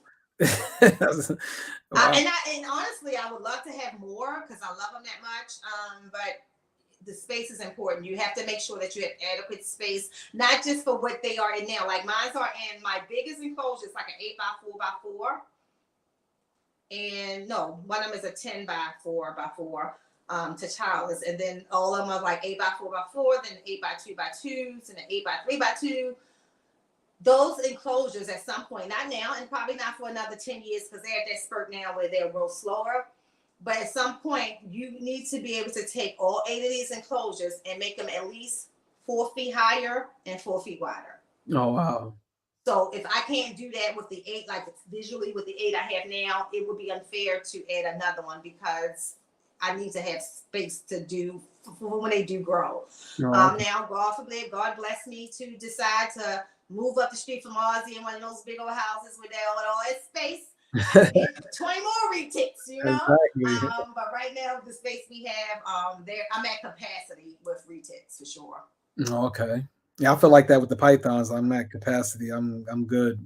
Wow. And honestly, I would love to have more because I love them that much. But the space is important. You have to make sure that you have adequate space, not just for what they are in now. Like mine are in my biggest enclosure is like an 8x4x4. And no, one of them is a 10x4x4 to childless. And then all of them are like 8x4x4, then 8x2x2s, and an 8x3x2. Those enclosures at some point, not now, and probably not for another 10 years because they're at that spurt now where they'll grow slower. But at some point, you need to be able to take all 8 of these enclosures and make them at least 4 feet higher and 4 feet wider. Oh, wow. So if I can't do that with the 8, like visually with the 8 I have now, it would be unfair to add another one because I need to have space to do when they do grow. Oh. Now, God forbid, God bless me to decide to move up the street from Ozzy in one of those big old houses with all that space. I can get 20 more retics, you know. Exactly. But right now, the space we have, I'm at capacity with retics for sure. Okay. Yeah, I feel like that with the pythons. I'm at capacity. I'm good.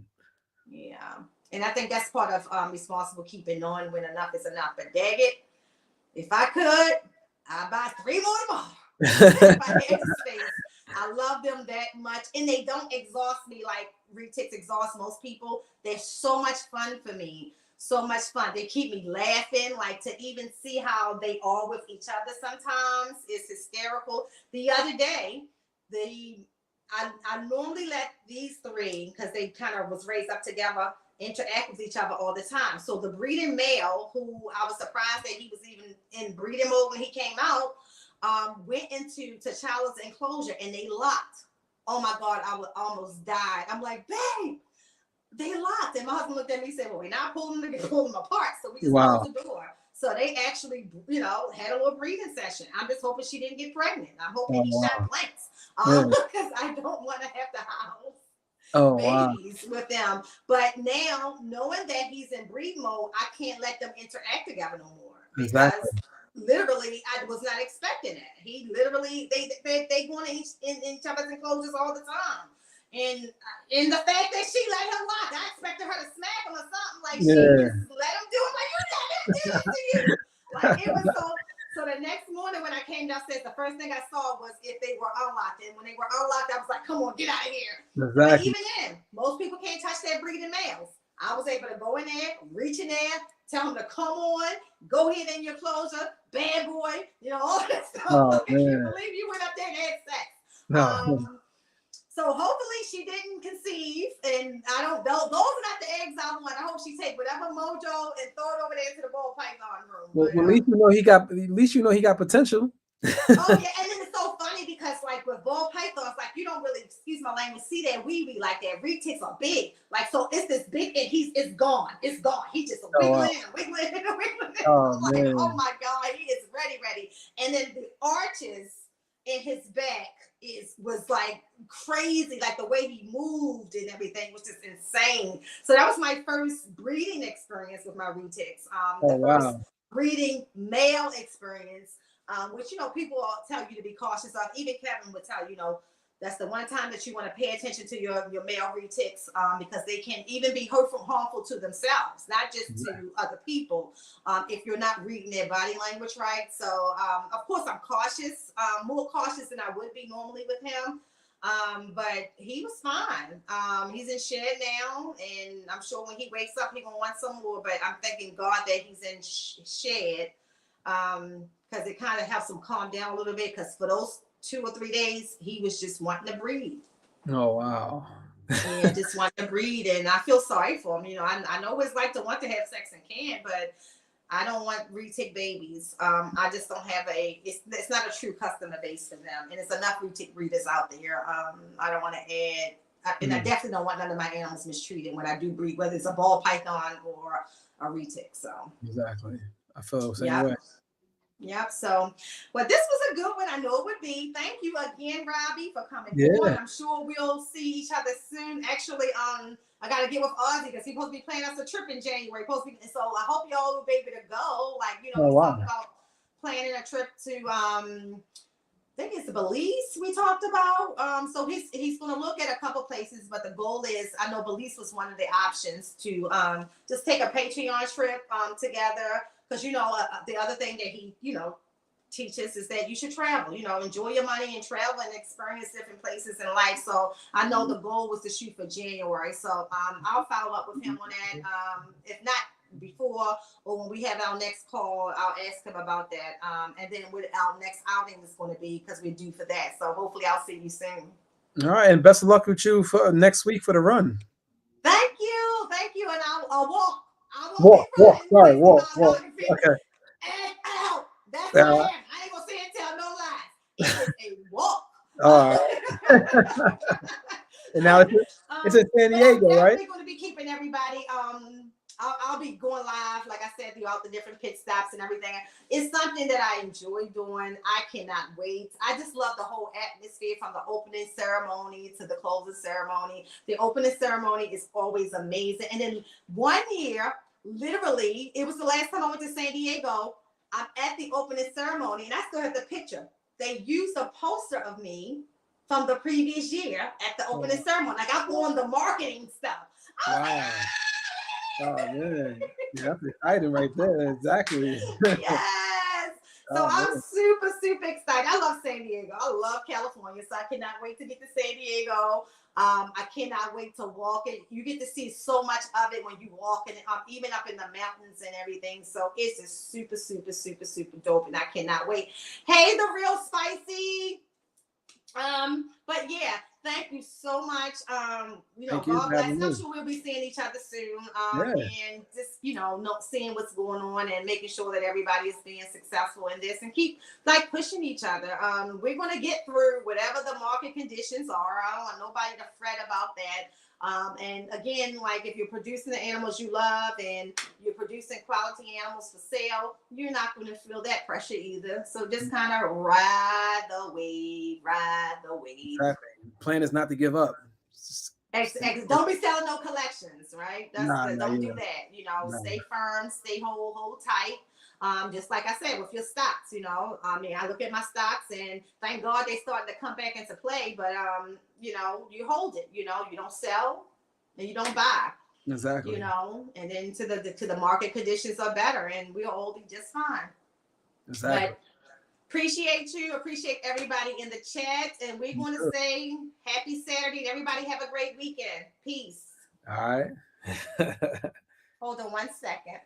Yeah, and I think that's part of responsible keeping, knowing when enough is enough. But dang it, if I could, I'd buy 3 more tomorrow. If I had the space. I love them that much, and they don't exhaust me like retics exhaust most people. They're so much fun for me, so much fun. They keep me laughing, like to even see how they are with each other sometimes is hysterical. The other day, I normally let these 3, because they kind of was raised up together, interact with each other all the time. So the breeding male, who I was surprised that he was even in breeding mode when he came out, went into T'Challa's enclosure and they locked. Oh my God, I almost died. I'm like, babe, they locked. And my husband looked at me and said, well, we're not pulling them apart. So we just closed the door. So they actually, had a little breathing session. I'm just hoping she didn't get pregnant. I'm hoping he shot blanks because I don't want to have to house babies with them. But now, knowing that he's in breed mode, I can't let them interact together no more. Because literally, I was not expecting it. He literally, they go in each other's enclosures all the time. And in the fact that she let him lock, I expected her to smack him or something. Like, she just let him do it. Like, you let him do it to you. Like, it was so the next morning when I came downstairs, the first thing I saw was if they were unlocked. And when they were unlocked, I was like, come on, get out of here. Exactly. But even then, most people can't touch their breeding males. I was able to go in there, reach in there, tell him to come on, go ahead in your closure, bad boy, all that stuff. I can't believe you went up there and had sex. No. So hopefully she didn't conceive, and those are not the eggs I want. I hope she take whatever mojo and throw it over there to the ball python room. Well, at least he got potential. Oh yeah, and then it's so funny because like with ball pythons, like you don't really, excuse my language, see that wee like that. Retics are big, like so it's this big, and it's gone. He's just wiggling. Oh, like, oh my God, he is ready. And then the arches in his back was like crazy, like the way he moved and everything was just insane. So that was my first breeding experience with my retics. First breeding male experience. Which, people tell you to be cautious of. Even Kevin would tell you, that's the one time that you want to pay attention to your male retics because they can even be harmful to themselves, not just to other people, if you're not reading their body language right. So, of course, I'm cautious, more cautious than I would be normally with him. But he was fine. He's in shed now, and I'm sure when he wakes up, he's going to want some more. But I'm thanking God that he's in shed. Because it kind of helps him calm down a little bit. Because for those 2 or 3 days, he was just wanting to breathe. Oh wow! And just wanting to breathe, and I feel sorry for him. I know what it's like to want to have sex and can't, but I don't want retic babies. I just don't have it's not a true customer base for them, and it's enough retic breeders out there. I don't want to add, and I definitely don't want none of my animals mistreated when I do breed, whether it's a ball python or a retic. So exactly, I feel the same way. Yep. So, well, this was a good one. I know it would be. Thank you again, Robbie, for coming on. Yeah. I'm sure we'll see each other soon. Actually, I gotta get with Ozzy because he's supposed to be planning us a trip in January. So I hope y'all will be able to go. Like, Oh we wow. talked about planning a trip to I think it's Belize we talked about. So he's going to look at a couple places, but the goal is, I know Belize was one of the options to just take a Patreon trip together. Because, the other thing that he, teaches is that you should travel, enjoy your money and travel and experience different places in life. So I know the goal was to shoot for January. So I'll follow up with him on that. If not before or when we have our next call, I'll ask him about that. And then what our next outing is going to be, because we're due for that. So hopefully I'll see you soon. All right, and best of luck with you for next week for the run. Thank you. And I'll walk. I won't Walk. be running. Sorry, walk. Okay. And out. That's what I am. I ain't gonna say and tell no lies. It is a walk. All right. And now it's in San Diego, right? I'm going to be keeping everybody. I'll be going live, like I said, throughout the different pit stops and everything. It's something that I enjoy doing. I cannot wait. I just love the whole atmosphere, from the opening ceremony to the closing ceremony. The opening ceremony is always amazing. And then one year, literally, it was the last time I went to San Diego. I'm at the opening ceremony, and I still have the picture. They used a poster of me from the previous year at the opening ceremony. Like, I'm on the marketing stuff. Wow. Oh man, yeah, that's exciting right there. Exactly. Yes. So I'm super, super excited. I love San Diego. I love California. So I cannot wait to get to San Diego. I cannot wait to walk it. You get to see so much of it when you walk it, even up in the mountains and everything. So it's just super, super, super, super dope, and I cannot wait. Hey, the Real Spicy. But yeah, thank you so much. God bless. I'm sure we'll be seeing each other soon. And just, not seeing what's going on and making sure that everybody is being successful in this, and keep pushing each other. We're going to get through whatever the market conditions are. I don't want nobody to fret about that. And again, like, if you're producing the animals you love and you're producing quality animals for sale, you're not going to feel that pressure either. So just kind of ride the wave. Exactly. Plan is not to give up. Don't be selling no collections, right? Don't do that. Stay firm, stay hold tight. Just like I said, with your stocks, I look at my stocks, and thank God they starting to come back into play. But you hold it. You don't sell and you don't buy. Exactly. And then to the market conditions are better, and we'll all be just fine. Exactly. But appreciate everybody in the chat, and we're going to say happy Saturday. Everybody have a great weekend. Peace. All right. Hold on one second.